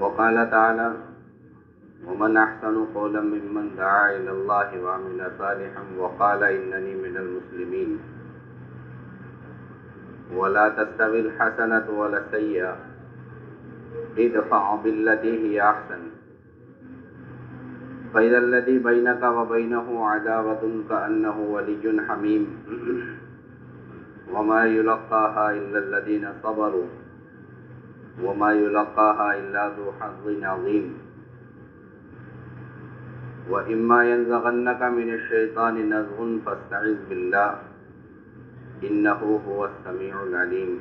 وقال تعالى ومن أحسن قولا ممن دعا إلى الله وعمل صالحا وقال إنني من المسلمين ولا تستوي الحسنة ولا السيئة ادفع بالتي هي أحسن فإذا الذي بينك وبينه عداوة كأنه ولي حميم وما يلقاها إلا الذين صبروا وما يلقاها إلا ذو حظ عظيم وإما ينزغنك من الشيطان نزغ فاستعذ بالله إنه هو السميع العليم.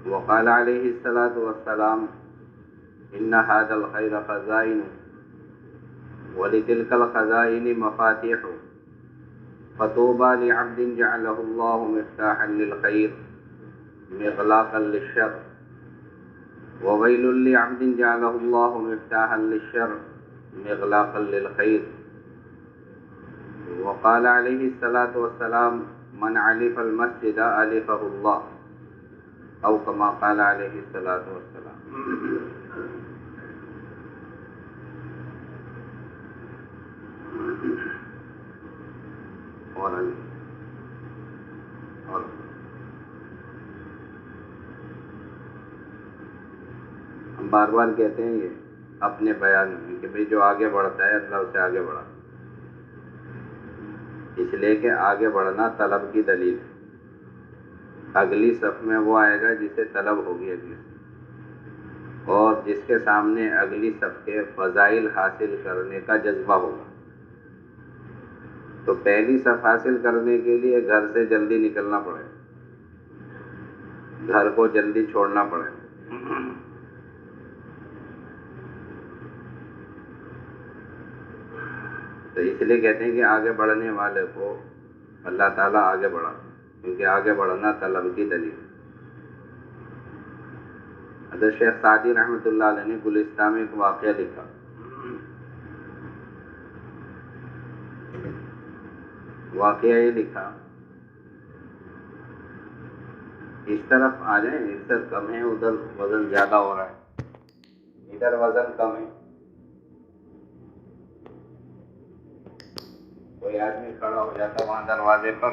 وقال عليه الصلاة والسلام إن هذا الخير خزائن ولتلك الخزائن مفاتيح فطوبى لعبد جعله الله مفتاحا للخير مغلاقا للشر وويل لعبد جعله الله مفتاحا للشر مغلاقا للخير. وقال عليه الصلاة والسلام من علف المسجد ألفه الله أو كما قال عليه الصلاة والسلام. اور ہم بار بار کہتے ہیں یہ اپنے بیان میں کہ بھئی جو آگے بڑھتا ہے اللہ اسے آگے بڑھا، اس لیے کہ آگے بڑھنا طلب کی دلیل ہے. اگلی صف میں وہ آئے گا جسے طلب ہوگی اگلی صف، اور جس کے سامنے اگلی صف کے فضائل حاصل کرنے کا جذبہ ہوگا. تو پہلی صف حاصل کرنے کے لیے گھر سے جلدی نکلنا پڑے، گھر کو جلدی چھوڑنا پڑے. تو اس لیے کہتے ہیں کہ آگے بڑھنے والے کو اللہ تعالیٰ آگے بڑھا، کیونکہ آگے بڑھنا طلب کی دلیل. حضرت شیخ سعدی رحمۃ اللہ علیہ نے گلستان میں ایک واقعہ لکھا. واقعہ یہ لکھا، اس طرف آ جائیں، ادھر کم ہے ادھر وزن زیادہ ہو رہا ہے، ادھر وزن کم ہے. کوئی آدمی کھڑا ہو جاتا وہاں دروازے پر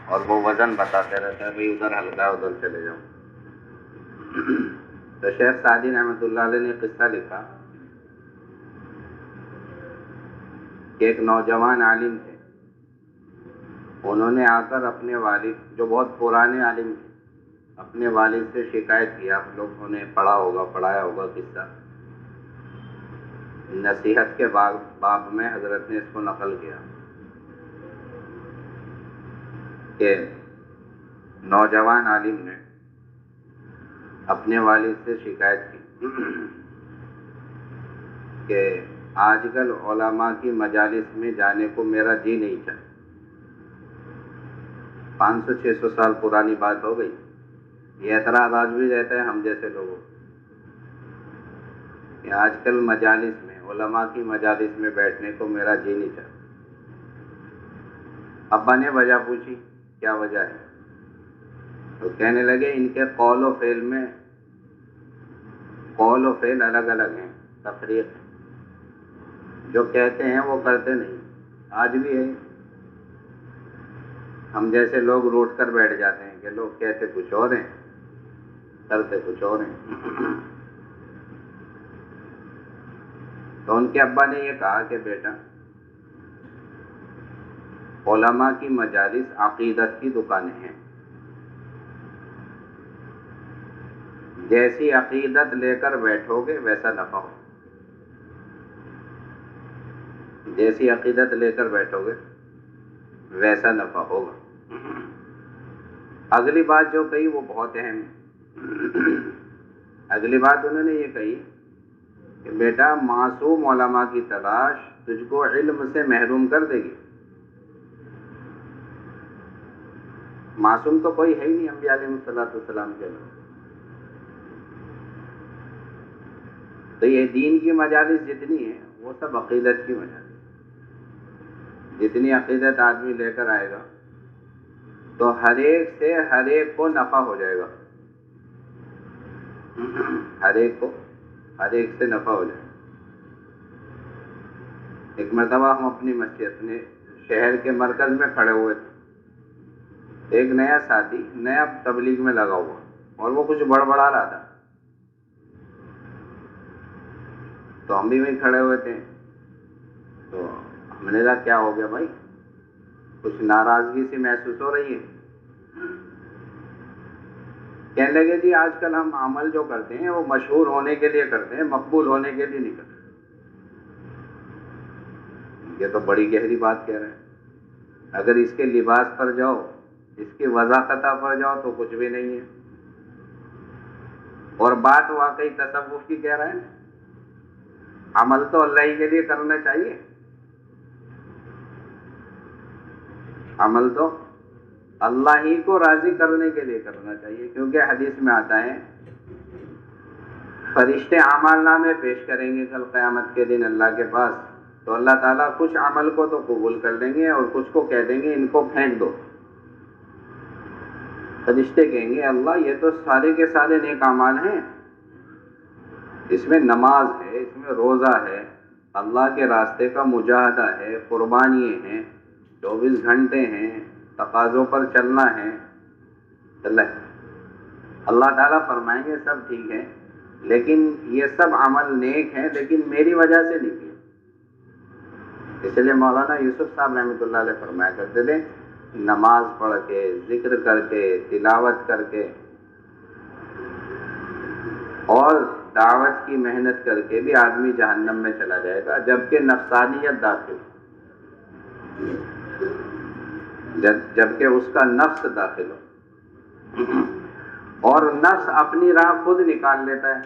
اور وہ وزن بتاتے رہتا ہے بھئی ادھر ہلکا ہے ادھر چلے جاؤ. تو شیخ سعدی رحمۃ اللہ علیہ نے قصہ لکھا کہ ایک نوجوان عالم تھے، انہوں نے آ کر اپنے والد، جو بہت پرانے عالم تھے، اپنے والد سے شکایت کی. آپ لوگوں نے پڑھایا ہوگا قصہ، نصیحت کے باب میں حضرت نے اس کو نقل کیا کہ نوجوان عالم نے اپنے والد سے شکایت کی کہ آج کل علماء کی مجالس میں جانے کو میرا جی نہیں چاہتا. 500-600 سال پرانی بات ہو گئی. یہ اعتراض آج بھی رہتا ہے ہم جیسے لوگوں کہ آج کل مجالس میں، علماء کی مجالس میں بیٹھنے کو میرا جی نہیں چاہتا. ابا نے وجہ پوچھی کیا وجہ ہے، تو کہنے لگے ان کے قول و فعل میں، قول و فعل الگ الگ ہیں، تفریق ہے. جو کہتے ہیں وہ کرتے نہیں. آج بھی ہے، ہم جیسے لوگ روٹ کر بیٹھ جاتے ہیں کہ لوگ کہتے کچھ اور ہیں کرتے کچھ اور ہیں. تو ان کے ابا نے یہ کہا کہ بیٹا، علماء کی مجالس عقیدت کی دکانیں ہیں، جیسی عقیدت لے کر بیٹھو گے ویسا نفع ہو، جیسی عقیدت لے کر بیٹھو گے ویسا نفع ہوگا. اگلی بات جو کہی وہ بہت اہم ہے. اگلی بات انہوں نے یہ کہی کہ بیٹا، معصوم علماء کی تلاش تجھ کو علم سے محروم کر دے گی. معصوم تو کوئی ہے ہی نہیں انبیاء علیہ السلام کے علاوہ. تو یہ دین کی مجالس جتنی ہیں وہ سب عقیدت کی مجالس. جتنی عقیدت آدمی لے کر آئے گا تو ہر ایک سے ہر ایک کو نفع ہو جائے گا، ہر ایک سے نفع ہو جائے گا۔ ایک مرتبہ ہم اپنی مسجد اپنے شہر کے مرکز میں کھڑے ہوئے تھے، ایک نیا ساتھی نیا تبلیغ میں لگا ہوا اور وہ کچھ بڑبڑا رہا تھا، تو ہم بھی وہیں کھڑے ہوئے تھے، تو ہم نے کہا کیا ہو گیا بھائی، کچھ ناراضگی سی محسوس ہو رہی ہے؟ کہنے لگے جی آج کل ہم عمل جو کرتے ہیں وہ مشہور ہونے کے لیے کرتے ہیں، مقبول ہونے کے لیے نہیں کرتے۔ یہ تو بڑی گہری بات کہہ رہے ہیں، اگر اس کے لباس پر جاؤ، اس کی وضاحت پر جاؤ تو کچھ بھی نہیں ہے، اور بات واقعی تصوف کی کہہ رہے ہیں۔ عمل تو اللہ ہی کے لیے کرنا چاہیے، عمل تو اللہ ہی کو راضی کرنے کے لیے کرنا چاہیے، کیونکہ حدیث میں آتا ہے فرشتے اعمال نامے پیش کریں گے کل قیامت کے دن اللہ کے پاس، تو اللہ تعالیٰ کچھ عمل کو تو قبول کر لیں گے اور کچھ کو کہہ دیں گے ان کو پھینک دو۔ فرشتے کہیں گے اللہ یہ تو سارے کے سارے نیک اعمال ہیں، اس میں نماز ہے، اس میں روزہ ہے، اللہ کے راستے کا مجاہدہ ہے، قربانیاں ہیں، 24 گھنٹے ہیں، تقاضوں پر چلنا ہے۔ اللہ تعالیٰ فرمائیں گے سب ٹھیک ہے، لیکن یہ سب عمل نیک ہیں لیکن میری وجہ سے نہیں کیے۔ اس لیے مولانا یوسف صاحب رحمۃ اللہ علیہ فرمایا کرتے تھے نماز پڑھ کے، ذکر کر کے، تلاوت کر کے اور دعوت کی محنت کر کے بھی آدمی جہنم میں چلا جائے گا، جبکہ نفسانیت داخل، جبکہ اس کا نفس داخل ہو، اور نفس اپنی راہ خود نکال لیتا ہے۔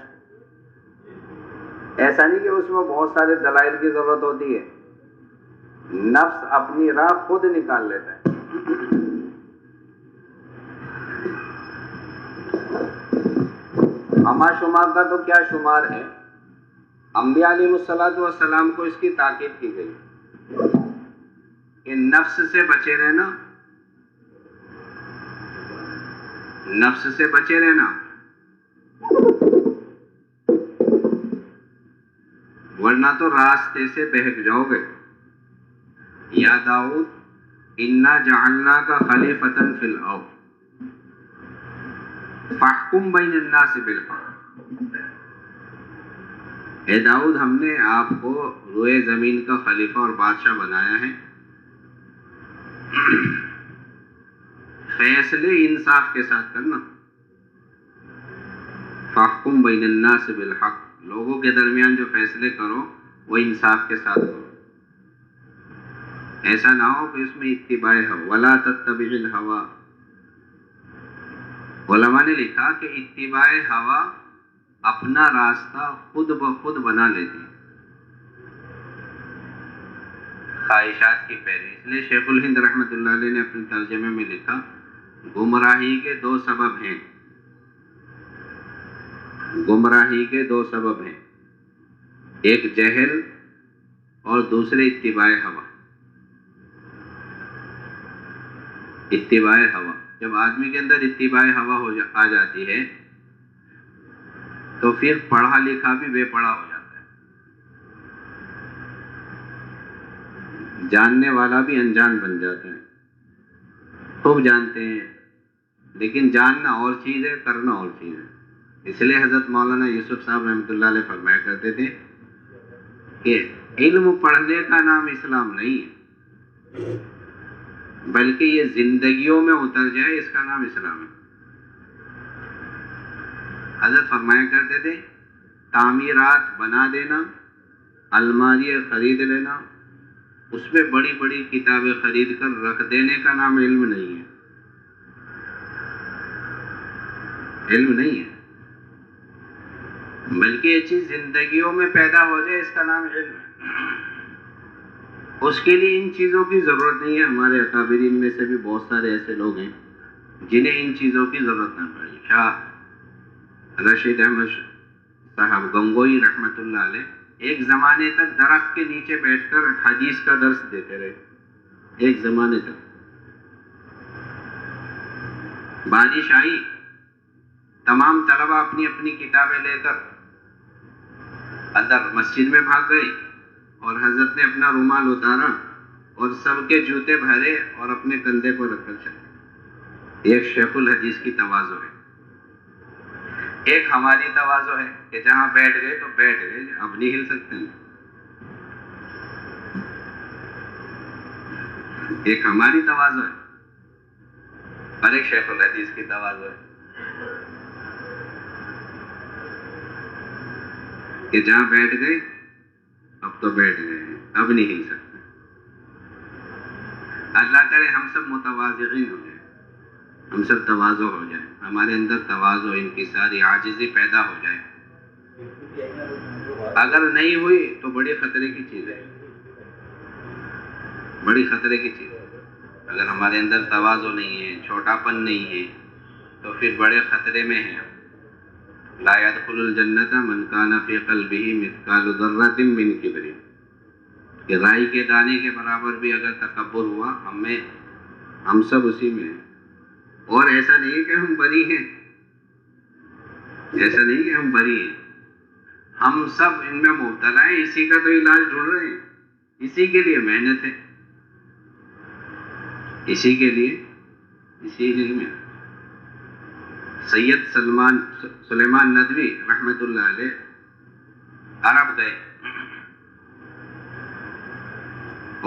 ایسا نہیں کہ اس میں بہت سارے دلائل کی ضرورت ہوتی ہے، نفس اپنی راہ خود نکال لیتا ہے۔ اما شمار کا تو کیا شمار ہے، انبیاء علیہ الصلوۃ والسلام کو اس کی تاکید کی گئی کہ نفس سے بچے رہنا، نفس سے بچے رہنا، ورنہ تو راستے سے بہک جاؤ گے۔ یا داؤد انا جعلناک خلیفۃ فی الارض فاحکم بین الناس بالحق۔ اے داؤد ہم نے آپ کو روئے زمین کا خلیفہ اور بادشاہ بنایا ہے، فیصلے انصاف کے ساتھ کرنا۔ فاحکم بین الناس بالحق، لوگوں کے درمیان جو فیصلے کرو وہ انصاف کے ساتھ کرو، ایسا نہ ہو کہ اس میں اتباع ہو، ولا تتبع الہوی۔ علماء نے لکھا کہ اتباع ہوا اپنا راستہ خود بخود بنا لیتی، خواہشات کی پیروی۔ اس لیے شیخ الہند رحمۃ اللہ علیہ نے اپنے ترجمے میں لکھا گمراہی کے دو سبب ہیں، گمراہی کے دو سبب ہیں، ایک جہل اور دوسرے اتباع ہوا۔ اتباع ہوا، جب آدمی کے اندر اتباع ہوا آ جاتی ہے تو پھر پڑھا لکھا بھی بے پڑھا ہو جاتا ہے، جاننے والا بھی انجان بن جاتا ہے۔ خوب جانتے ہیں لیکن جاننا اور چیز ہے، کرنا اور چیز ہے۔ اس لیے حضرت مولانا یوسف صاحب رحمۃ اللہ علیہ فرمایا کرتے تھے کہ علم پڑھنے کا نام اسلام نہیں ہے، بلکہ یہ زندگیوں میں اتر جائے اس کا نام اسلام ہے۔ حضرت فرمایا کرتے تھے تعمیرات بنا دینا، الماری خرید لینا، اس میں بڑی بڑی کتابیں خرید کر رکھ دینے کا نام علم نہیں ہے، علم نہیں ہے، بلکہ یہ چیز زندگیوں میں پیدا ہو جائے اس کا نام علم ہے۔ اس کے لیے ان چیزوں کی ضرورت نہیں ہے۔ ہمارے اکابرین میں سے بھی بہت سارے ایسے لوگ ہیں جنہیں ان چیزوں کی ضرورت نہ پڑی۔ شاہ رشید احمد صاحب گنگوئی رحمۃ اللہ علیہ ایک زمانے تک درخت کے نیچے بیٹھ کر حدیث کا درس دیتے رہے، ایک زمانے تک بارش آئی، تمام طلبہ اپنی اپنی کتابیں لے کر اندر مسجد میں بھاگ گئے، اور حضرت نے اپنا رومال اتارا اور سب کے جوتے بھرے اور اپنے کندھے پر رکھ کر چلے۔ ایک شیخ الحدیث کی تواضع ہے، ایک ہماری تواضع ہے کہ جہاں بیٹھ گئے تو بیٹھ گئے، اب نہیں ہل سکتے ہیں۔ ایک ہماری تواضع ہے اور ایک شیخ الحدیث کی تواضع ہے کہ جہاں بیٹھ گئے اب تو بیٹھ گئے ہیں، اب نہیں ہل سکتے۔ اللہ کرے ہم سب متواضعین ہو جائیں، ہم سب تواضع ہو جائیں، ہمارے اندر تواضع، انکساری، عاجزی پیدا ہو جائے۔ اگر نہیں ہوئی تو بڑی خطرے کی چیز ہے، بڑی خطرے کی چیز ہے۔ اگر ہمارے اندر تواضع نہیں ہے، چھوٹاپن نہیں ہے، تو پھر بڑے خطرے میں ہیں۔ لا يدخل الجنت من کان فی قلبہ مثقال ذرۃ من کبر، کہ رائی کے دانے کے برابر بھی اگر تکبر ہوا، ہم سب اسی میں ہیں۔ اور ایسا نہیں کہ ہم بری ہیں، ایسا نہیں کہ ہم بری ہیں، ہم سب ان میں مبتلا ہیں، اسی کا تو علاج ڈھونڈ رہے ہیں، اسی کے لیے محنت ہے، اسی کے لیے میں سید سلیمان ندوی رحمت اللہ علیہ عرب گئے،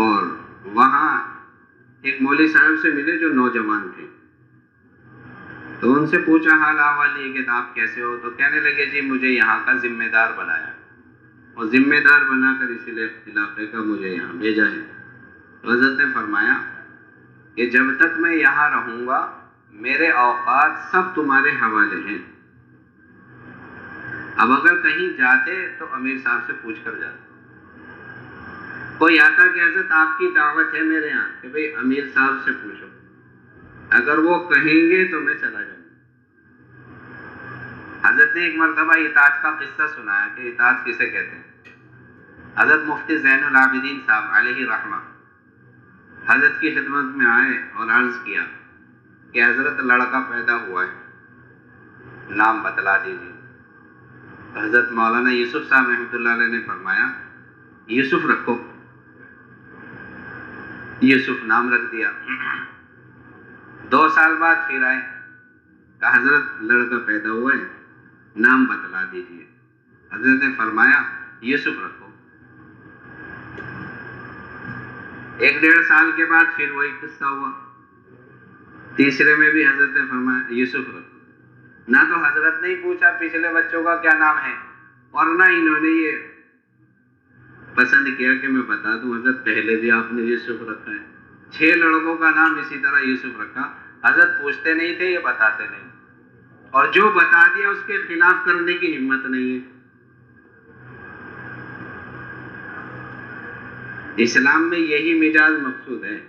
اور وہاں ایک مولوی صاحب سے ملے جو نوجوان تھے، تو ان سے پوچھا حال احوال یہ کہ آپ کیسے ہو؟ تو کہنے لگے جی مجھے یہاں کا ذمہ دار بنایا، اور ذمہ دار بنا کر اسی علاقے کا مجھے یہاں بھیجا ہے۔ تو حضرت نے فرمایا کہ جب تک میں یہاں رہوں گا میرے اوقات سب تمہارے حوالے ہیں، اب اگر کہیں جاتے تو امیر صاحب سے پوچھ کر جاتے۔ کوئی آتا کہ حضرت آپ کی دعوت ہے میرے یہاں، کہ بھئی امیر صاحب سے پوچھو، اگر وہ کہیں گے تو میں چلا جاؤں۔ حضرت نے ایک مرتبہ اطاعت کا قصہ سنایا کہ اطاعت کسے کہتے ہیں۔ حضرت مفتی زین العابدین صاحب علیہ رحمہ حضرت کی خدمت میں آئے اور عرض کیا کہ حضرت لڑکا پیدا ہوا ہے، نام بتلا دیجیے۔ تو حضرت مولانا یوسف صاحب رحمۃ اللہ علیہ نے فرمایا یوسف رکھو، یوسف نام رکھ دیا۔ 2 سال بعد پھر آئے، کہا حضرت لڑکا پیدا ہوا ہے، نام بتلا دیجیے۔ حضرت نے فرمایا یوسف رکھو۔ 1-1.5 سال کے بعد پھر وہی قصہ ہوا، تیسرے میں بھی حضرت نے فرمایا یوسف رکھو۔ نہ تو حضرت نے ہی پوچھا پچھلے بچوں کا کیا نام ہے، اور نہ انہوں نے یہ پسند کیا کہ میں بتا دوں حضرت پہلے بھی آپ نے یوسف رکھا ہے۔ 6 لڑکوں کا نام اسی طرح یوسف رکھا۔ حضرت پوچھتے نہیں تھے، یہ بتاتے نہیں، اور جو بتا دیا اس کے خلاف کرنے کی ہمت نہیں ہے۔ اسلام میں یہی مزاج مقصود ہے۔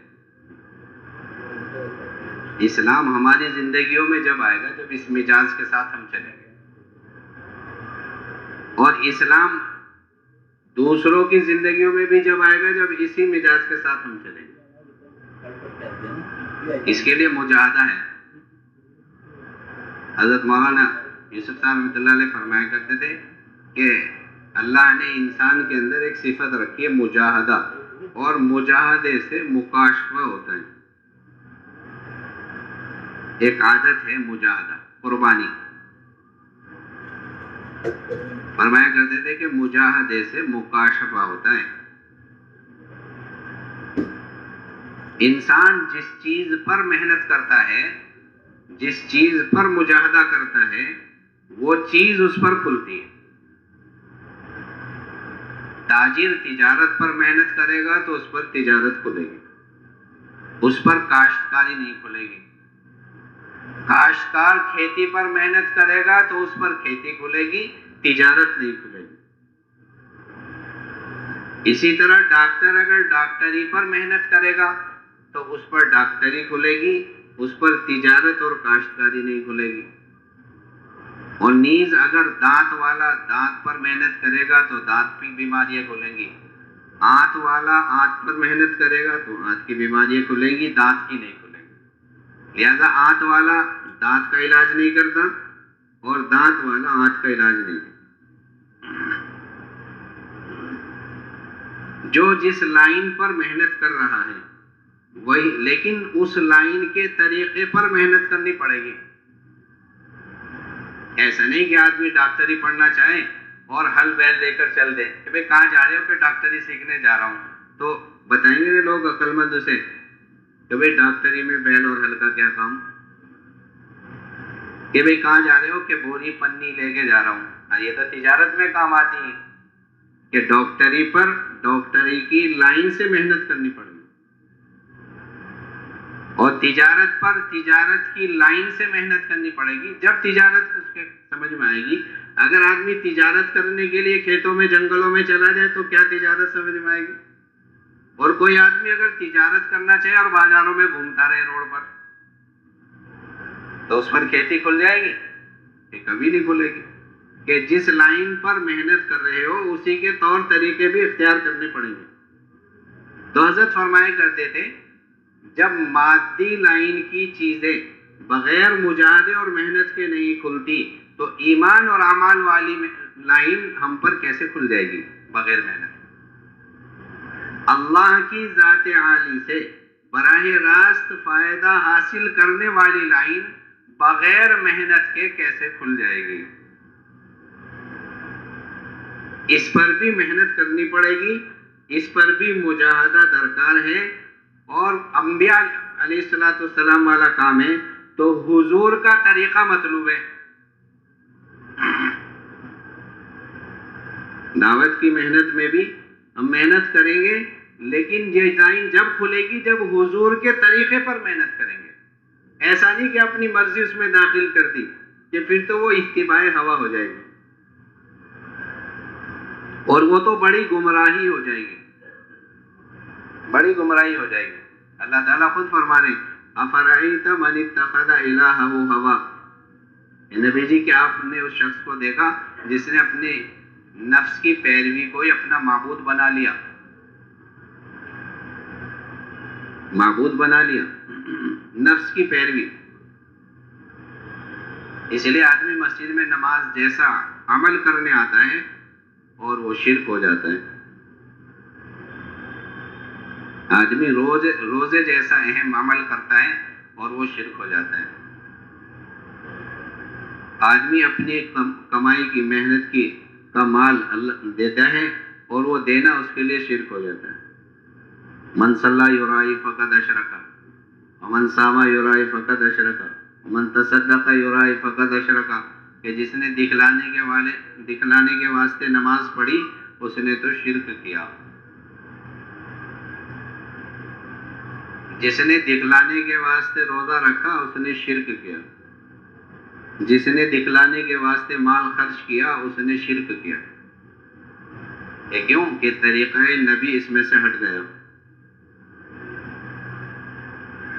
اسلام ہماری زندگیوں میں جب آئے گا جب اس مزاج کے ساتھ ہم چلیں گے، اور اسلام دوسروں کی زندگیوں میں بھی جب آئے گا جب اسی مزاج کے ساتھ ہم چلیں گے۔ اس کے لیے مجاہدہ ہے۔ حضرت مولانا یوسف صاحب رحمۃ اللہ علیہ فرمایا کرتے تھے کہ اللہ نے انسان کے اندر ایک صفت رکھی ہے مجاہدہ، اور مجاہدے سے مکاشفہ ہوتا ہے۔ ایک عادت ہے مجاہدہ، قربانی۔ فرمایا کرتے تھے کہ مجاہدے سے مکاشفہ ہوتا ہے۔ انسان جس چیز پر محنت کرتا ہے، جس چیز پر مجاہدہ کرتا ہے، وہ چیز اس پر کھلتی ہے۔ تاجر تجارت پر محنت کرے گا تو اس پر تجارت کھلے گی، اس پر کاشتکاری نہیں کھلے گی۔ کاشتکار کھیتی پر محنت کرے گا تو اس پر کھیتی کھلے گی، تجارت نہیں کھلے گی۔ اسی طرح ڈاکٹر اگر ڈاکٹری پر محنت کرے گا تو اس پر ڈاکٹری کھلے گی، اس پر تجارت اور کاشتکاری نہیں کھلے گی۔ اور نیز اگر دانت والا دانت پر محنت کرے گا تو دانت کی بیماریاں کھلیں گی، آنت والا آنت پر محنت کرے گا تو آنت کی بیماریاں کھلیں گی، دانت کی نہیں کھلیں گی۔ لہذا آنت والا دانت کا علاج نہیں کرتا اور دانت والا آنت کا علاج نہیں کرتا۔ جو جس لائن پر محنت کر رہا ہے وہی، لیکن اس لائن کے طریقے پر محنت کرنی پڑے گی۔ ایسا نہیں کہ آدمی ڈاکٹری پڑھنا چاہے اور ہل بیل لے کر چل دے کہ بھئی کہاں جا رہے ہو؟ کہ ڈاکٹری سیکھنے جا رہا ہوں۔ تو بتائیں گے نا لوگ عقل مند اسے کہ بھئی ڈاکٹری میں بیل اور ہل کا کیا کام؟ کہ بھئی کہاں جا رہے ہو؟ کہ بوری پنی لے کے جا رہا ہوں۔ یہ تو تجارت میں کام آتی ہے کہ ڈاکٹری پر ڈاکٹری کی لائن سے محنت کرنی پڑے گی، اور تجارت پر تجارت کی لائن سے محنت کرنی پڑے گی۔ جب تجارت اس کے سمجھ میں آئے گی۔ اگر آدمی تجارت کرنے کے لیے کھیتوں میں جنگلوں میں چلا جائے تو کیا تجارت سمجھ میں آئے گی؟ اور کوئی آدمی اگر تجارت کرنا چاہے اور بازاروں میں گھومتا رہے روڈ پر تو اس پر کھیتی کھل جائے گی؟ کہ کبھی نہیں کھلے گی۔ کہ جس لائن پر محنت کر رہے ہو اسی کے طور طریقے بھی اختیار کرنے پڑیں گے۔ تو حضرت فرمایا کرتے تھے جب مادی لائن کی چیزیں بغیر مجاہدے اور محنت کے نہیں کھلتی تو ایمان اور اعمال والی لائن ہم پر کیسے کھل جائے گی بغیر محنت؟ اللہ کی ذات عالی سے براہ راست فائدہ حاصل کرنے والی لائن بغیر محنت کے کیسے کھل جائے گی؟ اس پر بھی محنت کرنی پڑے گی، اس پر بھی مجاہدہ درکار ہے، اور انبیاء علیہ الصلوۃ والسلام والا کام ہے تو حضور کا طریقہ مطلوب ہے۔ دعوت کی محنت میں بھی ہم محنت کریں گے، لیکن یہ لائن جب کھلے گی جب حضور کے طریقے پر محنت کریں گے۔ ایسا نہیں کہ اپنی مرضی اس میں داخل کر دی کہ پھر تو وہ اتباع ہوا ہو جائے گی، اور وہ تو بڑی گمراہی ہو جائے گی، بڑی گمراہی ہو جائے گی۔ اللہ تعالیٰ خود فرما رہے افرأیت من اتخذ الہہ ہوا، نبی جی کہ آپ نے اس شخص کو دیکھا جس نے اپنے نفس کی پیروی کو ہی اپنا معبود بنا لیا، معبود بنا لیا نفس کی پیروی۔ اس لیے آدمی مسجد میں نماز جیسا عمل کرنے آتا ہے اور وہ شرک ہو جاتا ہے۔ آدمی روزے جیسا اہم عمل کرتا ہے اور وہ شرک ہو جاتا ہے۔ آدمی اپنی کمائی کی محنت کی کا مال اللہ دیتا ہے اور وہ دینا اس کے لیے شرک ہو جاتا ہے۔ من صلی یرائی فقد اشرک ومن صام یرائی فقد اشرک ومن تصدق یرائی فقد اشرک، کہ جس نے دکھلانے کے واسطے نماز پڑھی اس نے تو شرک کیا، جس نے دکھلانے کے واسطے روزہ رکھا اس نے شرک کیا، جس نے دکھلانے کے واسطے مال خرچ کیا اس نے شرک کیا۔ یہ کیوں؟ کہ طریقہ نبی اس میں سے ہٹ گیا۔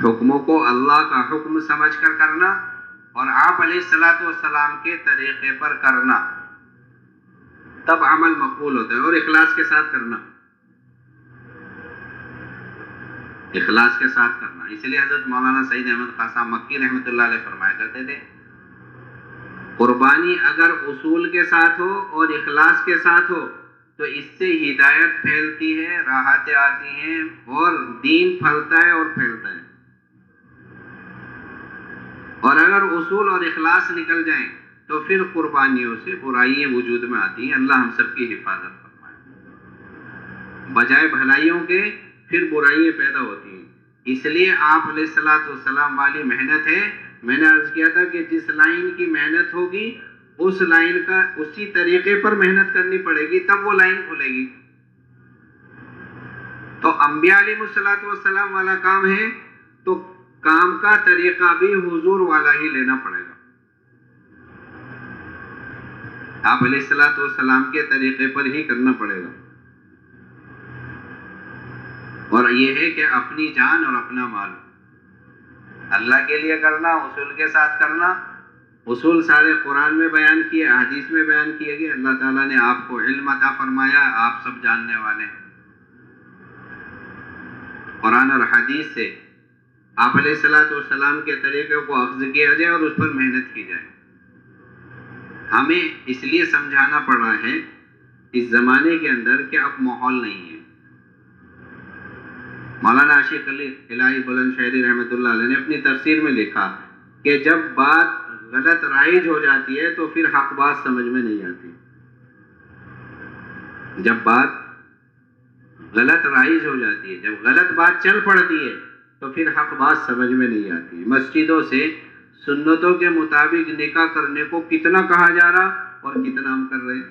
حکموں کو اللہ کا حکم سمجھ کر کرنا اور آپ علیہ الصلوۃ والسلام کے طریقے پر کرنا، تب عمل مقبول ہوتا ہے، اور اخلاص کے ساتھ کرنا، اخلاص کے ساتھ کرنا۔ اس لیے حضرت مولانا سعید احمد خان صاحب مکی رحمۃ اللہ علیہ فرمایا کرتے تھے قربانی اگر اصول کے ساتھ ہو اور اخلاص کے ساتھ ہو تو اس سے ہدایت پھیلتی ہے، راحتیں آتی ہیں اور دین پھلتا ہے اور پھیلتا ہے۔ اور اگر اصول اور اخلاص نکل جائیں تو پھر قربانیوں سے برائیاں وجود میں آتی ہیں۔ اللہ ہم سب کی حفاظت فرمائے۔ بجائے بھلائیوں کے پھر برائیاں پیدا ہوتی ہیں۔ اس لیے آپ علیہ الصلوۃ والسلام والی محنت ہے، میں نے عرض کیا تھا کہ جس لائن کی محنت ہوگی اس لائن کا اسی طریقے پر محنت کرنی پڑے گی، تب وہ لائن کھلے گی۔ تو انبیاء علیہ الصلوۃ والسلام والا کام ہے تو کام کا طریقہ بھی حضور والا ہی لینا پڑے گا۔ آپ علیہ الصلوۃ والسلام کے طریقے پر ہی کرنا پڑے گا، اور یہ ہے کہ اپنی جان اور اپنا مال اللہ کے لیے کرنا، اصول کے ساتھ کرنا۔ اصول سارے قرآن میں بیان کیے، حدیث میں بیان کیے گئے۔ اللہ تعالیٰ نے آپ کو علم عطا فرمایا، آپ سب جاننے والے ہیں۔ قرآن اور حدیث سے آپ علیہ الصلوۃ والسلام کے طریقے کو اخذ کیا جائے اور اس پر محنت کی جائے. ہمیں اس لیے سمجھانا پڑ رہا ہے اس زمانے کے اندر کہ اب ماحول نہیں ہے. مولانا عاشق علی الہی بلند شہری رحمۃ اللہ علیہ نے اپنی تفسیر میں لکھا کہ جب بات غلط رائج ہو جاتی ہے تو پھر حق بات سمجھ میں نہیں آتی. جب بات غلط رائج ہو جاتی ہے، جب غلط بات چل پڑتی ہے تو پھر حق بات سمجھ میں نہیں آتی. مسجدوں سے سنتوں کے مطابق نکاح کرنے کو کتنا کہا جا رہا اور کتنا ہم کر رہے ہیں.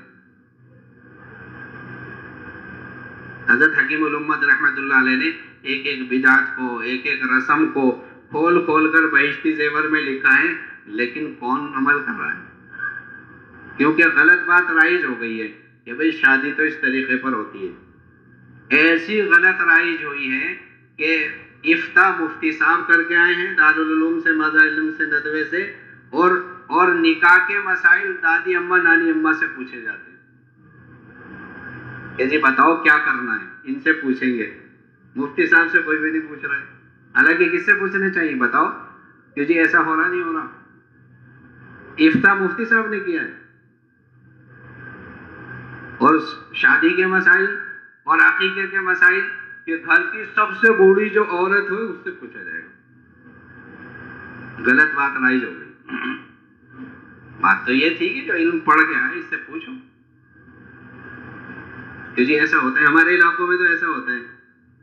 حضرت حکیم الامت رحمۃ اللہ علیہ نے ایک ایک بدعت کو، ایک ایک رسم کو کھول کھول کر بہشتی زیور میں لکھا ہے، لیکن کون عمل کر رہا ہے؟ کیونکہ غلط بات رائج ہو گئی ہے کہ بھئی شادی تو اس طریقے پر ہوتی ہے. ایسی غلط رائج ہوئی ہے کہ افتاء مفتی صاحب کر کے آئے ہیں دارالعلوم سے، مزہ علم سے، ندوے سے، اور نکاح کے مسائل دادی اماں نانی اماں سے پوچھے جاتے ہیں کہ جی بتاؤ کیا کرنا ہے. ان سے پوچھیں گے، مفتی صاحب سے کوئی بھی نہیں پوچھ رہا ہے. حالانکہ کس سے پوچھنے چاہیے بتاؤ کہ جی ایسا ہو رہا نہیں ہو رہا. افتاء مفتی صاحب نے کیا ہے. اور شادی کے مسائل اور عقیقے کے مسائل کہ گھر کی سب سے بوڑھی جو عورت ہو اس سے پوچھا جائے گا. غلط بات رائج ہو گئی. بات تو یہ تھی کہ جو علم پڑھ کے آئے اس سے پوچھو کہ جی ایسا ہوتا ہے. ہمارے علاقوں میں تو ایسا ہوتا ہے،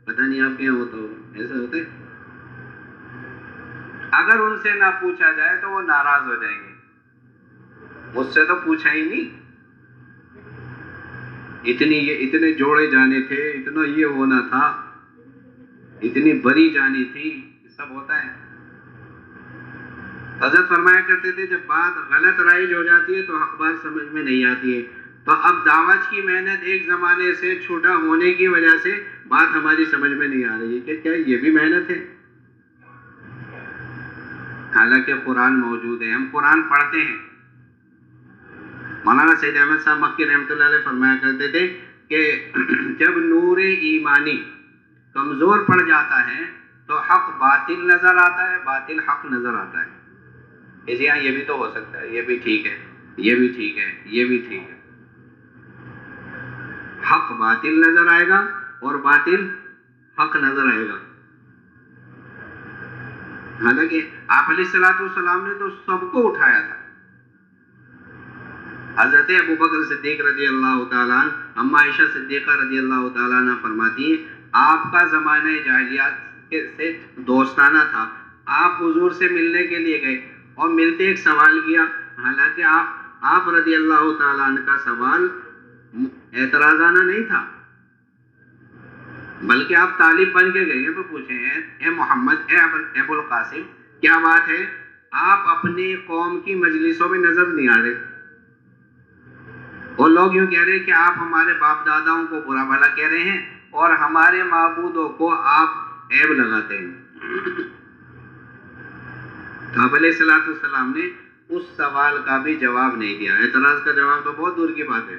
پتہ نہیں آپ کے یہاں ہوتا ہوگا، ایسا ہوتا ہے. اگر ان سے نہ پوچھا جائے تو وہ ناراض ہو جائیں گے. مجھ سے تو پوچھا ہی نہیں، اتنے جوڑے جانے تھے، اتنا یہ ہونا تھا، اتنی بری جانی تھی، سب ہوتا ہے. حضرت فرمایا کرتے تھے جب بات غلط رائج ہو جاتی ہے تو حق بات سمجھ میں نہیں آتی ہے. تو اب دعوت کی محنت ایک زمانے سے چھوٹا ہونے کی وجہ سے بات ہماری سمجھ میں نہیں آ رہی ہے کہ کیا یہ بھی محنت ہے. حالانکہ قرآن موجود ہے، ہم قرآن پڑھتے ہیں. مولانا سید احمد صاحب مکی رحمۃ اللہ علیہ فرمایا کرتے تھے کہ جب نور ایمانی کمزور پڑ جاتا ہے تو حق باطل نظر آتا ہے، باطل حق نظر آتا ہے. ہاں یہ بھی تو ہو سکتا ہے، یہ بھی ٹھیک ہے، یہ بھی ٹھیک ہے، یہ بھی ٹھیک ہے. حق باطل نظر آئے گا اور باطل حق نظر آئے گا. حالانکہ آپ علیہ الصلوۃ والسلام نے تو سب کو اٹھایا تھا. حضرت ابو بکر صدیق رضی اللہ تعالیٰ عنہ، اما عائشہ صدیقہ رضی اللہ تعالیٰ عنہ فرماتی ہیں آپ کا زمانہ جاہلیت سے دوستانہ تھا. آپ حضور سے ملنے کے لیے گئے اور ملتے ایک سوال کیا. حالانکہ آپ رضی اللہ تعالیٰ عنہ کا سوال اعتراضانہ نہیں تھا، بلکہ آپ طالب بن کے گئے تو پوچھیں اے محمد، اے ابو القاسم، کیا بات ہے آپ اپنی قوم کی مجلسوں میں نظر نہیں آ رہے؟ اور لوگ یوں کہہ رہے ہیں کہ آپ ہمارے باپ داداؤں کو برا بھلا کہہ رہے ہیں اور ہمارے معبودوں کو آپ عیب لگاتے ہیں. تو آپ علیہ الصلوۃ والسلام نے اس سوال کا بھی جواب نہیں دیا. اعتراض کا جواب تو بہت دور کی بات ہے.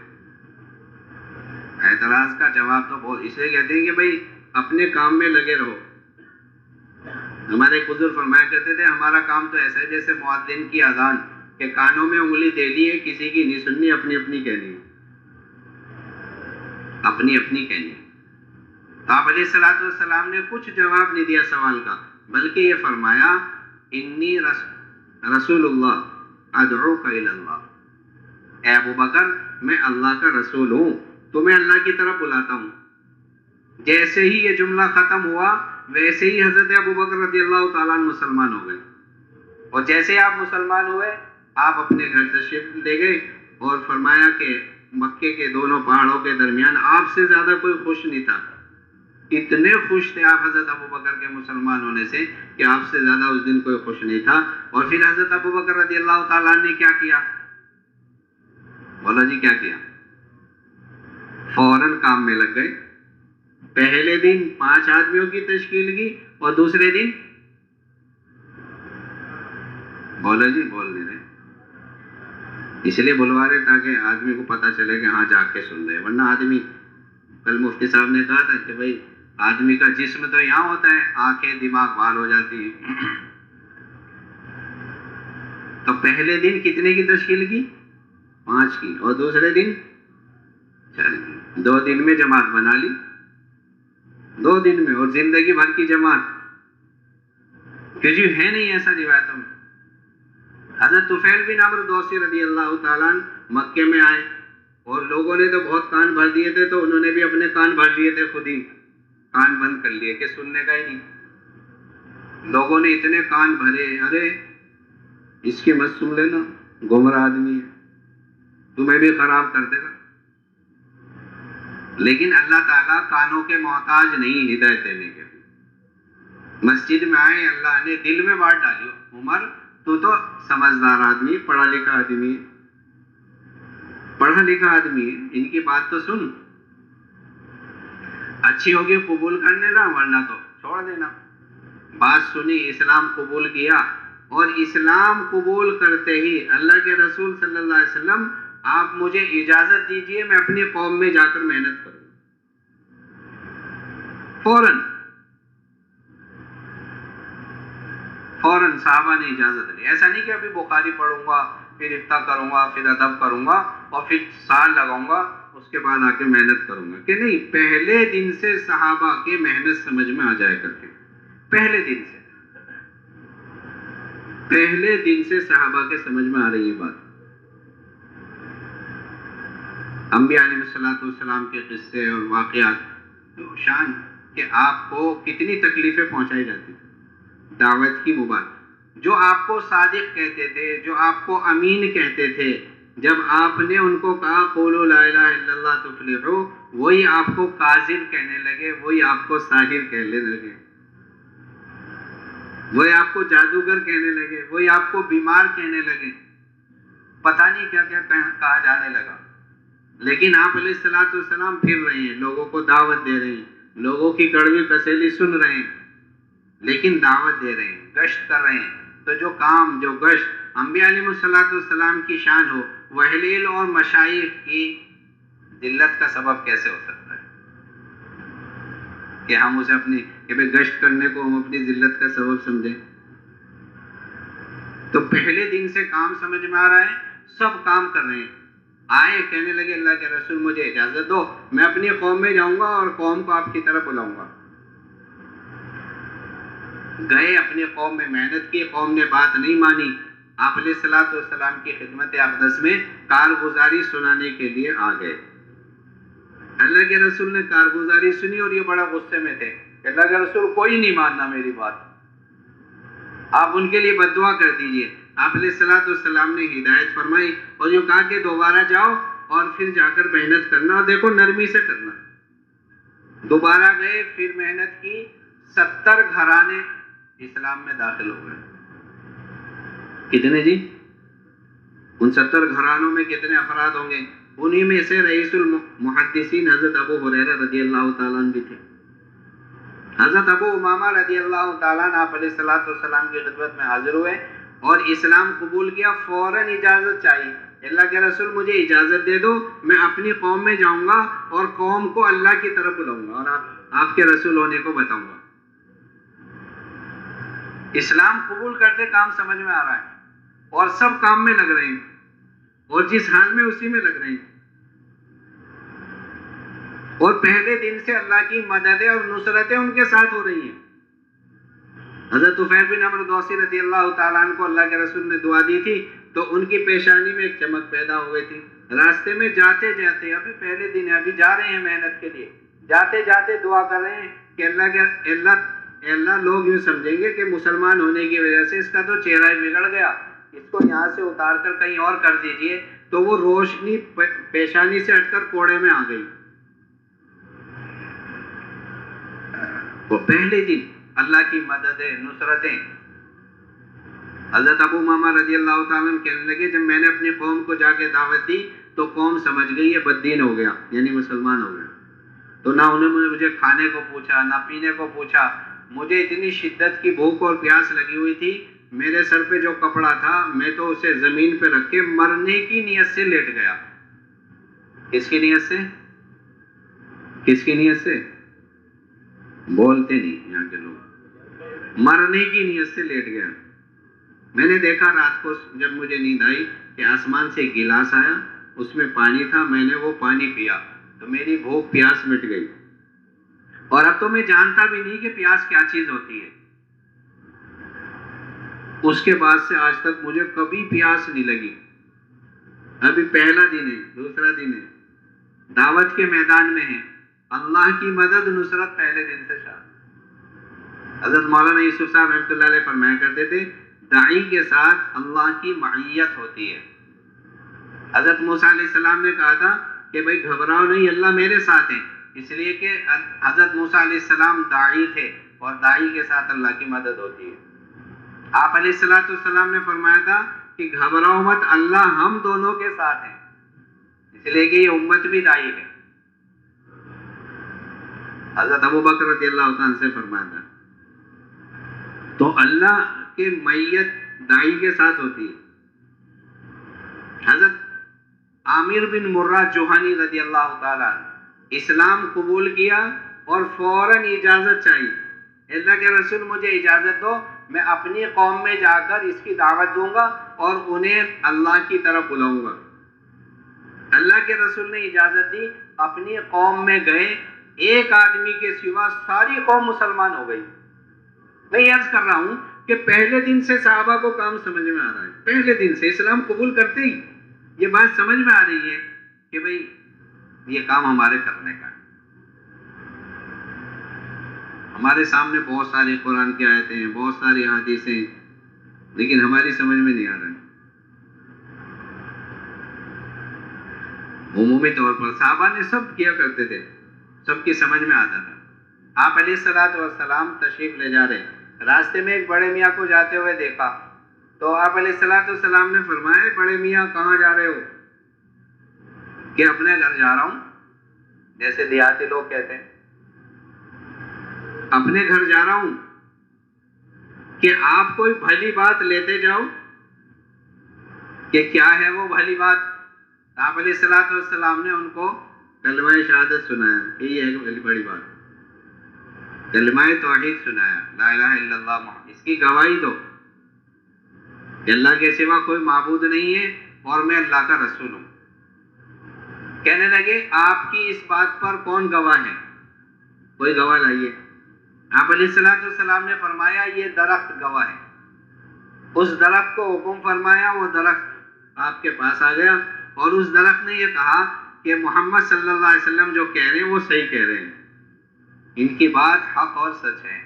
اعتراض کا جواب تو بہت، اس لیے کہتے ہیں کہ بھائی اپنے کام میں لگے رہو. ہمارے ایک بزرگ فرمایا کرتے تھے ہمارا کام تو ایسا ہے جیسے مؤذن کی اذان کہ کانوں میں انگلی دے دی ہے، کسی کی نہیں سننی، اپنی اپنی کہنی ہے، اپنی اپنی کہنی ہے. تو آپ علیہ الصلوۃ والسلام نے کچھ جواب نہیں دیا سوال کا، بلکہ یہ فرمایا انی رسول اللہ ادعوک الی اللہ. اے ابو بکر میں اللہ کا رسول ہوں، تمہیں اللہ کی طرف بلاتا ہوں. جیسے ہی یہ جملہ ختم ہوا ویسے ہی حضرت ابو بکر رضی اللہ تعالیٰ عنہ مسلمان ہو گئے. اور جیسے آپ مسلمان ہوئے آپ اپنے گھر تشریف لے گئے اور فرمایا کہ مکے کے دونوں پہاڑوں کے درمیان آپ سے زیادہ کوئی خوش نہیں تھا. اتنے خوش تھے آپ حضرت ابو بکر کے مسلمان ہونے سے کہ آپ سے زیادہ اس دن کوئی خوش نہیں تھا. اور پھر حضرت ابو بکر رضی اللہ تعالیٰ عنہ نے کیا کیا؟ بولا جی کیا کیا؟ فوراً کام میں لگ گئے. پہلے دن 5 آدمیوں کی تشکیل کی اور دوسرے دن بولا جی بول نہیں رہے، اس لیے بلوا رہے تاکہ آدمی کو پتہ چلے کہ ہاں جا کے سن رہے. ورنہ آدمی، کل مفتی صاحب نے کہا تھا کہ بھائی آدمی کا جسم تو یہاں ہوتا ہے، آنکھیں دماغ باہر ہو جاتی ہے۔ تو پہلے دن کتنے کی تشکیل کی؟ 5 کی، اور دوسرے دن 4 کی، 2 دن میں جماعت بنا لی، 2 دن میں، اور زندگی بھر کی جماعت، کہ جی ہے نہیں ایسا روایتوں میں۔ حضرت طفیل بن عمرو دوسی رضی اللہ تعالیٰ عنہ مکے میں آئے، اور لوگوں نے تو بہت کان بھر دیے تھے، تو انہوں نے بھی اپنے کان بھر لیے تھے، خود ہی کان بند کر لیے کہ سننے کا ہی نہیں۔ لوگوں نے اتنے کان بھرے، ارے اس کی مت سن لینا، گمراہ آدمی ہے، تمہیں بھی خراب کر دے گا۔ لیکن اللہ تعالیٰ کانوں کے محتاج نہیں ہدایت دینے کے لیے۔ مسجد میں آئے، اللہ نے دل میں بات ڈالی، عمر تو سمجھدار آدمی، پڑھا لکھا آدمی ہے، پڑھا لکھا آدمی ہے، ان کی بات تو سن، اچھی ہوگی قبول کرنے لا، ورنہ تو چھوڑ دینا۔ بات سنی، اسلام قبول کیا، اور اسلام قبول کرتے ہی اللہ کے رسول صلی اللہ علیہ وسلم، آپ مجھے اجازت دیجئے میں اپنی قوم میں جا کر محنت کروں، فوراً صحابہ نے اجازت لی۔ ایسا نہیں کہ ابھی بخاری پڑھوں گا، پھر افتاح کروں گا، پھر ادب کروں گا، اور پھر سال لگاؤں گا، اس کے بعد آ کے محنت کروں گا، کہ نہیں، پہلے دن سے صحابہ کی محنت سمجھ میں آ جایا کرتی، پہلے دن سے، پہلے دن سے صحابہ کے سمجھ میں آ رہی ہے بات۔ انبیاء علیہ السلام کے قصے اور واقعات شان، کہ آپ کو کتنی تکلیفیں پہنچائی جاتی دعوت کی مبارک۔ جو آپ کو صادق کہتے تھے، جو آپ کو امین کہتے تھے، جب آپ نے ان کو کہا قولوا لا الہ الا اللہ تفلحوا، وہی آپ کو کاذب کہنے لگے، وہی آپ کو ساحر کہنے لگے، وہی آپ کو جادوگر کہنے لگے، وہی آپ کو بیمار کہنے لگے، پتہ نہیں کیا کیا کہا جانے لگا۔ لیکن آپ علیہ الصلوۃ والسلام پھر رہے ہیں، لوگوں کو دعوت دے رہے ہیں، لوگوں کی کڑوی کسیلی سن رہے ہیں، لیکن دعوت دے رہے ہیں، گشت کر رہے ہیں۔ تو جو کام، جو گشت انبیاء علیہ السلام کی شان ہو، وہ اہل علم اور مشائخ کی ذلت کا سبب کیسے ہو سکتا ہے کہ ہم اسے اپنی، کہ بھئی گشت کرنے کو ہم اپنی ذلت کا سبب سمجھیں؟ تو پہلے دن سے کام سمجھ میں آ رہا ہے، سب کام کر رہے ہیں۔ آئے، کہنے لگے اللہ کے رسول مجھے اجازت دو، میں اپنی قوم میں جاؤں گا اور قوم کو آپ کی طرف بلاؤں گا۔ گئے، اپنی قوم میں محنت کی، قوم نے بات نہیں مانی، آپ علیہ الصلوۃ والسلام کی خدمت اقدس میں کارگزاری سنانے کے لیے آ گئے۔ اللہ کے رسول نے کارگزاری سنی اور یہ بڑا غصے میں تھے کہ اللہ کے رسول کوئی نہیں ماننا میری بات، آپ ان کے لیے بد دعا کر دیجئے۔ آپ علیہ الصلوۃ والسلام نے ہدایت فرمائی اور یہ کہا کہ دوبارہ جاؤ اور پھر جا کر محنت کرنا، اور دیکھو نرمی سے کرنا۔ دوبارہ گئے، پھر محنت کی، 70 گھرانے اسلام میں داخل ہو گئے۔ کتنے جی؟ ان 70 گھرانوں میں کتنے افراد ہوں گے؟ انہی میں سے رئیس المحدثین حضرت ابو ہریرہ رضی اللہ تعالیٰ عنہ بھی تھے۔ حضرت ابو امامہ رضی اللہ تعالیٰ عنہ آپ علیہ الصلوۃ والسلام کی خدمت میں حاضر ہوئے اور اسلام قبول کیا، فوراً اجازت چاہیے، اللہ کے رسول مجھے اجازت دے دو، میں اپنی قوم میں جاؤں گا اور قوم کو اللہ کی طرف بلاؤں گا اور آپ کے رسول ہونے کو بتاؤں گا۔ اسلام قبول کرتے کام سمجھ میں آ رہا ہے، اور سب کام میں لگ رہے ہیں، اور جس حال میں اسی میں لگ رہے ہیں، اور پہلے دن سے اللہ کی مددیں اور نصرتیں ان کے ساتھ ہو رہی ہیں۔ حضرت طفیل بن عمرو دوسی رضی اللہ تعالیٰ عنہ کو اللہ کے رسول نے دعا دی تھی، تو ان کی پیشانی میں ایک چمک پیدا ہو گئی تھی۔ راستے میں جاتے جاتے، ابھی پہلے دن ہے، ابھی جا رہے ہیں محنت کے لیے، جاتے جاتے دعا کر رہے ہیں کہ اللہ لوگ یوں سمجھیں گے کہ مسلمان ہونے کی وجہ سے اس کا تو چہرہ ہی بگڑ گیا، اس کو یہاں سے اتار کر کہیں اور کر دیجئے۔ تو وہ روشنی پیشانی سے ہٹ کر کوڑے میں آ گئی۔ وہ پہلے دن اللہ کی مددیں، نصرتیں۔ حضرت ابو امامہ رضی اللہ تعالیٰ عنہ کہنے لگے جب میں نے اپنی قوم کو جا کے دعوت دی تو قوم سمجھ گئی یہ بددین ہو گیا، یعنی مسلمان ہو گیا، تو نہ انہوں نے مجھے کھانے کو پوچھا، نہ پینے کو پوچھا۔ مجھے اتنی شدت کی بھوک اور پیاس لگی ہوئی تھی، میرے سر پہ جو کپڑا تھا میں تو اسے زمین پہ رکھ کے مرنے کی نیت سے لیٹ گیا۔ کس کی نیت سے؟ کس کی نیت سے؟ بولتے نہیں یہاں کے لوگ، مرنے کی نیت سے لیٹ گیا۔ میں نے دیکھا رات کو جب مجھے نیند آئی کہ آسمان سے ایک گلاس آیا، اس میں پانی تھا، میں نے وہ پانی پیا تو میری بھوک پیاس مٹ گئی، اور اب تو میں جانتا بھی نہیں کہ پیاس کیا چیز ہوتی ہے۔ اس کے بعد سے آج تک مجھے کبھی پیاس نہیں لگی۔ ابھی پہلا دن ہے، دوسرا دن ہے، دعوت کے میدان میں ہے، اللہ کی مدد نصرت پہلے دن سے شروع۔ حضرت مولانا یوسف صاحب رحمۃ اللہ علیہ فرمایا کرتے تھے داعی کے ساتھ اللہ کی معیت ہوتی ہے۔ حضرت موسیٰ علیہ السلام نے کہا تھا کہ بھائی گھبراؤ نہیں، اللہ میرے ساتھ ہے، اس لیے کہ حضرت موسیٰ علیہ السلام داعی تھے اور داعی کے ساتھ اللہ کی مدد ہوتی ہے۔ آپ علیہ السلام نے فرمایا تھا کہ گھبراؤ مت، اللہ ہم دونوں کے ساتھ ہیں، اس لیے کہ یہ امت بھی داعی ہے۔ حضرت ابو بکر رضی اللہ عنہ سے فرمایا تھا، تو اللہ کے معیت داعی کے ساتھ ہوتی ہے۔ حضرت عامر بن مرہ جوہانی رضی اللہ تعالیٰ اسلام قبول کیا اور فوراً اجازت چاہیے، اللہ کے رسول مجھے اجازت دو، میں اپنی قوم میں جا کر اس کی دعوت دوں گا اور انہیں اللہ کی طرف بلاؤں گا۔ اللہ کے رسول نے اجازت دی، اپنی قوم میں گئے، ایک آدمی کے سوا ساری قوم مسلمان ہو گئی۔ میں یہ عرض کر رہا ہوں کہ پہلے دن سے صحابہ کو کام سمجھ میں آ رہا ہے، پہلے دن سے اسلام قبول کرتے ہی یہ بات سمجھ میں آ رہی ہے کہ بھئی یہ کام ہمارے کرنے کا ہے۔ ہمارے سامنے بہت ساری قرآن کی آیتیں ہیں، بہت ساری حدیثیں ہیں، لیکن ہماری سمجھ میں نہیں آ رہا ہے۔ عمومی طور پر صحابہ نے سب کیا کرتے تھے، سب کی سمجھ میں آتا تھا۔ آپ علیہ السلام تشریف لے جا رہے، راستے میں ایک بڑے میاں کو جاتے ہوئے دیکھا تو آپ علیہ السلام نے فرمایا بڑے میاں کہاں جا رہے ہو؟ کہ اپنے گھر جا رہا ہوں، جیسے دیہاتی لوگ کہتے ہیں اپنے گھر جا رہا ہوں، کہ آپ کوئی بھلی بات لیتے جاؤ، کہ کیا ہے وہ بھلی بات؟ آپ علیہ السلام نے ان کو کلمہ شہادت سنایا کہ یہ ہے بڑی بات، کلمہ توحید سنایا، لا الہ الا اللہ محمد، اس کی گواہی دو کہ اللہ کے سوا کوئی معبود نہیں ہے اور میں اللہ کا رسول ہوں۔ کہنے لگے آپ کی اس بات پر کون گواہ ہے؟ کوئی گواہ لائیے۔ آپ علیہ السلام نے فرمایا یہ درخت گواہ ہے۔ اس درخت کو حکم فرمایا، وہ درخت آپ کے پاس آ گیا اور اس درخت نے یہ کہا کہ محمد صلی اللہ علیہ وسلم جو کہہ رہے ہیں وہ صحیح کہہ رہے ہیں، ان کی بات حق اور سچ ہے۔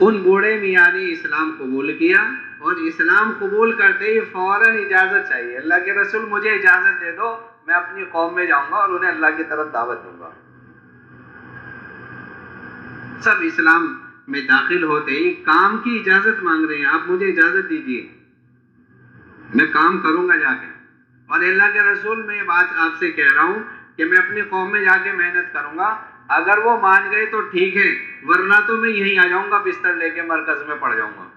ان بوڑھے میاں نے اسلام قبول کیا اور اسلام قبول کرتے ہی فوراً اجازت چاہیے، اللہ کے رسول مجھے اجازت دے دو، میں اپنی قوم میں جاؤں گا اور انہیں اللہ کی طرف دعوت دوں گا۔ سب اسلام میں داخل ہوتے ہی کام کی اجازت مانگ رہے ہیں، آپ مجھے اجازت دیجیے، میں کام کروں گا جا کے۔ اور اللہ کے رسول میں یہ بات آپ سے کہہ رہا ہوں کہ میں اپنی قوم میں جا کے محنت کروں گا، اگر وہ مان گئے تو ٹھیک ہے، ورنہ تو میں یہیں آ جاؤں گا، بستر لے کے مرکز میں پڑ جاؤں گا،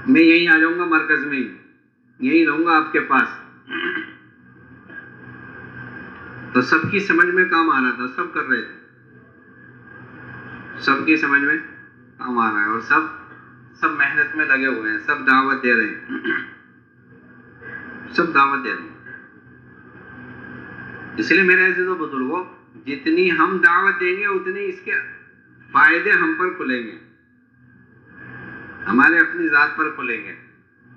میں یہیں آ جاؤں گا، مرکز میں یہیں رہوں گا آپ کے پاس۔ تو سب کی سمجھ میں کام آ رہا تھا، سب کر رہے تھے، سب کی سمجھ میں کام آ رہا ہے، اور سب محنت میں لگے ہوئے ہیں، سب دعوت دے رہے ہیں، سب دعوت دے رہے ہیں۔ اس لیے میرے عزیز و بزرگوں، جتنی ہم دعوت دیں گے اتنے اس کے فائدے ہم پر کھلیں گے، ہمارے اپنی ذات پر کھلیں گے،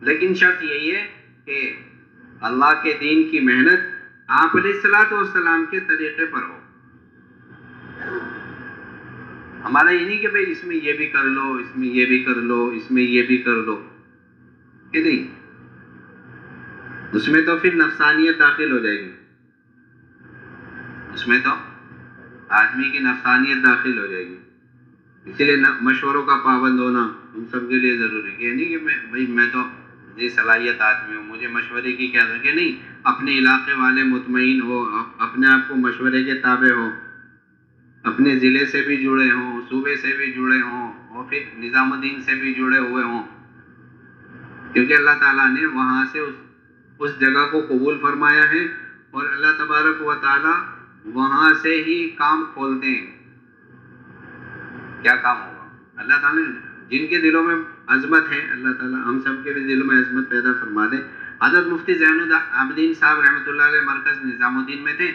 لیکن شرط یہی ہے کہ اللہ کے دین کی محنت آپ علیہ السلام کے طریقے پر ہو۔ ہمارا یہ نہیں کہ بھئی اس میں یہ بھی کر لو، اس میں یہ بھی کر لو، اس میں یہ بھی کر لو، کہ نہیں، اس میں تو پھر نفسانیت داخل ہو جائے گی، اس میں تو آدمی کی نفسانیت داخل ہو جائے گی۔ اسی لیے مشوروں کا پابند ہونا ہم سب کے لیے ضروری ہے، نہیں کہ میں تو یہ صلاحیت آدمی ہوں، مجھے مشورے کی کیا ضرورت ہے، نہیں، اپنے علاقے والے مطمئن ہو، اپنے آپ کو مشورے کے تابع ہو، اپنے ضلع سے بھی جڑے ہوں، صوبے سے بھی جڑے ہوں، اور پھر نظام الدین سے بھی جڑے ہوئے ہوں، کیونکہ اللہ تعالیٰ نے وہاں سے اس جگہ کو قبول فرمایا ہے اور اللہ تبارک و تعالی وہاں سے ہی کام کھولتے ہیں. کیا کام ہوگا؟ اللہ تعالیٰ جن کے دلوں میں عظمت ہے، اللہ تعالیٰ ہم سب کے بھی دلوں میں عظمت پیدا فرما دے. حضرت مفتی زین العابدین صاحب رحمۃ اللہ علیہ مرکز نظام الدین میں تھے،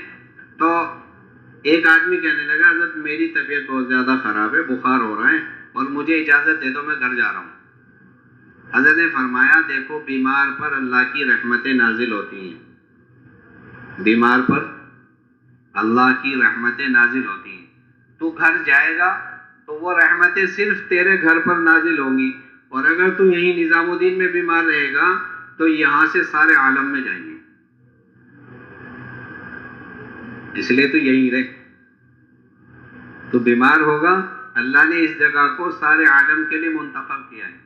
تو ایک آدمی کہنے لگا حضرت میری طبیعت بہت زیادہ خراب ہے، بخار ہو رہا ہے اور مجھے اجازت دے دو، میں گھر جا رہا ہوں. حضرت نے فرمایا دیکھو بیمار پر اللہ کی رحمتیں نازل ہوتی ہیں، بیمار پر اللہ کی رحمتیں نازل ہوتی ہیں. تو گھر جائے گا تو وہ رحمتیں صرف تیرے گھر پر نازل ہوں گی، اور اگر تو یہیں نظام الدین میں بیمار رہے گا تو یہاں سے سارے عالم میں جائیں گے. اس لیے تو یہیں رہے. تو بیمار ہوگا، اللہ نے اس جگہ کو سارے عالم کے لیے منتخب کیا ہے.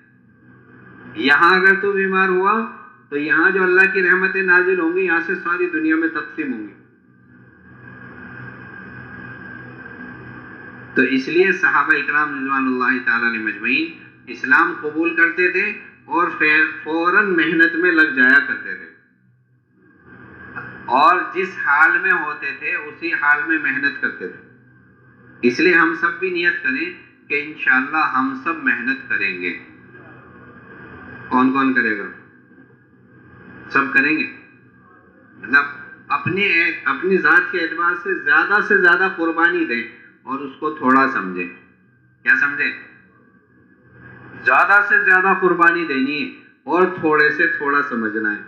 یہاں اگر تو بیمار ہوا تو یہاں جو اللہ کی رحمتیں نازل ہوں گی یہاں سے ساری دنیا میں تقسیم ہوں گی. تو اس لیے صحابہ اکرام رضوان اللہ تعالیٰ علیہ مجمعین اسلام قبول کرتے تھے اور فوراً محنت میں لگ جایا کرتے تھے، اور جس حال میں ہوتے تھے اسی حال میں محنت کرتے تھے. اس لیے ہم سب بھی نیت کریں کہ انشاءاللہ ہم سب محنت کریں گے. کون کون کرے گا؟ سب کریں گے. مطلب اپنی ذات کے اعتبار سے زیادہ قربانی دیں اور اس کو تھوڑا سمجھیں. کیا سمجھیں؟ زیادہ سے زیادہ قربانی دینی ہے اور تھوڑے سے تھوڑا سمجھنا ہے.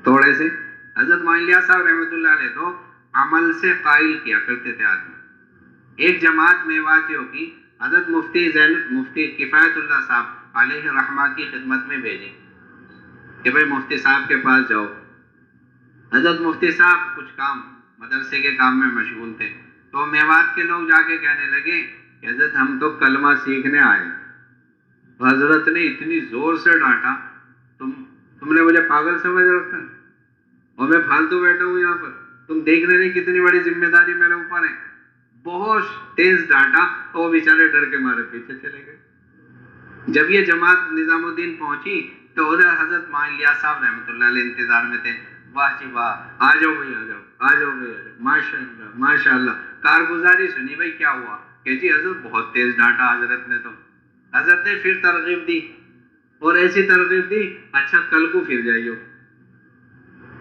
تھوڑے سے حضرت معلیہ صاحب رحمۃ اللہ علیہ تو عمل سے قائل کیا کرتے تھے آدمی. ایک جماعت میواتیوں کی حضرت مفتی کفایت اللہ صاحب علیہ رحمہ کی خدمت میں بھیجی کہ بھئی مفتی صاحب کے پاس جاؤ. حضرت مفتی صاحب کچھ کام مدرسے کے کام میں مشغول تھے، تو میوات کے لوگ جا کے کہنے لگے کہ حضرت ہم تو کلمہ سیکھنے آئے. حضرت نے اتنی زور سے ڈانٹا تم نے مجھے پاگل سمجھ رکھا ہے اور میں فالتو بیٹھا ہوں یہاں پر، تم دیکھ رہے نہیں کتنی بڑی ذمہ داری میرے اوپر ہے. بہت تیز ڈانٹا تو وہ بیچارے ڈر کے مارے پیچھے چلے گئے. جب یہ جماعت نظام الدین پہنچی تو ادھر حضرت معلیہ صاحب رحمۃ اللہ علیہ انتظار میں تھے. واہ جی واہ، آ جاؤ بھائی آ جاؤ، آ جاؤ بھائی آ جاؤ، ماشاء اللہ ماشاء اللہ. کارگزاری سنی بھائی کیا ہوا؟ کہ جی حضرت بہت تیز ڈانٹا حضرت نے. تو حضرت نے پھر ترغیب دی اور ایسی ترغیب دی اچھا کل کو پھر جائیو.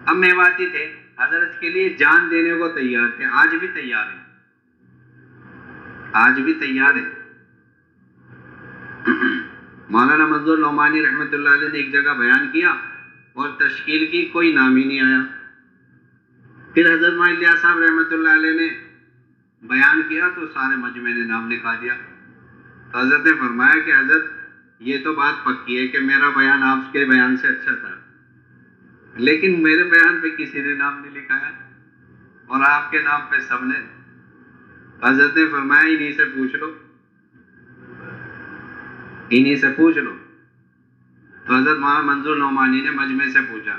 اب میواتی تھے، حضرت کے لیے جان دینے کو تیار تھے، آج بھی تیار ہیں، آج بھی تیار ہے. مولانا منظور نعمانی رحمۃ اللہ علیہ نے ایک جگہ بیان کیا اور تشکیل کی، کوئی نام ہی نہیں آیا. پھر حضرت معلیہ صاحب رحمۃ اللہ علیہ نے بیان کیا تو سارے مجمع نے نام لکھا دیا. تو حضرت نے فرمایا کہ حضرت یہ تو بات پکی ہے کہ میرا بیان آپ کے بیان سے اچھا تھا، لیکن میرے بیان پہ کسی نے نام نہیں لکھایا اور آپ کے نام پہ سب نے. حضرت نے فرمایا انہی سے پوچھ لو، انہی سے پوچھ لو. تو حضرت مولانا منظور نعمانی نے مجمع سے پوچھا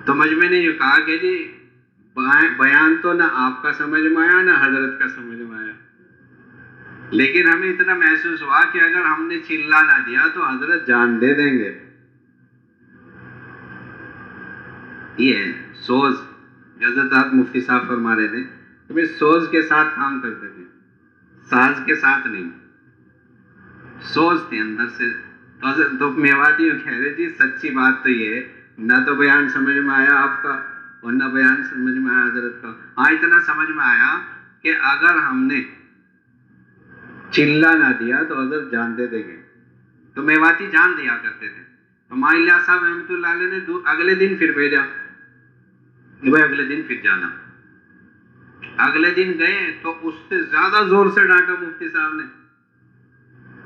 تو مجمع نے یہ کہا کہ جی بیان تو نہ آپ کا سمجھ میں آیا نہ حضرت کا سمجھ میں آیا، لیکن ہمیں اتنا محسوس ہوا کہ اگر ہم نے چلا نہ دیا تو حضرت جان دے دیں گے. یہ سوز حضرت مفتی صاحب فرما رہے تھے تمہیں سوز کے ساتھ کام کرتے تھے، ساز کے ساتھ نہیں، سوز تھے اندر سے. تو حضرت تو میواتی کہہ رہے جی سچی بات تو یہ ہے نہ تو بیان سمجھ میں آیا آپ کا اور نہ بیان سمجھ میں آیا حضرت کا. ہاں اتنا سمجھ میں آیا کہ اگر ہم نے چلا نہ دیا تو حضرت جان دے دیں گے. تو میواتی جان دیا کرتے تھے. تو معلیہ صاحب رحمۃ اللہ علیہ نے اگلے دن پھر بھیجا کہ بھائی اگلے دن پھر جانا. اگلے دن گئے تو اس سے زیادہ زور سے ڈانٹا مفتی صاحب نے.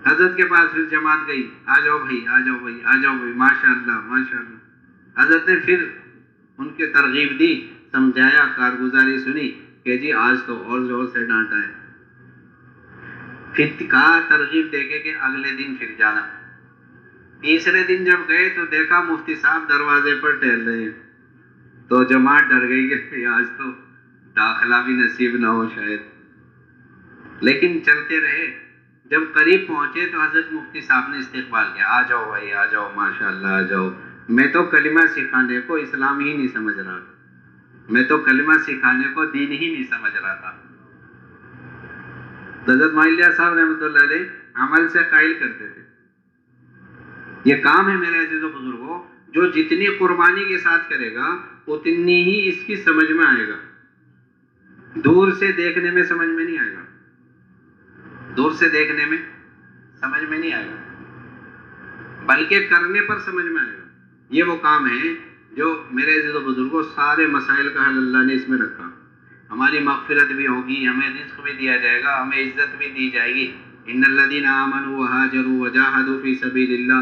حضرت کے پاس پھر جماعت گئی، آ جاؤ بھائی آ جاؤ بھائی آ جاؤ بھائی، ماشاء اللہ ماشاء اللہ. حضرت نے پھر ان کے ترغیب دی، سمجھایا، کارگزاری سنی کہ جی آج تو اور زور سے ڈانٹا ہے. پھر کہا ترغیب دے کے کہ اگلے دن پھر جانا. تیسرے دن جب گئے تو دیکھا مفتی صاحب دروازے پر ٹہل رہے ہیں. تو جماعت ڈر گئی کہ آج تو داخلہ بھی نصیب نہ ہو شاید، لیکن چلتے رہے. جب قریب پہنچے تو حضرت مفتی صاحب نے استقبال کیا، آ جاؤ بھائی آ جاؤ، ماشاء اللہ آ جاؤ. میں تو کلمہ سکھانے کو اسلام ہی نہیں سمجھ رہا تھا، میں تو کلمہ سکھانے کو دین ہی نہیں سمجھ رہا تھا۔ حضرت معلیہ صاحب رحمۃ اللہ علیہ عمل سے قائل کرتے تھے، یہ کام ہے میرے عزیز و بزرگوں، جو جتنی قربانی کے ساتھ کرے گا اتنی ہی اس کی سمجھ میں آئے گا۔ دور سے دیکھنے میں سمجھ میں نہیں آئے گا، دور سے دیکھنے میں سمجھ میں نہیں آئے گا، بلکہ کرنے پر سمجھ میں آئے گا۔ یہ وہ کام ہے جو میرے عزیز و بزرگوں سارے مسائل کا حل اللہ نے اس میں رکھا۔ ہماری مغفرت بھی ہوگی، ہمیں رزق بھی دیا جائے گا، ہمیں عزت بھی دی جائے گی۔ ان الذین آمنوا وہاجروا وجاہدوا فی سبیل اللہ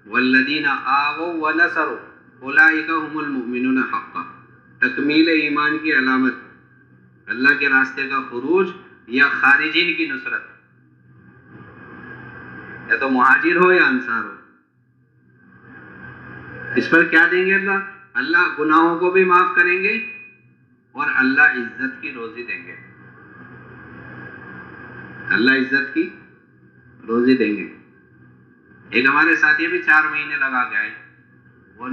والذین آووا ونصروا اولئک هم المؤمنون حقا۔ تکمیل ایمان کی علامت اللہ کے راستے کا خروج یا خارجین کی نصرت، یا تو مہاجر ہو یا انصار ہو۔ اس پر کیا دیں گے اللہ؟ اللہ گناہوں کو بھی معاف کریں گے اور اللہ عزت کی روزی دیں گے، اللہ عزت کی روزی دیں گے۔ ایک ہمارے ساتھی بھی 4 مہینے لگا کے آئے، وہ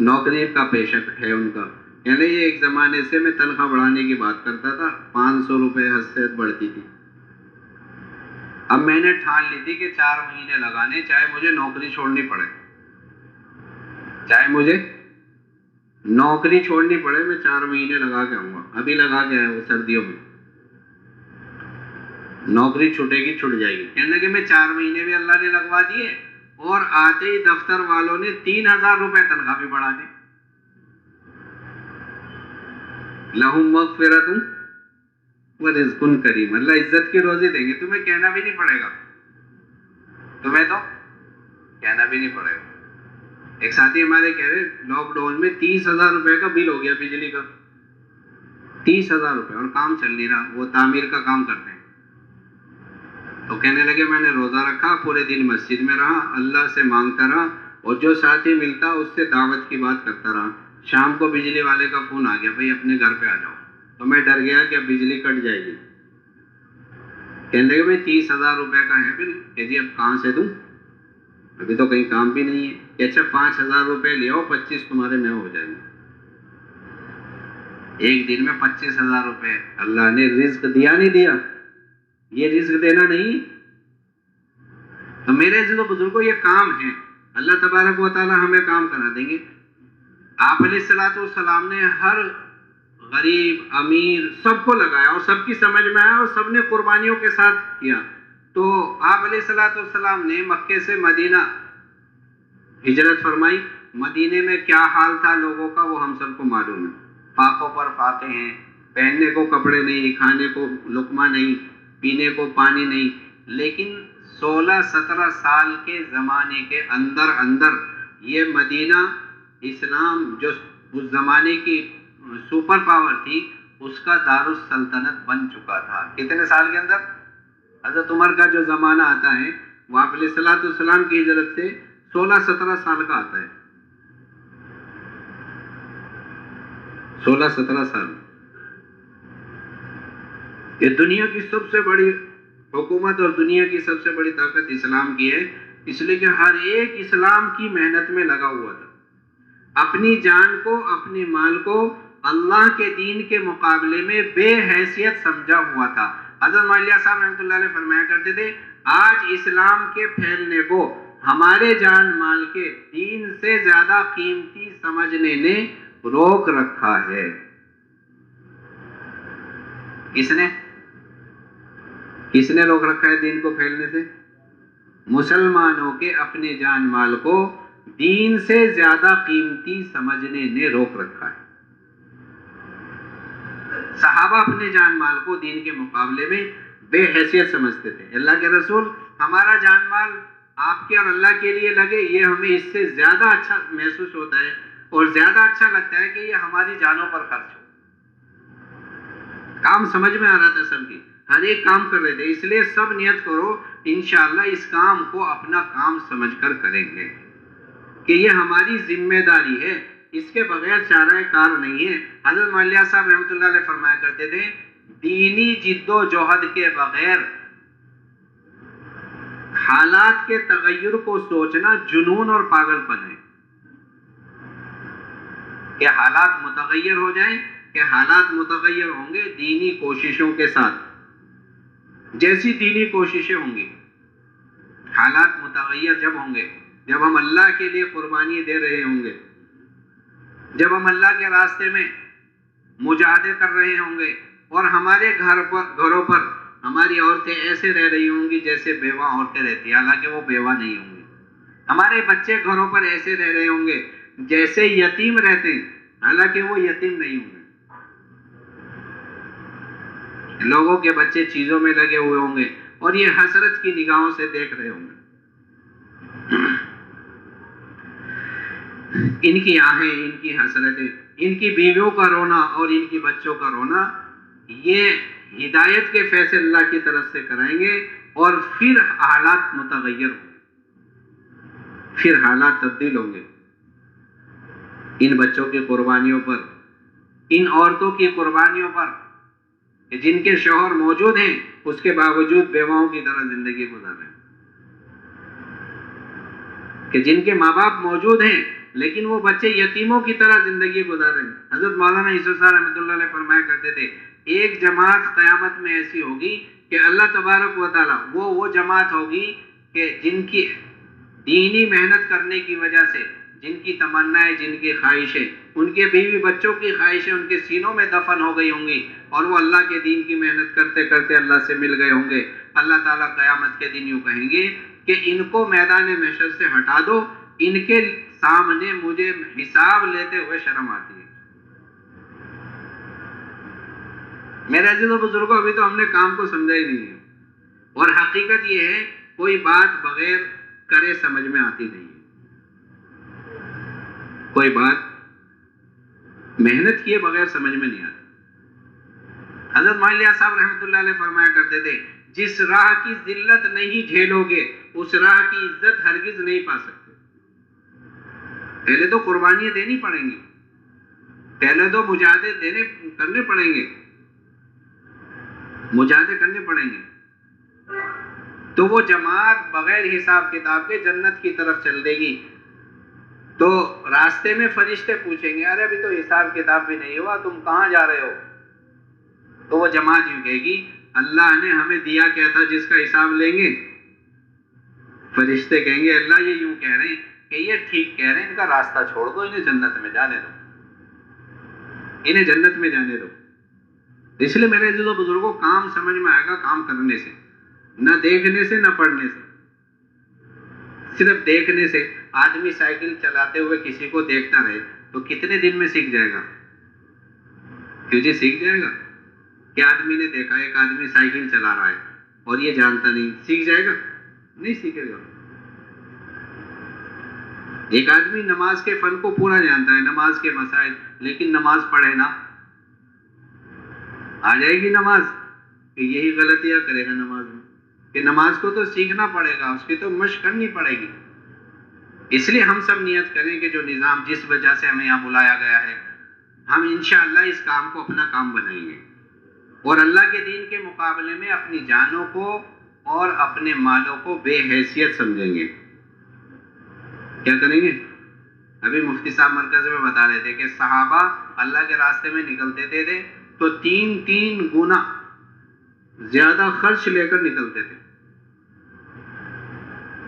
نوکری کا پیشہ ہے ان کا، یعنی یہ ایک زمانے سے میں تنخواہ بڑھانے کی بات کرتا تھا، 500 روپے حیثیت بڑھتی تھی۔ اب میں نے ٹھان لی تھی کہ 4 مہینے لگانے، چاہے مجھے نوکری چھوڑنی پڑے، چاہے مجھے نوکری چھوڑنی پڑے، میں 4 مہینے لگا کے آؤں گا۔ ابھی لگا کے آئے وہ سردیوں میں، نوکری چھوٹے گی چھٹ جائے گی، کہنے کہ میں 4 مہینے بھی اللہ نے لگوا دیے اور آتے ہی دفتر والوں نے 3000 روپے تنخواہ بھی بڑھا دی۔ لہم مغفرۃ ورزق کریم، اللہ عزت کی روزی دیں گے، تمہیں کہنا بھی نہیں پڑے گا، تمہیں تو کہنا بھی نہیں پڑے گا۔ ایک ساتھی ہمارے کہہ رہے لاک ڈاؤن میں 30,000 روپے کا بل ہو گیا بجلی کا، 30,000 روپے، اور کام چل نہیں رہا، وہ تعمیر کا کام کرتے ہیں۔ تو کہنے لگے میں نے روزہ رکھا، پورے دن مسجد میں رہا، اللہ سے مانگتا رہا، اور جو ساتھی ملتا اس سے دعوت کی بات کرتا رہا۔ شام کو بجلی والے کا فون آ گیا، بھائی اپنے گھر پہ آ جاؤ، تو میں ڈر گیا کہ اب بجلی کٹ جائے گی۔ کہنے لگے بھائی 30,000 روپے کا ہے بل، کہ جی اب کہاں سے دوں، ابھی تو کہیں کام بھی نہیں ہے۔ کہ اچھا 5,000 روپے لے آؤ، 25 تمہارے میں ہو جائیں گے۔ ایک دن میں 25,000 روپے اللہ نے رزق دیا نہیں دیا؟ یہ رزق دینا نہیں؟ تو میرے عزیز و بزرگوں یہ کام ہے، اللہ تبارک و تعالی ہمیں کام کرا دیں گے۔ آپ علیہ الصلوۃ والسلام نے ہر غریب امیر سب کو لگایا اور سب کی سمجھ میں آیا اور سب نے قربانیوں کے ساتھ کیا۔ تو آپ علیہ الصلوۃ والسلام نے مکے سے مدینہ ہجرت فرمائی، مدینے میں کیا حال تھا لوگوں کا وہ ہم سب کو معلوم ہے، فاقوں پر فاقے ہیں، پہننے کو کپڑے نہیں، کھانے کو لقمہ نہیں، پینے کو پانی نہیں، لیکن 16-17 سال کے زمانے کے اندر اندر یہ مدینہ اسلام جو اس زمانے کی سپر پاور تھی اس کا دارالسلطنت بن چکا تھا۔ کتنے سال کے اندر؟ حضرت عمر کا جو زمانہ آتا ہے وہ آپ علیہ الصلوۃ والسلام کی ہجرت سے 16-17 سال کا آتا ہے، 16-17 سال۔ یہ دنیا کی سب سے بڑی حکومت اور دنیا کی سب سے بڑی طاقت اسلام کی ہے، اس لیے کہ ہر ایک اسلام کی محنت میں لگا ہوا تھا، اپنی جان کو اپنے مال کو اللہ کے دین کے مقابلے میں بے حیثیت سمجھا ہوا تھا۔ حضرت معلیہ صاحب رحمۃ اللہ علیہ فرمایا کرتے تھے آج اسلام کے پھیلنے کو ہمارے جان مال کے دین سے زیادہ قیمتی سمجھنے نے روک رکھا ہے۔ کس نے روک رکھا ہے دین کو پھیلنے سے؟ مسلمانوں کے اپنے جان مال کو دین سے زیادہ قیمتی سمجھنے نے روک رکھا ہے۔ صحابہ اپنے جان مال کو دین کے مقابلے میں بے حیثیت سمجھتے تھے۔ اللہ کے رسول ہمارا جان مال آپ کے اور اللہ کے لیے لگے، یہ ہمیں اس سے زیادہ اچھا محسوس ہوتا ہے اور زیادہ اچھا لگتا ہے کہ یہ ہماری جانوں پر خرچ ہو۔ کام سمجھ میں آ رہا تھا سب کی، ہر ایک کام کر رہے تھے، اس لیے سب نیت کرو انشاءاللہ اس کام کو اپنا کام سمجھ کر کریں گے کہ یہ ہماری ذمہ داری ہے، اس کے بغیر چارہ کار نہیں ہے۔ حضرت معلیہ صاحب رحمۃ اللہ علیہ فرمایا کرتے تھے دینی جد و جہد کے بغیر حالات کے تغیر کو سوچنا جنون اور پاگل پن ہے۔ کہ حالات متغیر ہو جائیں، کہ حالات متغیر ہوں گے دینی کوششوں کے ساتھ. جیسی دینی کوششیں ہوں گی، حالات متغیر جب ہوں گے، جب ہم اللہ کے لیے قربانی دے رہے ہوں گے، جب ہم اللہ کے راستے میں مجاہدے کر رہے ہوں گے، اور ہمارے گھروں پر ہماری عورتیں ایسے رہ رہی ہوں گی جیسے بیوہ عورتیں رہتی ہیں، حالانکہ وہ بیوہ نہیں ہوں گی. ہمارے بچے گھروں پر ایسے رہ رہے ہوں گے جیسے یتیم رہتے ہیں، حالانکہ وہ یتیم نہیں ہوں گے. لوگوں کے بچے چیزوں میں لگے ہوئے ہوں گے اور یہ حسرت کی نگاہوں سے دیکھ رہے ہوں گے. ان کی آہیں، ان کی حسرتیں، ان کی بیویوں کا رونا اور ان کی بچوں کا رونا، یہ ہدایت کے فیصلے اللہ کی طرف سے کرائیں گے، اور پھر حالات متغیر ہوں گے، پھر حالات تبدیل ہوں گے. ان بچوں کی قربانیوں پر، ان عورتوں کی قربانیوں پر کہ جن کے شوہر موجود ہیں اس کے باوجود بیواؤں کی طرح زندگی گزاریں، کہ جن کے ماں باپ موجود ہیں لیکن وہ بچے یتیموں کی طرح زندگی گزار رہے ہیں. حضرت مولانا یوسف صاحب رحمۃ اللہ علیہ فرمایا کرتے تھے ایک جماعت قیامت میں ایسی ہوگی کہ اللہ تبارک و تعالیٰ وہ جماعت ہوگی کہ جن کی دینی محنت کرنے کی وجہ سے، جن کی تمنائیں، جن کی خواہشیں، ان کے بیوی بچوں کی خواہشیں ان کے سینوں میں دفن ہو گئی ہوں گی، اور وہ اللہ کے دین کی محنت کرتے کرتے اللہ سے مل گئے ہوں گے. اللہ تعالیٰ قیامت کے دن یوں کہیں گے کہ ان کو میدان محشر سے ہٹا دو، ان کے سامنے مجھے حساب لیتے ہوئے شرم آتی ہے. میرے عزیز و بزرگوں، ابھی تو ہم نے کام کو سمجھا ہی نہیں ہے، اور حقیقت یہ ہے کوئی بات بغیر کرے سمجھ میں آتی نہیں ہے. کوئی بات محنت کیے بغیر سمجھ میں نہیں آتی. حضرت مولانا صاحب رحمۃ اللہ علیہ فرمایا کرتے تھے جس راہ کی ذلت نہیں جھیلو گے اس راہ کی عزت ہرگز نہیں پا سکتے. پہلے تو قربانیاں دینی پڑیں گی، پہلے تو مجاہدے کرنے پڑیں گے، مجاہدے کرنے پڑیں گے، تو وہ جماعت بغیر حساب کتاب کے جنت کی طرف چل دے گی. تو راستے میں فرشتے پوچھیں گے ارے ابھی تو حساب کتاب بھی نہیں ہوا، تم کہاں جا رہے ہو؟ تو وہ جماعت یوں کہے گی اللہ نے ہمیں دیا کیا تھا جس کا حساب لیں گے؟ فرشتے کہیں گے اللہ یہ یوں کہہ رہے ہیں کہ یہ ٹھیک کہہ رہے ہیں، ان کا راستہ چھوڑ دو، انہیں جنت میں جانے دو، انہیں جنت میں جانے دو. اس لیے میرے عزیزوں بزرگوں، کام سمجھ میں آئے گا کام کرنے سے، نہ دیکھنے سے نہ پڑھنے سے. صرف دیکھنے سے آدمی سائیکل چلاتے ہوئے کسی کو دیکھتا رہے تو کتنے دن میں سیکھ جائے گا؟ کیوں جی سیکھ جائے گا؟ کہ آدمی نے دیکھا ایک آدمی سائیکل چلا رہا ہے اور یہ جانتا نہیں، سیکھ جائے گا؟ نہیں سیکھے گا. ایک آدمی نماز کے فن کو پورا جانتا ہے، نماز کے مسائل، لیکن نماز پڑھے نا، آ جائے گی نماز کہ یہی غلطیاں کرے گا نماز میں. کہ نماز کو تو سیکھنا پڑے گا، اس کی تو مشق کرنی پڑے گی. اس لیے ہم سب نیت کریں کہ جو نظام جس وجہ سے ہمیں یہاں بلایا گیا ہے، ہم انشاءاللہ اس کام کو اپنا کام بنائیں گے، اور اللہ کے دین کے مقابلے میں اپنی جانوں کو اور اپنے مالوں کو بے حیثیت سمجھیں گے. کیا کریں گے؟ ابھی مفتی صاحب مرکز میں بتا رہے تھے کہ صحابہ اللہ کے راستے میں نکلتے تھے تو 3 گنا زیادہ خرچ لے کر نکلتے تھے.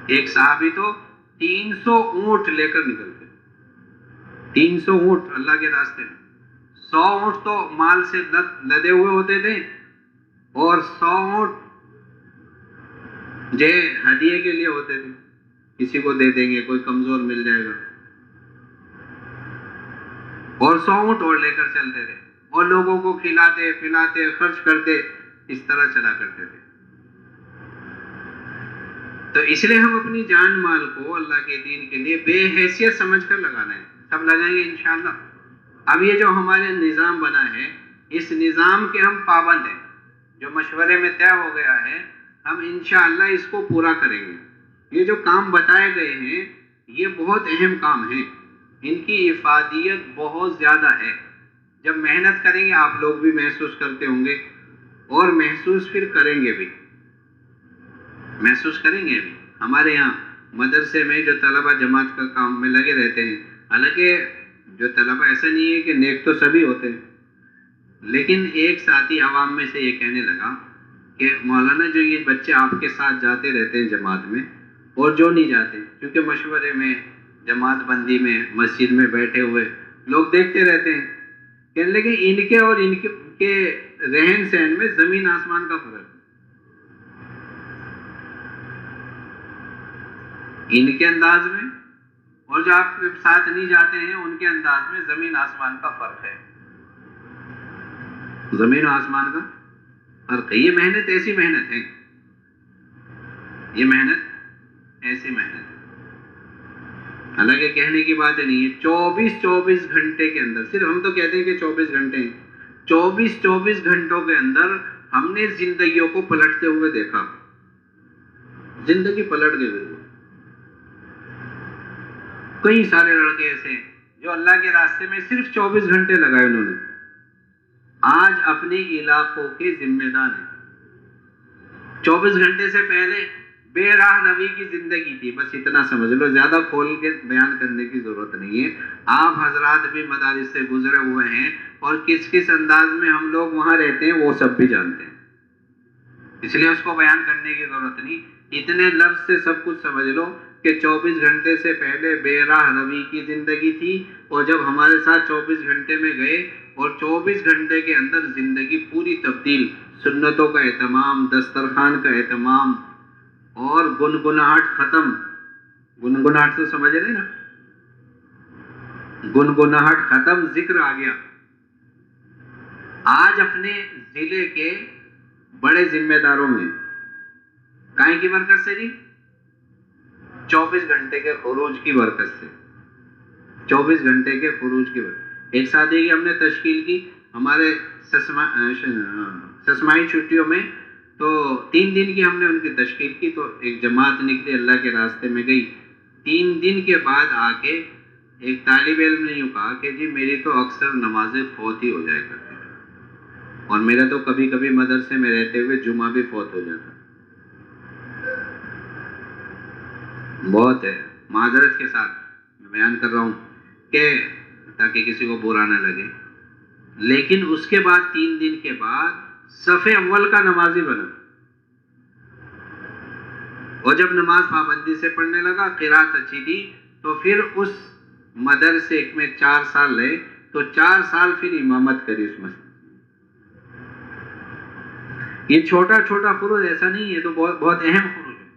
ایک صحابی تو 300 اونٹ لے کر نکلتے، 300 اونٹ اللہ کے راستے میں. 100 اونٹ تو مال سے لدے ہوئے ہوتے تھے، اور 100 اونٹ ہدیے کے لیے ہوتے تھے، کسی کو دے دیں گے، کوئی کمزور مل جائے گا. اور 100 اونٹ اور لے کر چلتے تھے، اور لوگوں کو کھلاتے پلاتے خرچ کرتے، اس طرح چلا کرتے تھے. تو اس لیے ہم اپنی جان مال کو اللہ کے دین کے لیے بے حیثیت سمجھ کر لگانا ہے. سب لگائیں گے انشاءاللہ. اب یہ جو ہمارے نظام بنا ہے، اس نظام کے ہم پابند ہیں، جو مشورے میں طے ہو گیا ہے، ہم انشاءاللہ اس کو پورا کریں گے. یہ جو کام بتائے گئے ہیں یہ بہت اہم کام ہیں، ان کی افادیت بہت زیادہ ہے. جب محنت کریں گے آپ لوگ بھی محسوس کرتے ہوں گے، اور محسوس پھر کریں گے بھی، محسوس کریں گے بھی. ہمارے یہاں مدرسے میں جو طلبہ جماعت کا کام میں لگے رہتے ہیں، حالانکہ جو طلبہ ایسا نہیں ہے کہ نیک تو سبھی ہوتے ہیں، لیکن ایک ساتھی عوام میں سے یہ کہنے لگا کہ مولانا جو یہ بچے آپ کے ساتھ جاتے رہتے ہیں جماعت میں اور جو نہیں جاتے، کیونکہ مشورے میں جماعت بندی میں مسجد میں بیٹھے ہوئے لوگ دیکھتے رہتے ہیں، کہنے لگے ان کے اور ان کے رہن سہن میں زمین آسمان کا فرق ہے، ان کے انداز میں اور جو آپ کے ساتھ نہیں جاتے ہیں ان کے انداز میں زمین آسمان کا فرق ہے، زمین و آسمان کا فرق ہے۔ یہ محنت ایسی محنت ہے، یہ محنت ایسی محنت ہے، حالانکہ کہنے کی بات نہیں ہے۔ 24 گھنٹے کے اندر، صرف ہم تو کہتے ہیں کہ 24 گھنٹے ہیں، 24 گھنٹوں کے اندر ہم نے زندگیوں کو پلٹتے ہوئے دیکھا، زندگی پلٹ گئی۔ کئی سارے لڑکے ایسے ہیں جو اللہ کے راستے میں صرف 24 گھنٹے لگائے انہوں نے، آج اپنے علاقوں کے ذمہ دار ہیں۔ 24 گھنٹے سے پہلے بے راہ روی کی زندگی تھی، بس اتنا سمجھ لو، زیادہ کھول کے بیان کرنے کی ضرورت نہیں ہے۔ آپ حضرات بھی مدارس سے گزرے ہوئے ہیں اور کس انداز میں ہم لوگ وہاں رہتے ہیں وہ سب بھی جانتے ہیں، اس لیے اس کو بیان کرنے کی ضرورت نہیں، اتنے لفظ سے سب کچھ سمجھ لو کہ 24 گھنٹے سے پہلے بے راہ روی کی زندگی تھی، اور جب ہمارے ساتھ 24 گھنٹے میں گئے اور 24 گھنٹے کے اندر زندگی پوری تبدیل، سنتوں کا اہتمام، دسترخوان کا اہتمام اور گنگناہٹ ختم۔ گنگناہٹ تو سمجھ رہے نا، گنگناہٹ ختم، ذکر آ گیا۔ آج اپنے ضلع کے بڑے ذمہ داروں میں کائیں کی برکت سے جی؟ 24 گھنٹے کے خروج کی برکت سے، 24 گھنٹے کے خروج کی برکت۔ ایک ساتھی کی ہم نے تشکیل کی ہمارے سسمائی چھٹیوں میں، تو 3 دن کی ہم نے ان کی تشکیل کی، تو ایک جماعت نکلی اللہ کے راستے میں گئی۔ 3 دن کے بعد آ کے ایک طالب علم نے یوں کہا کہ جی میری تو اکثر نمازیں فوت ہی ہو جائے کرتی ہیں، اور میرا تو کبھی کبھی مدرسے میں رہتے ہوئے جمعہ بھی فوت ہو جاتا۔ بہت ہے، معذرت کے ساتھ میں بیان کر رہا ہوں کہ تاکہ کسی کو برا نہ لگے، لیکن اس کے بعد 3 دن کے بعد صف اول کا نمازی بنا، اور جب نماز پابندی سے پڑھنے لگا، قرات اچھی تھی، تو پھر اس مدرسے میں 4 سال رہے، تو 4 سال پھر امامت کری اس مسجد۔ یہ چھوٹا چھوٹا فروض ایسا نہیں ہے، تو بہت اہم فروض ہے۔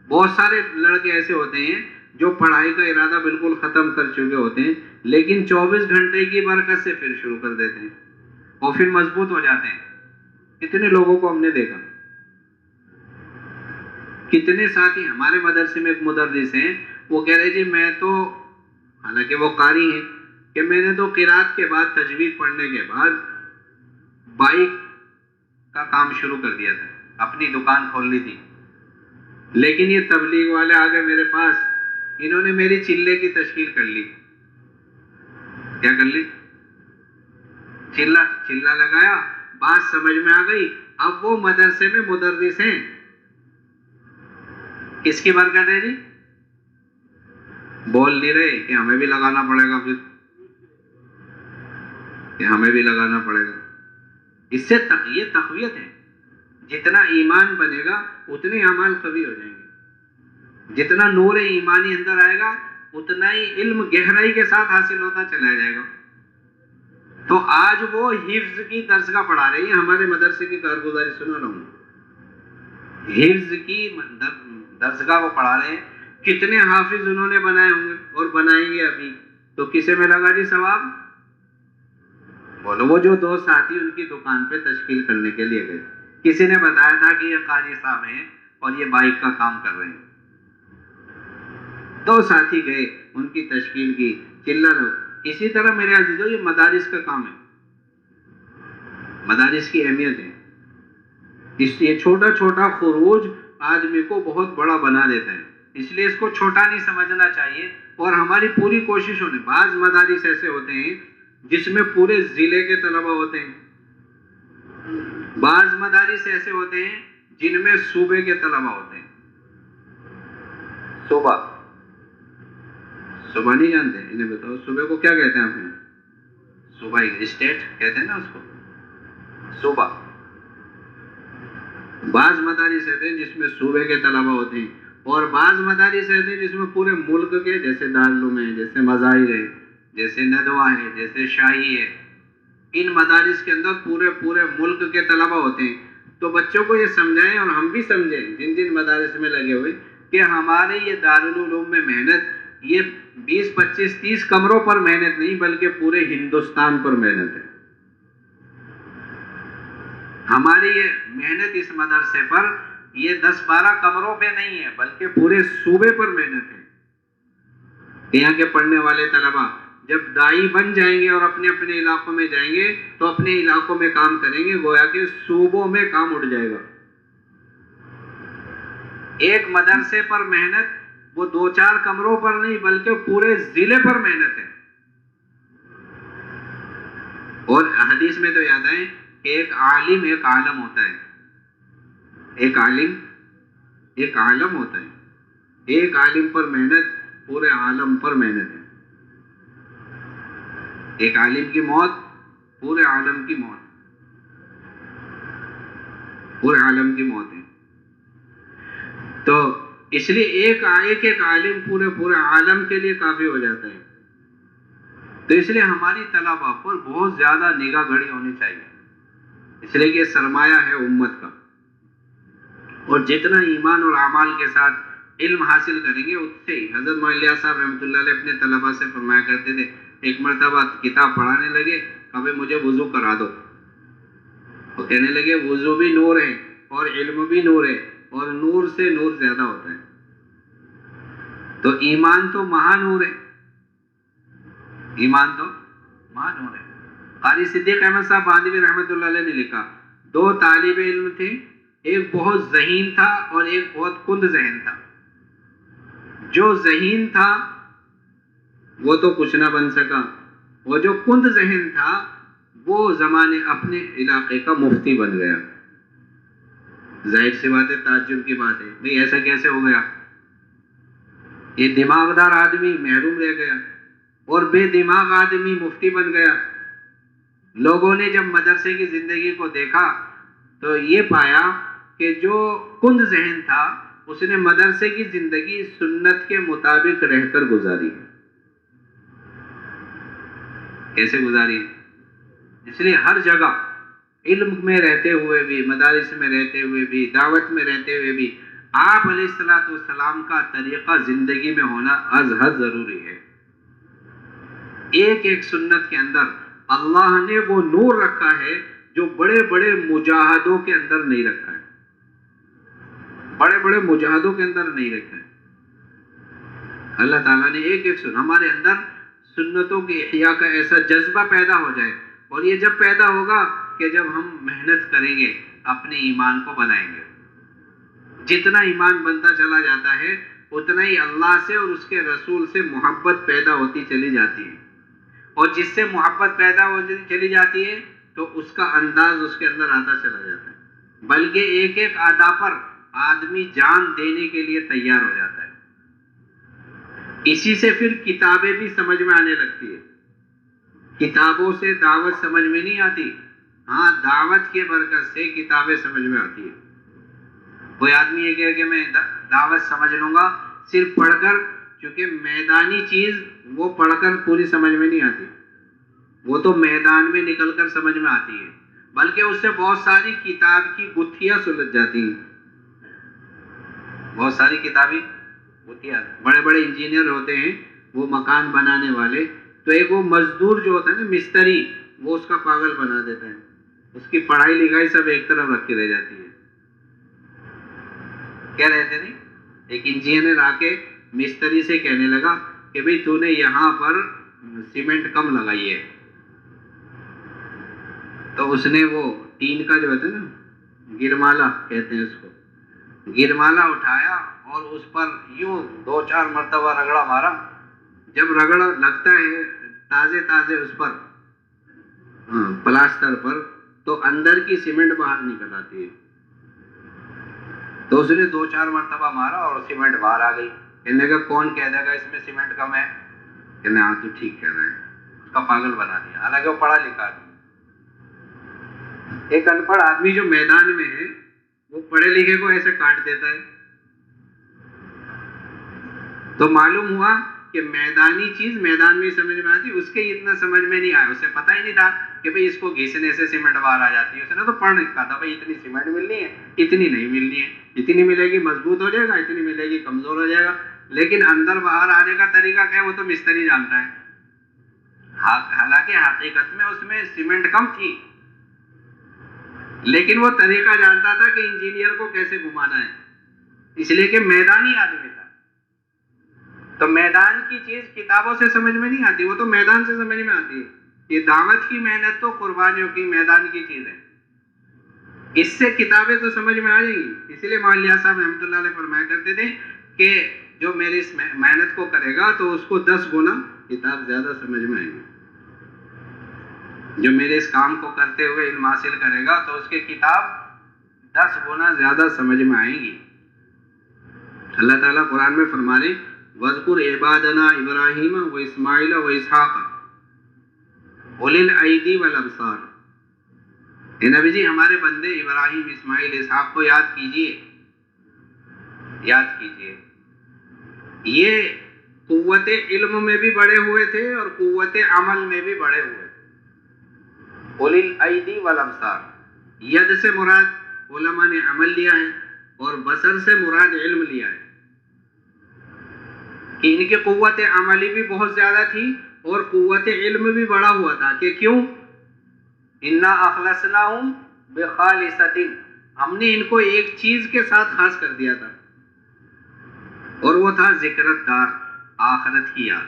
بہت سارے لڑکے ایسے ہوتے ہیں جو پڑھائی کا ارادہ بالکل ختم کر چکے ہوتے ہیں، لیکن 24 گھنٹے کی برکت سے پھر شروع کر دیتے ہیں اور پھر مضبوط ہو جاتے ہیں۔ کتنے لوگوں کو ہم نے دیکھا، کتنے ساتھی ہمارے مدرسے میں ایک مدرس ہیں، وہ کہہ رہے جی میں تو، حالانکہ وہ قاری ہیں، کہ میں نے تو قرات کے بعد تجوید پڑھنے کے بعد بائک کا کام شروع کر دیا تھا، اپنی دکان کھول لی تھی، لیکن یہ تبلیغ والے آ گئے میرے پاس، انہوں نے میری چلے کی تشکیل کر لی۔ کیا کر لی؟ چلہ لگایا، بات سمجھ میں آ گئی، اب وہ مدرسے میں مدرس ہیں۔ کس کی برکت ہے جی؟ بول نہیں رہے کہ ہمیں بھی لگانا پڑے گا، پھر کہ ہمیں بھی لگانا پڑے گا۔ اس سے یہ تقویت ہے، جتنا ایمان بنے گا اتنے اعمال قوی ہو جائیں گے، جتنا نور ایمانی اندر آئے گا اتنا ہی علم گہرائی کے ساتھ حاصل ہوتا چلا جائے گا۔ تو آج وہ حفظ کی درسگاہ پڑھا رہی ہیں، ہمارے مدرسے کی کارگزاری سنا رہا ہوں، حفظ کی درسگاہ وہ پڑھا رہے ہیں، کتنے حافظ انہوں نے بنائے ہوں گے اور بنائیں گے ابھی، تو کسے ملے گا جی ثواب؟ بولو، وہ جو 2 ساتھی ان کی دکان پہ تشکیل کرنے کے لیے گئے، کسی نے بتایا تھا کہ یہ قاری صاحب ہیں اور یہ بائک کا کام کر رہے ہیں، 2 ساتھی گئے، ان کی تشکیل کی، چلہ لو۔ اسی طرح میرے عزیزو یہ مدارس کا کام ہے، مدارس کی اہمیت ہے، یہ چھوٹا چھوٹا خروج آدمی کو بہت بڑا بنا دیتا ہے، اس لیے اس کو چھوٹا نہیں سمجھنا چاہیے، اور ہماری پوری کوشش ہونے، بعض مدارس ایسے ہوتے ہیں جس میں پورے ضلع کے طلبہ ہوتے ہیں، بعض مدارس ایسے ہوتے ہیں جن میں صوبے کے طلبہ ہوتے ہیں، صوبہ نہیں جانتے؟ انہیں بتاؤ صوبے کو کیا کہتے ہیں آپ نے؟ صوبہ اسٹیٹ کہتے ہیں نا اس کو، صوبہ۔ بعض مدارس ایسے ہیں جس میں صوبے کے طلبہ ہوتے ہیں، اور بعض مدارس ایسے ہیں جس میں پورے ملک کے، جیسے دارالعلوم ہے، جیسے مظاہر ہے، جیسے ندوہ ہے، جیسے شاہی ہے، ان مدارس کے اندر پورے ملک کے طلبہ ہوتے ہیں۔ تو بچوں کو یہ سمجھائیں اور ہم بھی سمجھیں جن جن مدارس میں لگے ہوئے کہ ہمارے یہ دارالعلوم میں محنت یہ 20 25 30 کمروں پر محنت نہیں بلکہ پورے ہندوستان پر محنت ہے۔ ہماری یہ محنت اس مدرسے پر یہ 10 12 کمروں پہ نہیں ہے بلکہ پورے صوبے پر محنت ہے۔ یہاں کے پڑھنے والے طلبہ جب دائی بن جائیں گے اور اپنے اپنے علاقوں میں جائیں گے تو اپنے علاقوں میں کام کریں گے، گویا کہ صوبوں میں کام اٹھ جائے گا۔ ایک مدرسے پر محنت وہ 2 4 کمروں پر نہیں بلکہ پورے ضلع پر محنت ہے۔ اور حدیث میں تو یاد ہے کہ ایک عالم ایک عالم ہوتا ہے، ایک عالم ایک عالم ہوتا ہے، ایک عالم پر محنت پورے عالم پر محنت ہے۔ ایک عالم کی موت پورے عالم کی موت، پورے عالم کی موت ہے۔ تو اس لیے ایک عالم پورے عالم کے لیے کافی ہو جاتا ہے۔ تو اس لیے ہماری طلبہ پر بہت زیادہ نگاہ گھڑی ہونی چاہیے، اس لیے کہ سرمایہ ہے امت کا، اور جتنا ایمان اور اعمال کے ساتھ علم حاصل کریں گے اس سے ہی۔ حضرت مولانا صاحب رحمۃ اللہ علیہ اپنے طلبہ سے فرمایا کرتے تھے، ایک مرتبہ کتاب پڑھانے لگے، کبھی مجھے وضو کرا دو، وہ کہنے لگے وضو بھی نور ہے اور علم بھی نور ہے، اور نور سے نور زیادہ ہوتا ہے۔ تو ایمان تو مہا نور ہے، ایمان تو مہا نور ہے۔ قاری صدیق احمد صاحب باندھوی رحمۃ اللہ علیہ نے لکھا، 2 طالب علم تھے، ایک بہت ذہین تھا اور ایک بہت کند ذہن تھا۔ جو ذہین تھا وہ تو کچھ نہ بن سکا، اور جو کند ذہن تھا وہ زمانے اپنے علاقے کا مفتی بن گیا۔ ظاہر سی بات ہے، تعجب کی بات ہے، بھئی ایسا کیسے ہو گیا؟ یہ دماغدار آدمی محروم رہ گیا اور بے دماغ آدمی مفتی بن گیا۔ لوگوں نے جب مدرسے کی زندگی کو دیکھا تو یہ پایا کہ جو کند ذہن تھا اس نے مدرسے کی زندگی سنت کے مطابق رہ کر گزاری۔ کیسے گزاری؟ اس لیے ہر جگہ علم میں رہتے ہوئے بھی، مدارس میں رہتے ہوئے بھی، دعوت میں رہتے ہوئے بھی آپ علیہ السلام کا طریقہ زندگی میں ہونا از حد ضروری ہے۔ ایک ایک سنت کے اندر اللہ نے وہ نور رکھا ہے جو بڑے بڑے مجاہدوں کے اندر نہیں رکھا ہے، بڑے بڑے مجاہدوں کے اندر نہیں رکھا ہے۔ اللہ تعالیٰ نے ایک ایک ہمارے اندر سنتوں کی احیاء کا ایسا جذبہ پیدا ہو جائے، اور یہ جب پیدا ہوگا کہ جب ہم محنت کریں گے اپنے ایمان کو بنائیں گے۔ جتنا ایمان بنتا چلا جاتا ہے اتنا ہی اللہ سے اور اس کے رسول سے محبت پیدا ہوتی چلی جاتی ہے، اور جس سے محبت پیدا ہوتی چلی جاتی ہے تو اس کا انداز اس کے اندر آتا چلا جاتا ہے، بلکہ ایک ایک ادا پر آدمی جان دینے کے لیے تیار ہو جاتا ہے۔ اسی سے پھر کتابیں بھی سمجھ میں آنے لگتی ہے۔ کتابوں سے دعوت سمجھ میں نہیں آتی، ہاں دعوت کے برکت سے کتابیں سمجھ میں آتی ہے۔ کوئی آدمی یہ کہے کہ میں دعوت سمجھ لوں گا صرف پڑھ کر، کیونکہ میدانی چیز وہ پڑھ کر پوری سمجھ میں نہیں آتی، وہ تو میدان میں نکل کر سمجھ میں آتی ہے، بلکہ اس سے بہت ساری کتاب کی گتھیاں سلجھ جاتی ہیں، بہت ساری کتابیں گتھیاں۔ بڑے بڑے انجینئر ہوتے ہیں وہ مکان بنانے والے، تو ایک وہ مزدور جو ہوتا ہے نا مستری، وہ اس کا پاگل بنا دیتا ہے، اس کی پڑھائی لکھائی سب ایک طرف رکھی رہ جاتی ہے۔ کیا رہتے نہیں، ایک انجینئر آ کے مستری سے کہنے لگا کہ بھئی تو نے یہاں پر سیمنٹ کم لگائی ہے، تو اس نے وہ ٹین کا جو ہوتا ہے نا گرمالا کہتے ہیں اس کو، گرمالا اٹھایا اور اس پر یوں 2 4 مرتبہ رگڑا مارا۔ جب رگڑا لگتا ہے تازے تازے اس پر پلاسٹر پر، تو اندر کی سیمنٹ باہر نکل آتی ہے۔ تو اس نے 2 4 مرتبہ مارا اور سیمنٹ باہر آ گئی۔ کہنے لگا کون کہہ دے گا اس میں سیمنٹ کم ہے؟ کہ ہاں تو ٹھیک کہہ رہے ہیں، اس کا پاگل بنا دیا، حالانکہ وہ پڑھا لکھا آدمی۔ ایک ان پڑھ آدمی جو میدان میں ہے وہ پڑھے لکھے کو ایسے کاٹ دیتا ہے۔ تو معلوم ہوا کہ میدانی چیز میدان میں ہی سمجھ میں آتی، اس کے اتنا سمجھ میں نہیں آیا، اسے پتہ ہی نہیں تھا کہ بھئی اس کو گھسنے سے سیمنٹ باہر آ جاتی ہے۔ اس نے تو پڑھ لکھا تھا بھئی اتنی سیمنٹ ملنی ہے، اتنی نہیں ملنی ہے، اتنی ملے گی مضبوط ہو جائے گا، اتنی ملے گی کمزور ہو جائے گا، لیکن اندر باہر آنے کا طریقہ کیا ہے وہ تو مستری جانتا ہے۔ حالانکہ حقیقت میں اس میں سیمنٹ کم تھی، لیکن وہ طریقہ جانتا تھا کہ انجینئر کو کیسے گھمانا ہے، اس لیے کہ میدانی آدمی تھا۔ تو میدان کی چیز کتابوں سے سمجھ میں نہیں آتی، وہ تو میدان سے سمجھ میں آتی ہے۔ یہ دعوت کی محنت تو قربانیوں کی میدان کی چیز ہے، اس سے کتابیں تو سمجھ میں آ جائیں گی۔ اسی لیے مولوی صاحب رحمۃ اللہ علیہ فرمایا کرتے تھے کہ جو میری اس محنت کو کرے گا تو اس کو 10 گنا کتاب زیادہ سمجھ میں آئے گی، جو میرے اس کام کو کرتے ہوئے علم حاصل کرے گا تو اس کی کتاب 10 گنا زیادہ سمجھ میں آئیں گی۔ اللہ تعالیٰ قرآن میں فرما رہے وَاذْكُرْ عِبَادَنَا إِبْرَاهِيمَ وَإِسْمَاعِيلَ وَإِسْحَاقَ أُولِي الْأَيْدِي وَالْأَبْصَارِ۔ اے نبی جی ہمارے بندے ابراہیم، اسماعیل، اسحاق کو یاد کیجئے، یاد کیجئے۔ یہ قوت علم میں بھی بڑے ہوئے تھے اور قوت عمل میں بھی بڑے ہوئے تھے۔ اولی الایدی والابصار، ید سے مراد علماء نے عمل لیا ہے اور بصر سے مراد علم لیا ہے، کہ ان کی قوت عملی بھی بہت زیادہ تھی اور قوت علم بھی بڑا ہوا تھا۔ کہ کیوں؟ انا اخلصناہم بخالصۃ، ہم نے ان کو ایک چیز کے ساتھ خاص کر دیا تھا، اور وہ تھا ذکرت دار، آخرت کی یاد۔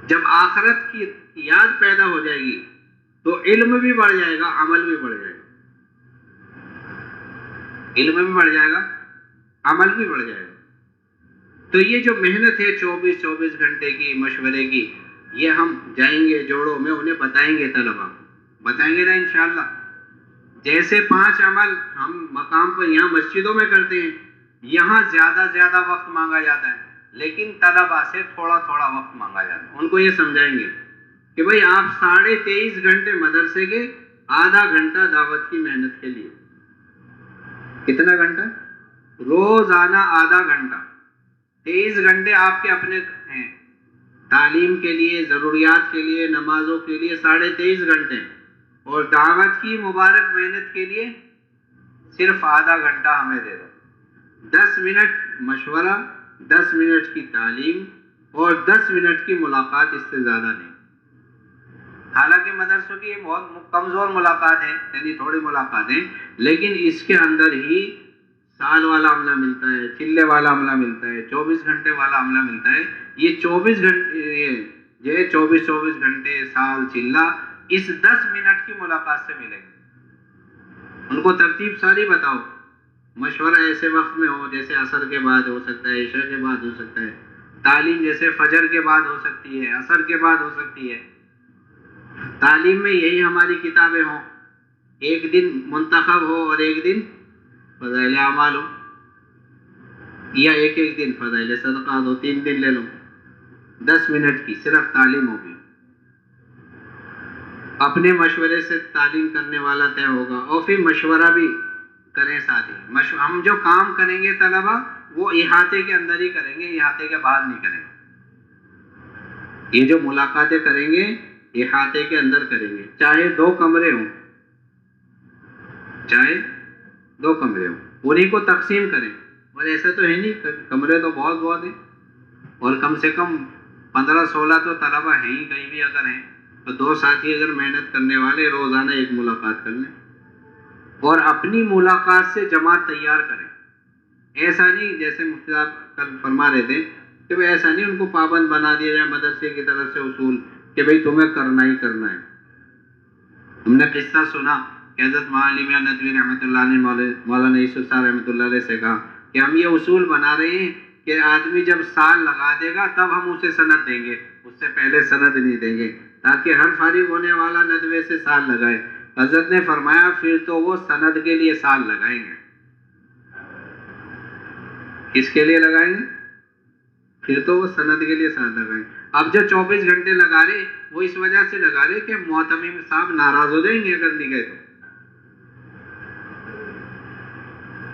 جب آخرت کی یاد پیدا ہو جائے گی تو علم بھی بڑھ جائے گا، عمل بھی بڑھ جائے گا، علم بھی بڑھ جائے گا، عمل بھی بڑھ جائے گا۔ تو یہ جو محنت ہے 24 گھنٹے کی مشورے کی، یہ ہم جائیں گے جوڑوں میں انہیں بتائیں گے، طلبا بتائیں گے نا انشاءاللہ۔ جیسے 5 عمل ہم مقام پر یہاں مسجدوں میں کرتے ہیں، یہاں زیادہ وقت مانگا جاتا ہے، لیکن طلبا سے تھوڑا وقت مانگا جاتا ہے۔ ان کو یہ سمجھائیں گے کہ بھئی آپ 23.5 گھنٹے مدرسے کے، آدھا گھنٹہ دعوت کی محنت کے لیے۔ کتنا گھنٹہ؟ روزانہ آدھا گھنٹہ۔ 23 گھنٹے آپ کے اپنے ہیں، تعلیم کے لیے، ضروریات کے لیے، نمازوں کے لیے 23.5 گھنٹے، اور دعوت کی مبارک محنت کے لیے صرف آدھا گھنٹہ ہمیں دے دو۔ 10 منٹ مشورہ، 10 منٹ کی تعلیم اور 10 منٹ کی ملاقات، اس سے زیادہ نہیں۔ حالانکہ مدرسوں کی بہت کمزور ملاقات ہیں، یعنی تھوڑی ملاقاتیں، لیکن اس کے اندر ہی سال والا عملہ ملتا ہے، چلے والا عملہ ملتا ہے، 24 گھنٹے والا عملہ ملتا ہے۔ یہ 24 گھنٹے سال چلہ اس 10 منٹ کی ملاقات سے ملے گا۔ ان کو ترتیب ساری بتاؤ، مشورہ ایسے وقت میں ہو جیسے عصر کے بعد ہو سکتا ہے، عشاء کے بعد ہو سکتا ہے، تعلیم جیسے فجر کے بعد ہو سکتی ہے، عصر کے بعد ہو سکتی ہے۔ تعلیم میں یہی ہماری کتابیں ہوں، ایک دن منتخب ہو اور ایک دن فضائل اعمال ہو، یا ایک دن فضائل صدقات ہو، 3 دن لے لو، 10 منٹ کی صرف تعلیم ہوگی۔ اپنے مشورے سے تعلیم کرنے والا طے ہوگا، اور پھر مشورہ بھی کریں ساتھی۔ ہم جو کام کریں گے طلبہ وہ احاطے کے اندر ہی کریں گے، احاطے کے باہر نہیں کریں گے۔ یہ جو ملاقاتیں کریں گے احاطے کے اندر کریں گے، چاہے 2 کمرے ہوں، چاہے 2 کمرے ہوں، انہیں کو تقسیم کریں۔ اور ایسا تو ہے نہیں، کمرے تو بہت ہیں، اور کم سے کم 15-16 تو طلبہ ہیں ہی، کہیں بھی اگر ہیں تو 2 ساتھی اگر محنت کرنے والے روزانہ ایک ملاقات کر لیں، اور اپنی ملاقات سے جماعت تیار کریں۔ ایسا نہیں جیسے مفتی صاحب کل فرما رہے تھے کہ بھئی ایسا نہیں ان کو پابند بنا دیا جائے رمضے کی طرف سے اصول کہ بھئی تمہیں کرنا ہی کرنا ہے۔ ہم نے قصہ سنا کہ حضرت مولانا میاں ندوی رحمۃ اللہ علیہ، مولانا یوسف صاحب رحمۃ اللہ علیہ سے کہا کہ ہم یہ اصول بنا رہے ہیں کہ آدمی جب سال لگا دے گا تب ہم اسے سند دیں گے، اس سے پہلے سند نہیں دیں گے، تاکہ ہر فارغ ہونے والا ندوے سے سال لگائے۔ حضرت نے فرمایا پھر تو وہ سند کے لیے سال لگائیں گے۔ کس کے لیے لگائیں گے؟ پھر تو وہ سند کے لیے سال لگائیں گے۔ اب جو 24 گھنٹے لگا رہے وہ اس وجہ سے لگا رہے کہ معتمم صاحب ناراض ہو جائیں گے اگر نہیں گئے تو،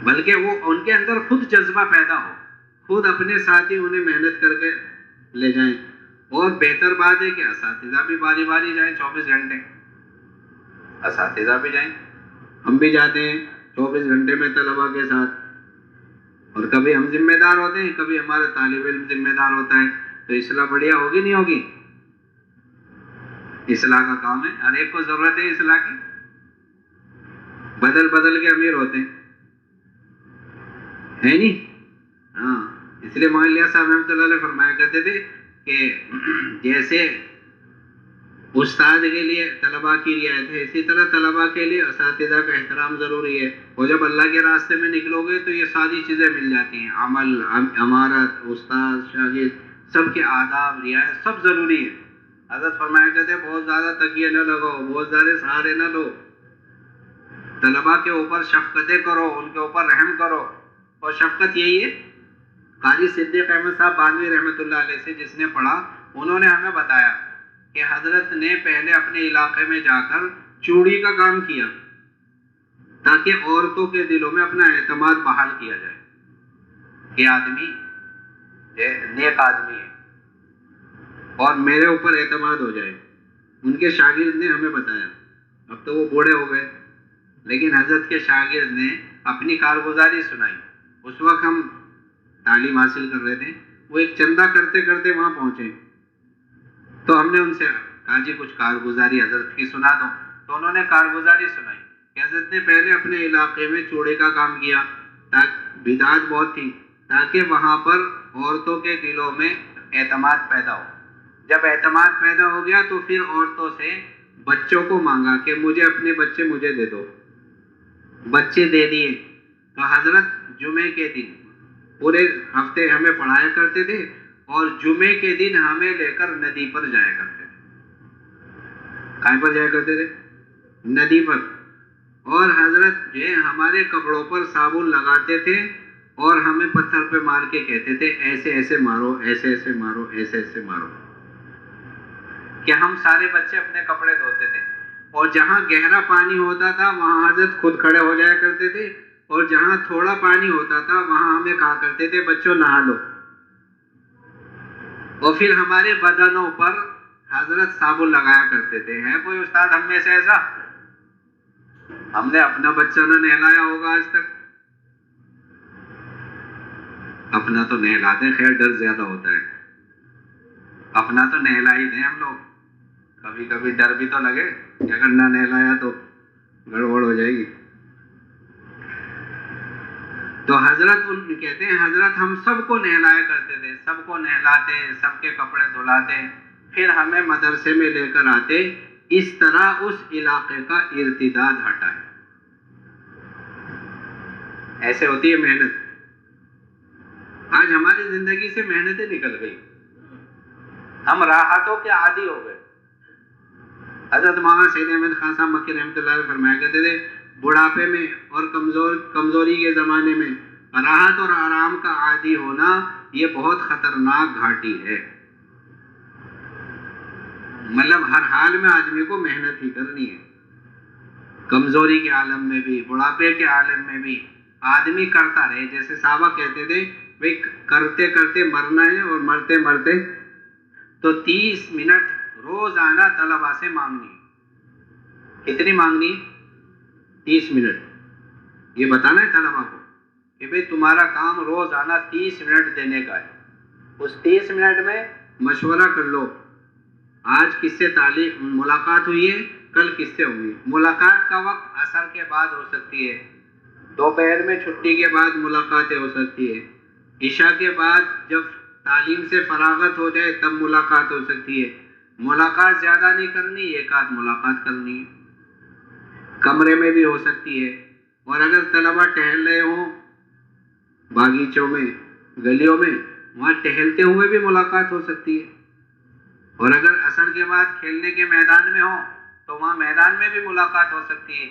بلکہ وہ ان کے اندر خود جذبہ پیدا ہو، خود اپنے ساتھی انہیں محنت کر کے لے جائیں. اور بہتر بات ہے کہ اساتذہ بھی باری باری جائیں 24 گھنٹے، اساتذہ بھی جائیں. ہم بھی جاتے ہیں 24 گھنٹے میں طلباء کے ساتھ، اور کبھی ہم ذمہ دار ہوتے ہیں، کبھی ہمارا طالب علم ذمہ دار ہوتا ہے. تو اصلاح بڑھیا ہوگی نہیں ہوگی؟ اصلاح کا کام ہے، ہر ایک کو ضرورت ہے اصلاح کی. بدل بدل کے امیر ہوتے ہیں، ہے نہیں؟ ہاں، اس لیے مولانا صاحب رحمۃ اللہ علیہ فرمایا کرتے تھے کہ جیسے استاد کے لیے طلباء کی رعایت ہے، اسی طرح طلباء کے لیے اساتذہ کا احترام ضروری ہے. اور جب اللہ کے راستے میں نکلو گے تو یہ ساری چیزیں مل جاتی ہیں، عمل، امارت، استاد، شاگرد، سب کے آداب، رعایت سب ضروری ہے. حضرت فرمایا کرتے ہیں بہت زیادہ تکیے نہ لگاؤ، بہت زیادہ سہارے نہ لو، طلباء کے اوپر شفقتیں کرو، ان کے اوپر رحم کرو. اور شفقت یہی ہے، قاری صدیق احمد صاحب بانوی رحمۃ اللہ علیہ سے جس نے پڑھا، انہوں نے ہمیں بتایا کہ حضرت نے پہلے اپنے علاقے میں جا کر چوڑی کا کام کیا تاکہ عورتوں کے دلوں میں اپنا اعتماد بحال کیا جائے کہ آدمی نیک آدمی ہے اور میرے اوپر اعتماد ہو جائے. ان کے شاگرد نے ہمیں بتایا، اب تو وہ بوڑھے ہو گئے، لیکن حضرت کے شاگرد نے اپنی کارگزاری سنائی. اس وقت ہم تعلیم حاصل کر رہے تھے، وہ ایک چندہ کرتے کرتے وہاں پہنچے، تو ہم نے ان سے کہا جی کچھ کارگزاری حضرت کی سنا دو. تو انہوں نے کارگزاری سنائی کہ حضرت نے پہلے اپنے علاقے میں چوڑے کا کام کیا، بدعت بہت تھی، تاکہ وہاں پر عورتوں کے دلوں میں اعتماد پیدا ہو. جب اعتماد پیدا ہو گیا تو پھر عورتوں سے بچوں کو مانگا کہ مجھے اپنے بچے مجھے دے دو. بچے دے دیے. تو حضرت جمعے کے دن پورے ہفتے ہمیں پڑھایا کرتے تھے اور جمعے کے دن ہمیں لے کر ندی پر جایا کرتے تھے. کہیں پر جایا کرتے تھے؟ ندی پر. اور حضرت جو ہمارے کپڑوں پر صابن لگاتے تھے اور ہمیں پتھر پہ مار کے کہتے تھے ایسے ایسے مارو، ایسے ایسے مارو، ایسے ایسے مارو، کہ ہم سارے بچے اپنے کپڑے دھوتے تھے. اور جہاں گہرا پانی ہوتا تھا وہاں حضرت خود کھڑے ہو جایا کرتے تھے، اور جہاں تھوڑا پانی ہوتا تھا وہاں ہمیں کہا کرتے تھے بچوں نہا لو. اور پھر ہمارے بدنوں پر حضرت صابن لگایا کرتے تھے. ہے کوئی استاد ہم میں سے ایسا؟ ہم نے اپنا بچہ نہ نہلایا ہوگا آج تک. اپنا تو نہلا دیں، خیر ڈر زیادہ ہوتا ہے، اپنا تو نہلا ہی دیں ہم لوگ. کبھی کبھی ڈر بھی تو لگے کہ اگر نہ نہلایا تو گڑبڑ ہو جائے گی. تو حضرت کہتے ہیں حضرت ہم سب کو نہلایا کرتے تھے، سب کو نہلاتے، سب کے کپڑے دھلاتے، پھر ہمیں مدرسے میں لے کر آتے. اس طرح اس علاقے کا ارتداد ہٹا ہے. ایسے ہوتی ہے محنت. آج ہماری زندگی سے محنتیں نکل گئی، ہم راحتوں کے عادی ہو گئے. حضرت مولانا سید احمد خان صاحب مکی رحمۃ اللہ علیہ فرمایا کرتے تھے بڑھاپے میں اور کمزوری کے زمانے میں راحت اور آرام کا عادی ہونا یہ بہت خطرناک گھاٹی ہے. مطلب ہر حال میں آدمی کو محنت ہی کرنی ہے، کمزوری کے عالم میں بھی، بڑھاپے کے عالم میں بھی آدمی کرتا رہے. جیسے صحابہ کہتے تھے بھائی کرتے کرتے مرنا ہے، اور مرتے مرتے تو 30 منٹ روزانہ طلباء سے مانگنی ہے. کتنی مانگنی ہے؟ 30 منٹ. یہ بتانا ہے طلباء کو کہ بھئی تمہارا کام روزانہ 30 منٹ دینے کا ہے. اس 30 منٹ میں مشورہ کر لو آج کس سے ملاقات ہوئی ہے، کل کس سے ہوگی. ملاقات کا وقت عصر کے بعد ہو سکتی ہے، دوپہر میں چھٹی کے بعد ملاقاتیں ہو سکتی ہے، عشاء کے بعد جب تعلیم سے فراغت ہو جائے تب ملاقات ہو سکتی ہے. ملاقات زیادہ نہیں کرنی، ایک آدھ ملاقات کرنی ہے. کمرے میں بھی ہو سکتی ہے. اور اگر طلبہ ٹہل رہے ہوں باغیچوں میں، گلیوں میں، وہاں ٹہلتے ہوئے بھی ملاقات ہو سکتی ہے. اور اگر عصر کے بعد کھیلنے کے میدان میں ہو تو وہاں میدان میں بھی ملاقات ہو سکتی ہے.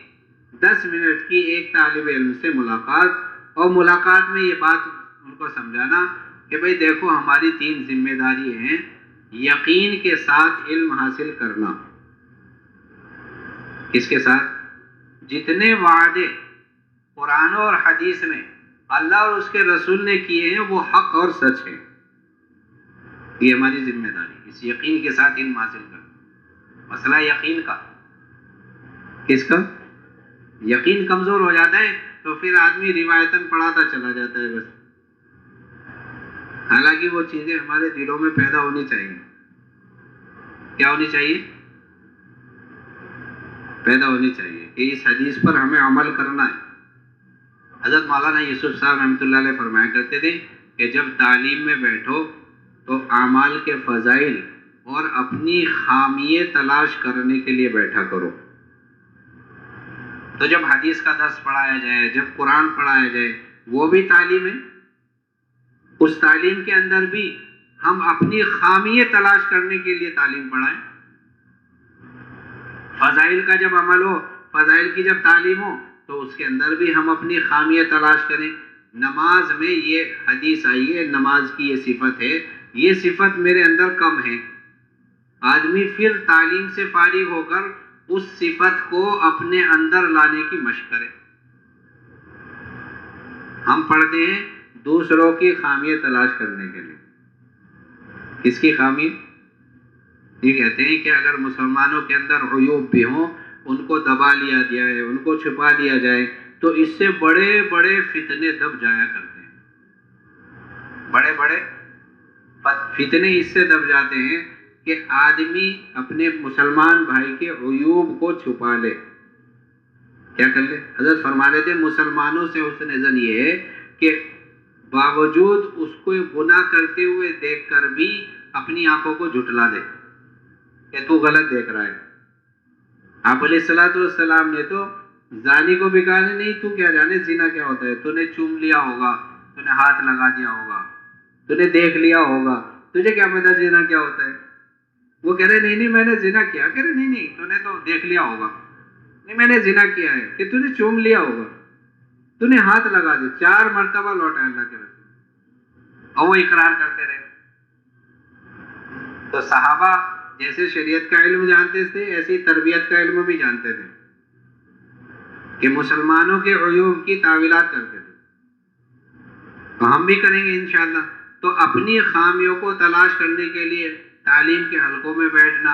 10 منٹ کی ایک طالب علم سے ملاقات. اور ملاقات میں یہ بات ان کو سمجھانا کہ بھئی دیکھو ہماری 3 ذمہ داری ہیں. یقین کے ساتھ علم حاصل کرنا. کس کے ساتھ؟ جتنے وعدے قرآن اور حدیث میں اللہ اور اس کے رسول نے کیے ہیں وہ حق اور سچ ہیں. یہ ہماری ذمہ داری، اس یقین کے ساتھ علم حاصل کرنا. مسئلہ یقین کا، کس کا؟ یقین کمزور ہو جاتا ہے تو پھر آدمی روایتاً پڑھاتا چلا جاتا ہے بس. حالانکہ وہ چیزیں ہمارے دلوں میں پیدا ہونی چاہیے. کیا ہونی چاہیے؟ پیدا ہونی چاہیے کہ اس حدیث پر ہمیں عمل کرنا ہے. حضرت مولانا یوسف صاحب رحمۃ اللہ علیہ فرمایا کرتے تھے کہ جب تعلیم میں بیٹھو تو اعمال کے فضائل اور اپنی خامیے تلاش کرنے کے لیے بیٹھا کرو. تو جب حدیث کا درس پڑھایا جائے، جب قرآن پڑھایا جائے، وہ بھی تعلیم ہے. اس تعلیم کے اندر بھی ہم اپنی خامیے تلاش کرنے کے لیے تعلیم پڑھائیں. فضائل کا جب عمل ہو، فضائل کی جب تعلیم ہو تو اس کے اندر بھی ہم اپنی خامیے تلاش کریں. نماز میں یہ حدیث آئی ہے، نماز کی یہ صفت ہے، یہ صفت میرے اندر کم ہے. آدمی پھر تعلیم سے فارغ ہو کر اس صفت کو اپنے اندر لانے کی مشق کرے. ہم پڑھتے ہیں دوسروں کی خامیے تلاش کرنے کے لیے. کس کی خامی؟ یہ کہتے ہیں کہ اگر مسلمانوں کے اندر عیوب بھی ہوں ان کو دبا لیا جائے، ان کو چھپا دیا جائے تو اس سے بڑے بڑے فتنے دب جایا کرتے ہیں. بڑے بڑے فتنے اس سے دب جاتے ہیں کہ آدمی اپنے مسلمان بھائی کے عیوب کو چھپا لے. کیا کر لے؟ حضرت فرما رہے تھے مسلمانوں سے حسن ظن یہ ہے کہ باوجود اس کو گناہ کرتے ہوئے دیکھ کر بھی اپنی آنکھوں کو جھٹلا دے کہ تو غلط دیکھ رہا ہے. آپ علیہ الصلوۃ والسلام نے تو زانی کو بھی کہا نہیں تو کیا جانے زنا کیا ہوتا ہے، تو نے چوم لیا ہوگا، تو نے ہاتھ لگا دیا ہوگا، تو نے دیکھ لیا ہوگا، تجھے کیا پتا زنا کیا ہوتا ہے. وہ کہہ رہے نہیں میں نے زنا کیا. کہہ رہے نہیں تو نے تو دیکھ لیا ہوگا. نہیں میں نے زنا کیا ہے. کہ تو نے چوم لیا ہوگا، تو نے ہاتھ لگا دی. 4 مرتبہ لوٹا اللہ کے رسول اور وہ اقرار کرتے رہے. تو صحابہ جیسے شریعت کا علم جانتے تھے ایسے ہی تربیت کا علم بھی جانتے تھے کہ مسلمانوں کے عیوب کی تعویلات کرتے تھے. تو ہم بھی کریں گے انشاءاللہ. تو اپنی خامیوں کو تلاش کرنے کے لیے تعلیم کے حلقوں میں بیٹھنا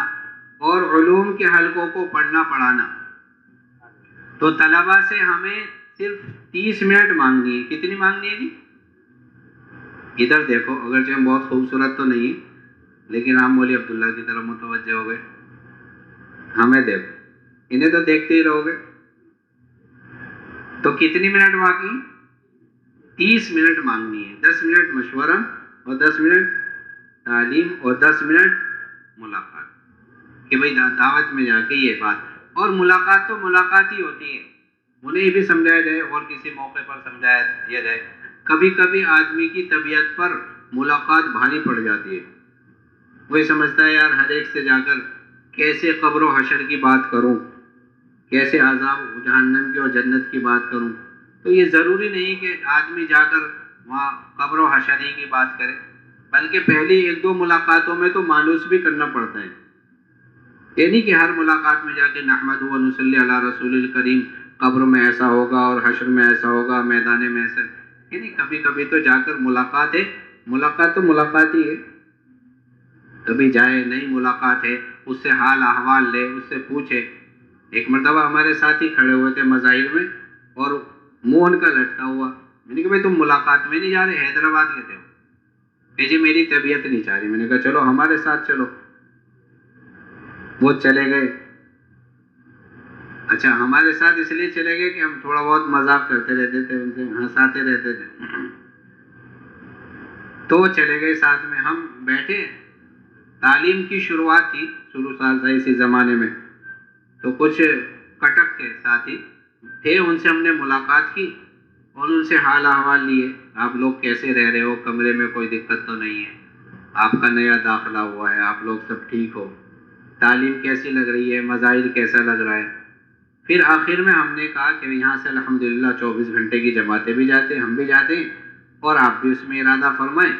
اور علوم کے حلقوں کو پڑھنا پڑھانا. تو طلبہ سے ہمیں صرف 30 منٹ مانگنی ہے. کتنی مانگنی ہے جی؟ ادھر دیکھو، اگرچہ ہم بہت خوبصورت تو نہیں لیکن ہم مولی عبداللہ کی طرف متوجہ ہو گئے. ہمیں دیکھو، انہیں تو دیکھتے ہی رہو گے. تو کتنی منٹ باقی؟ 30 منٹ مانگنی ہے. 10 منٹ مشورہ اور 10 منٹ تعلیم اور 10 منٹ ملاقات. کہ بھئی دعوت میں جا کے یہ بات، اور ملاقات تو ملاقات ہی ہوتی ہے. انہیں بھی سمجھایا جائے اور کسی موقع پر سمجھایا دیا جائے. کبھی کبھی آدمی کی طبیعت پر ملاقات بھاری پڑ جاتی ہے. وہی سمجھتا ہے یار ہر ایک سے جا کر کیسے قبر و حشر کی بات کروں، کیسے عذاب جہنم کی اور جنت کی بات کروں. تو یہ ضروری نہیں کہ آدمی جا کر وہاں قبر و حشر ہی کی بات کرے، بلکہ پہلی 1-2 ملاقاتوں میں تو مانوس بھی کرنا پڑتا ہے. یہ نہیں کہ ہر ملاقات میں جا کے نحمدہ و نصلی علی رسول الکریم، قبر میں ایسا ہوگا اور حشر میں ایسا ہوگا، میدان میں ایسا. یہ نہیں، کبھی کبھی تو جا کر ملاقات ہے. ملاقات تو ملاقات ہی ہے. کبھی جائے، نئی ملاقات ہے، اس سے حال احوال لے، اس سے پوچھے. ایک مرتبہ ہمارے ساتھی کھڑے ہوئے تھے مظاہر میں اور منہ ان کا لٹکا ہوا. میں نے کہا بھائی تم ملاقات میں نہیں جا رہے، حیدرآباد کے تھے. کہ جی میری طبیعت نہیں چاہ رہی. میں نے کہا چلو ہمارے ساتھ چلو. وہ چلے گئے. اچھا ہمارے ساتھ اس لیے چلے گئے کہ ہم تھوڑا بہت مذاق کرتے رہتے تھے، ان سے ہنساتے رہتے تھے. تو وہ چلے گئے ساتھ میں. ہم بیٹھے، تعلیم کی شروعات تھی، شروع سال تھا اسی زمانے میں. تو کچھ کٹک کے ساتھی تھے، ان سے ہم نے ملاقات کی اور ان سے حال احوال لیے. آپ لوگ کیسے رہ رہے ہو؟ کمرے میں کوئی دقت تو نہیں ہے؟ آپ کا نیا داخلہ ہوا ہے، آپ لوگ سب ٹھیک ہو؟ تعلیم کیسی لگ رہی ہے؟ مظاہر کیسا لگ رہا ہے؟ پھر آخر میں ہم نے کہا کہ یہاں سے الحمدللہ 24 گھنٹے کی جماعتیں بھی جاتے ہیں، ہم بھی جاتے ہیں، اور آپ بھی اس میں ارادہ فرمائیں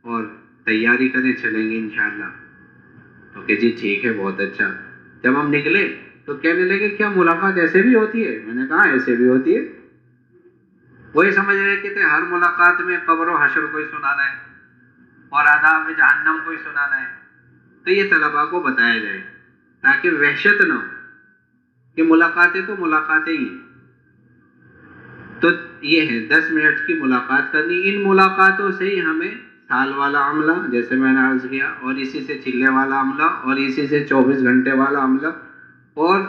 اور تیاری کریں، چلیں گے انشاءاللہ. تو کہ جی ٹھیک ہے، بہت اچھا۔ جب ہم نکلے تو کہنے لگے کیا ملاقات ایسے بھی ہوتی ہے؟ میں نے کہا ایسے بھی ہوتی ہے۔ وہی سمجھ رہے کہ ہر ملاقات میں قبر و حشر کوئی سنانا ہے اور عذاب جہنم کوئی سنانا ہے۔ تو یہ طلباء کو بتایا جائے تاکہ وحشت نہ ہو کہ ملاقاتیں تو ملاقاتیں ہی ہیں۔ تو یہ ہے 10 منٹ کی ملاقات کرنی۔ ان ملاقاتوں سے ہی ہمیں سال والا عملہ، جیسے میں نے عرض کیا، اور اسی سے چلے والا عملہ، اور اسی سے 24 گھنٹے والا عملہ، اور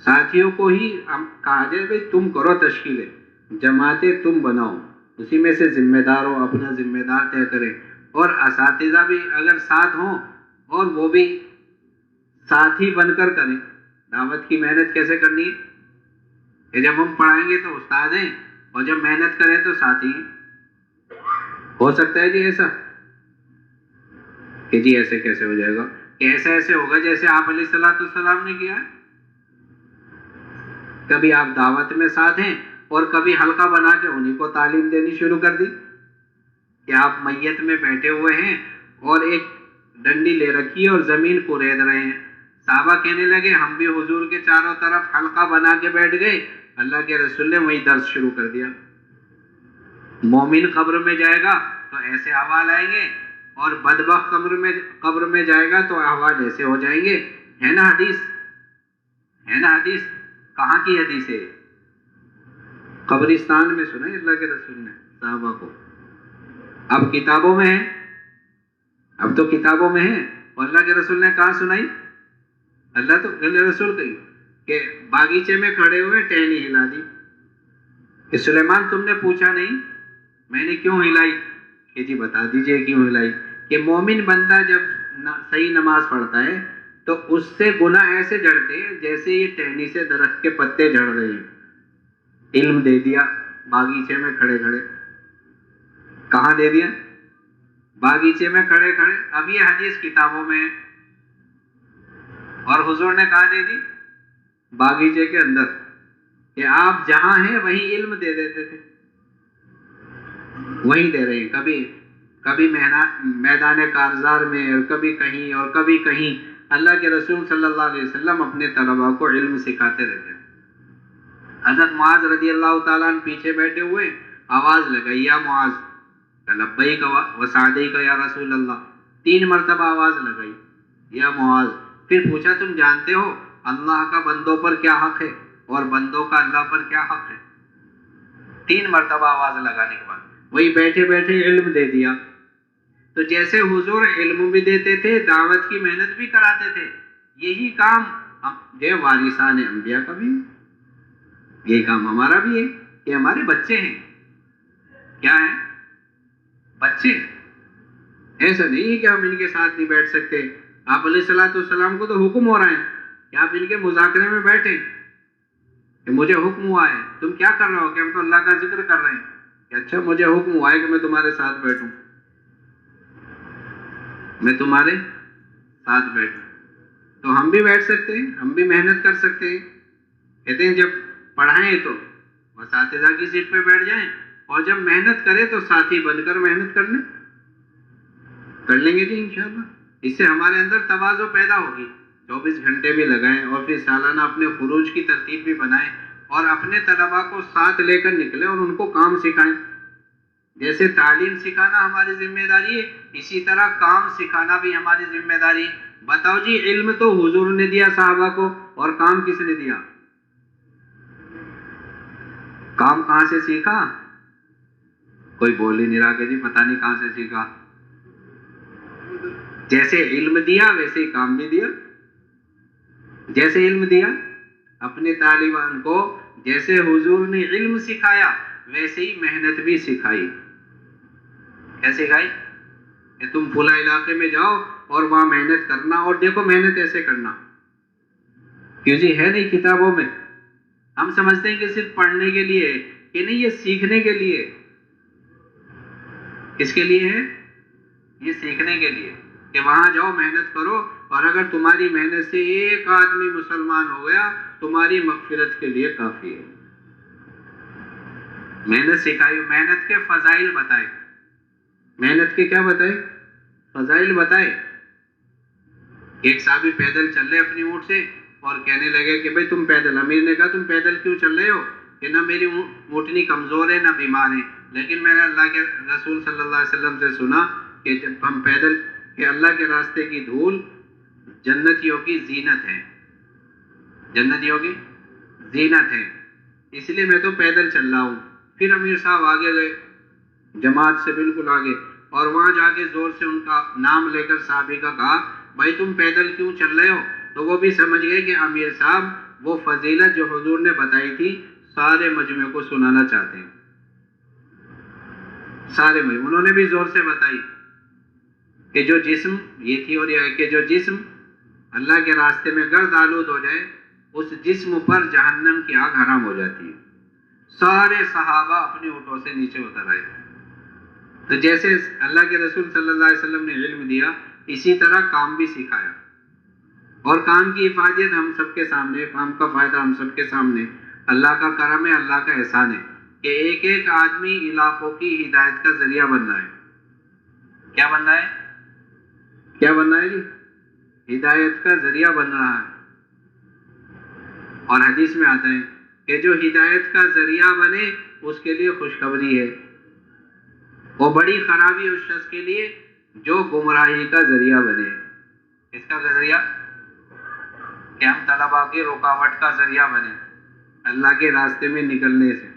ساتھیوں کو ہی کہا جائے بھائی تم کرو تشکیلیں، جماعتیں تم بناؤ، اسی میں سے ذمہ دار ہو، اپنا ذمہ دار طے کریں، اور اساتذہ بھی اگر ساتھ ہوں اور وہ بھی ساتھی بن کر کریں۔ دعوت کی محنت کیسے کرنی ہے کہ جب ہم پڑھائیں گے تو استاد ہیں اور جب محنت کریں تو ساتھی ہیں۔ ہو سکتا ہے جی ایسا کہ جی ایسے کیسے ہو جائے گا؟ کہ ایسے ہوگا جیسے آپ علیہ الصلوۃ والسلام نے کیا ہے۔ کبھی آپ دعوت میں ساتھ ہیں اور کبھی حلقہ بنا کے انہیں کو تعلیم دینی شروع کر دی کہ آپ میت میں بیٹھے ہوئے ہیں اور ایک ڈنڈی لے رکھی ہے اور زمین کو رید رہے ہیں۔ صحابہ کہنے لگے ہم بھی حضور کے چاروں طرف حلقہ بنا کے بیٹھ گئے، اللہ کے رسول نے وہی درس شروع کر دیا۔ مومن قبر میں جائے گا تو ایسے احوال آئیں گے، اور بدبخت قبر میں جائے گا تو احوال ایسے ہو جائیں گے۔ ہے نا حدیث؟ ہے نا حدیث؟ کہاں کی حدیث ہے؟ قبرستان میں سنا ہے اللہ کے رسول نے صحابہ کو۔ اب کتابوں میں ہے، اب تو کتابوں میں ہے، اور اللہ کے رسول نے کہاں سنائی؟ اللہ تو اللہ رسول کہی کہ باغیچے میں کھڑے ہوئے ٹہنی ہلا دی کہ سلیمان تم نے پوچھا نہیں میں نے کیوں ہلائی؟ کہ جی بتا دیجئے کیوں ہلائی؟ کہ مومن بندہ جب صحیح نماز پڑھتا ہے تو اس سے گناہ ایسے جھڑتے ہیں جیسے یہ ٹہنی سے درخت کے پتے جھڑ رہے ہیں۔ علم دے دیا باغیچے میں کھڑے کھڑے۔ کہاں دے دیا؟ باغیچے میں کھڑے کھڑے۔ اب یہ حدیث کتابوں میں ہے، اور حضور نے کہاں دے دی؟ باغیچے کے اندر، کہ آپ جہاں ہیں وہیں علم دے دیتے تھے، وہیں دے رہے ہیں۔ کبھی میدان کارزار میں، اور کبھی کہیں اور کبھی کہیں۔ اللہ کے رسول صلی اللہ علیہ وسلم اپنے طلباء کو علم سکھاتے رہتے ہیں۔ حضرت معاذ رضی اللہ تعالیٰ عنہ پیچھے بیٹھے ہوئے آواز لگائی یا معاذ، لبیک و سعدیک یا رسول اللہ، 3 مرتبہ آواز لگائی یا معاذ۔ پھر پوچھا تم جانتے ہو اللہ کا بندوں پر کیا حق ہے اور بندوں کا اللہ پر کیا حق ہے؟ 3 مرتبہ آواز لگانے کے بعد وہی بیٹھے بیٹھے علم دے دیا۔ تو جیسے حضور علم بھی دیتے تھے، دعوت کی محنت بھی کراتے تھے، یہی کام جو وارثان انبیاء کا بھی ہے، یہی کام ہمارا بھی ہے کہ ہمارے بچے ہیں۔ کیا ہیں؟ بچے۔ ایسا نہیں ہے کہ ہم ان کے ساتھ نہیں بیٹھ سکتے۔ آپ علیہ الصلوۃ والسلام کو تو حکم ہو رہا ہے کہ آپ ان کے مذاکرے میں بیٹھیں، کہ مجھے حکم ہوا ہے۔ تم کیا کر رہے ہو؟ کہ ہم تو اللہ کا ذکر کر رہے ہیں۔ کہ اچھا مجھے حکم ہوا ہے کہ میں تمہارے ساتھ بیٹھوں، میں تمہارے ساتھ بیٹھوں۔ تو ہم بھی بیٹھ سکتے ہیں، ہم بھی محنت کر سکتے ہیں۔ کہتے ہیں جب پڑھائیں تو اساتذہ کی سیٹ پہ بیٹھ جائیں، اور جب محنت کریں تو ساتھی بن کر محنت کر لیں گے جی انشاءاللہ۔ اس سے ہمارے اندر تواضع پیدا ہوگی۔ 24 گھنٹے بھی لگائیں، اور پھر سالانہ اپنے خروج کی ترتیب بھی بنائیں، اور اپنے طلباء کو ساتھ لے کر نکلیں اور ان کو کام سکھائیں۔ جیسے تعلیم سکھانا ہماری ذمہ داری ہے، اسی طرح کام سکھانا بھی ہماری ذمہ داری ہے۔ بتاؤ جی، علم تو حضور نے دیا صحابہ کو، اور کام کس نے دیا؟ کام کہاں سے سیکھا؟ کوئی بول ہی نہیں رہا کہ جی پتہ نہیں کہاں سے سیکھا۔ جیسے علم دیا ویسے ہی کام بھی دیا۔ جیسے علم دیا اپنے طالبان کو، جیسے حضور نے علم سکھایا ویسے ہی محنت بھی سکھائی۔ کیا سکھائی؟ کہ تم فلاں علاقے میں جاؤ اور وہاں محنت کرنا، اور دیکھو محنت ایسے کرنا۔ کیوں جی ہے نہیں کتابوں میں۔ ہم سمجھتے ہیں کہ صرف پڑھنے کے لیے، کہ نہیں، یہ سیکھنے کے لیے۔ کس کے لیے ہے؟ یہ سیکھنے کے لیے، کہ وہاں جاؤ محنت کرو، اور اگر تمہاری محنت سے ایک آدمی مسلمان ہو گیا تمہاری مغفرت کے لیے کافی ہے۔ محنت سکھائی، محنت کے فضائل بتائے۔ محنت کے کیا بتائے؟ فضائل بتائے۔ ایک صحابی پیدل چل رہے اپنی اونٹ سے اور کہنے لگے کہ بھائی تم پیدل، امیر نے کہا تم پیدل کیوں چل رہے ہو؟ کہ نہ میری اونٹنی کمزور ہے نہ بیمار ہے، لیکن میں نے اللہ کے رسول صلی اللہ علیہ وسلم سے سنا کہ جب ہم پیدل، کہ اللہ کے راستے کی دھول جنتیوں کی زینت ہے، جنتیوں کی زینت ہے، اس لیے میں تو پیدل چل رہا ہوں۔ پھر امیر صاحب آگے گئے، جماعت سے بالکل آگے، اور وہاں جا کے زور سے ان کا نام لے کر صحابی کا کہا بھائی تم پیدل کیوں چل رہے ہو؟ تو وہ بھی سمجھ گئے کہ امیر صاحب وہ فضیلت جو حضور نے بتائی تھی سارے مجمع کو سنانا چاہتے ہیں، سارے مجمع انہوں نے بھی زور سے بتائی کہ جو جسم، یہ تھی اور یہ ہے کہ جو جسم اللہ کے راستے میں گرد آلود ہو جائے اس جسم پر جہنم کی آگ حرام ہو جاتی ہے۔ سارے صحابہ اپنی اونٹوں سے نیچے اتر آئے۔ تو جیسے اللہ کے رسول صلی اللہ علیہ وسلم نے علم دیا، اسی طرح کام بھی سکھایا، اور کام کی افادیت ہم سب کے سامنے، کام کا فائدہ ہم سب کے سامنے۔ اللہ کا کرم ہے، اللہ کا احسان ہے کہ ایک ایک آدمی علاقوں کی ہدایت کا ذریعہ بن رہا ہے۔ کیا بن رہا ہے؟ کیا بن رہا ہے جی؟ ہدایت کا ذریعہ بن رہا ہے۔ اور حدیث میں آتا ہے کہ جو ہدایت کا ذریعہ بنے اس کے لیے خوشخبری ہے، وہ بڑی خرابی اس شخص کے لیے جو گمراہی کا ذریعہ بنے۔ اس کا ذریعہ کہ ہم طلباء کی رکاوٹ کا ذریعہ بنے اللہ کے راستے میں نکلنے سے۔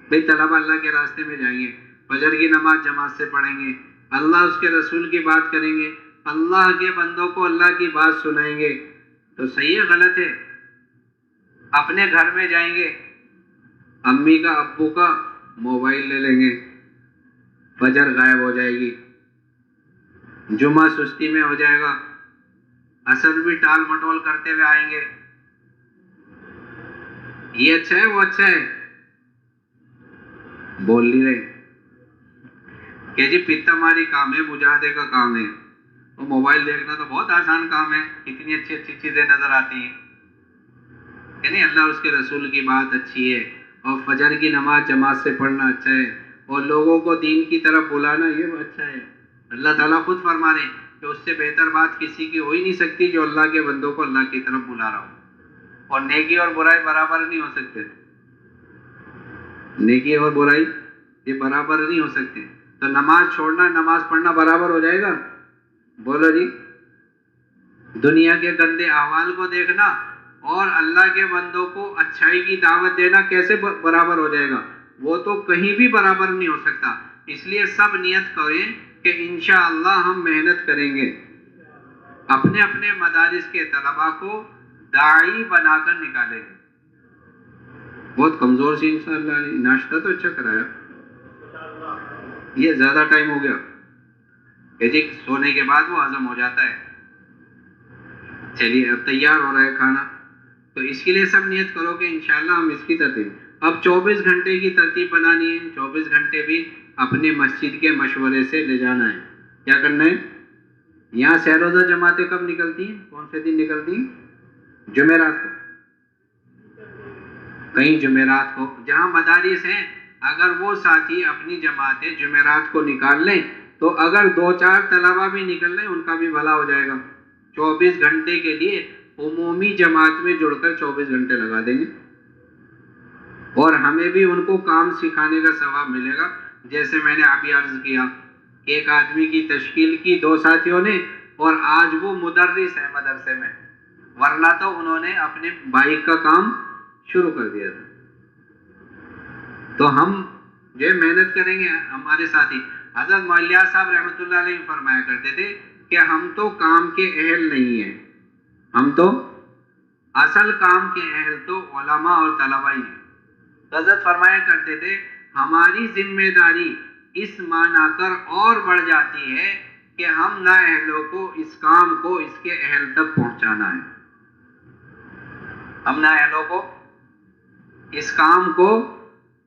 بھئی طلباء اللہ کے راستے میں جائیں گے، فجر کی نماز جماعت سے پڑھیں گے، اللہ اس کے رسول کی بات کریں گے، اللہ کے بندوں کو اللہ کی بات سنائیں گے، تو صحیح ہے غلط ہے؟ اپنے گھر میں جائیں گے، امی کا ابو کا موبائل لے لیں گے، فجر غائب ہو جائے گی، جمعہ سستی میں ہو جائے گا، عصر بھی ٹال مٹول کرتے ہوئے آئیں گے۔ یہ اچھا ہے وہ اچھا ہے؟ بول نہیں رہے کہ جی پتا ماری کام ہے، مجاہدے کا کام ہے، وہ موبائل دیکھنا تو بہت آسان کام ہے، اتنی اچھی اچھی چیزیں نظر آتی ہیں کہ نہیں، اللہ اس کے رسول کی بات اچھی ہے، اور فجر کی نماز جماعت سے پڑھنا اچھا ہے، اور لوگوں کو دین کی طرف بلانا یہ اچھا ہے۔ اللہ تعالیٰ خود فرما رہے ہیں کہ اس سے بہتر بات کسی کی ہو ہی نہیں سکتی جو اللہ کے بندوں کو اللہ کی طرف بلا رہا ہو، اور نیکی اور برائی برابر نہیں ہو سکتے، نیکی اور برائی یہ برابر نہیں ہو سکتے۔ تو نماز چھوڑنا نماز پڑھنا برابر ہو جائے گا؟ بولو جی۔ دنیا کے گندے احوال کو دیکھنا اور اللہ کے بندوں کو اچھائی کی دعوت دینا کیسے برابر ہو جائے گا؟ وہ تو کہیں بھی برابر نہیں ہو سکتا۔ اس لیے سب نیت کریں کہ انشاءاللہ ہم محنت کریں گے، اپنے اپنے مدارس کے طلباء کو داعی بنا کر نکالیں گے۔ بہت کمزور سی انشاءاللہ، ناشتہ تو اچھا کرایا، یہ زیادہ ٹائم ہو گیا کہ جی سونے کے بعد وہ ہضم ہو جاتا ہے۔ چلیے اب تیار ہو رہا ہے کھانا، تو اس کے لیے سب نیت کرو کہ انشاءاللہ ہم اس کی ترتیب، اب 24 گھنٹے کی ترتیب بنانی ہے، 24 گھنٹے بھی اپنے مسجد کے مشورے سے لے جانا ہے۔ کیا کرنا ہے؟ یہاں سہ روزہ جماعتیں کب نکلتی ہیں؟ کون سے دن نکلتی ہیں؟ جمعرات کو، کہیں جمعرات کو، جہاں مدارس ہیں اگر وہ ساتھی اپنی جماعتیں جمعرات کو نکال لیں تو اگر 2-4 طلبہ بھی نکل لیں ان کا بھی بھلا ہو جائے گا۔ 24 گھنٹے کے لیے عمومی جماعت میں جڑ کر 24 گھنٹے لگا دیں گے، اور ہمیں بھی ان کو کام سکھانے کا ثواب ملے گا۔ جیسے میں نے ابھی عرض کیا، ایک آدمی کی تشکیل کی 2 ساتھیوں نے، اور آج وہ مدرس ہے مدرسے میں، ورنہ تو انہوں نے اپنے بائک کا کام شروع کر دیا تھا۔ تو ہم جو محنت کریں گے، ہمارے ساتھی حضرت مولیہ صاحب رحمۃ اللہ علیہ فرمایا کرتے تھے کہ ہم تو کام کے اہل نہیں ہیں، ہم تو اصل کام کے اہل تو علماء اور طلباء ہی ہیں۔ حضرت فرمایا کرتے تھے ہماری ذمہ داری اس معنی کر اور بڑھ جاتی ہے کہ ہم نااہلوں کو اس کام کو اس کے اہل تک پہنچانا ہے، ہم نااہلوں کو اس کام کو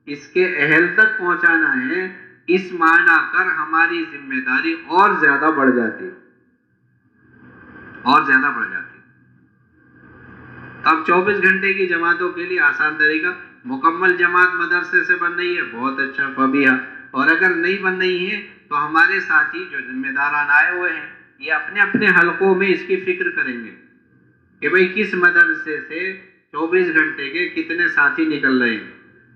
اس کے اہل تک پہنچانا ہے، اس معنی کر ہماری ذمہ داری اور زیادہ بڑھ جاتی، اور زیادہ بڑھ جاتی۔ اب 24 گھنٹے کی جماعتوں کے لیے آسان طریقہ، مکمل جماعت مدرسے سے بن رہی ہے، بہت اچھا، فبیہا، اور اگر نہیں بن رہی ہے تو ہمارے ساتھی جو ذمہ داران آئے ہوئے ہیں یہ اپنے اپنے حلقوں میں اس کی فکر کریں گے کہ بھئی کس مدرسے سے 24 گھنٹے کے کتنے ساتھی نکل رہے ہیں.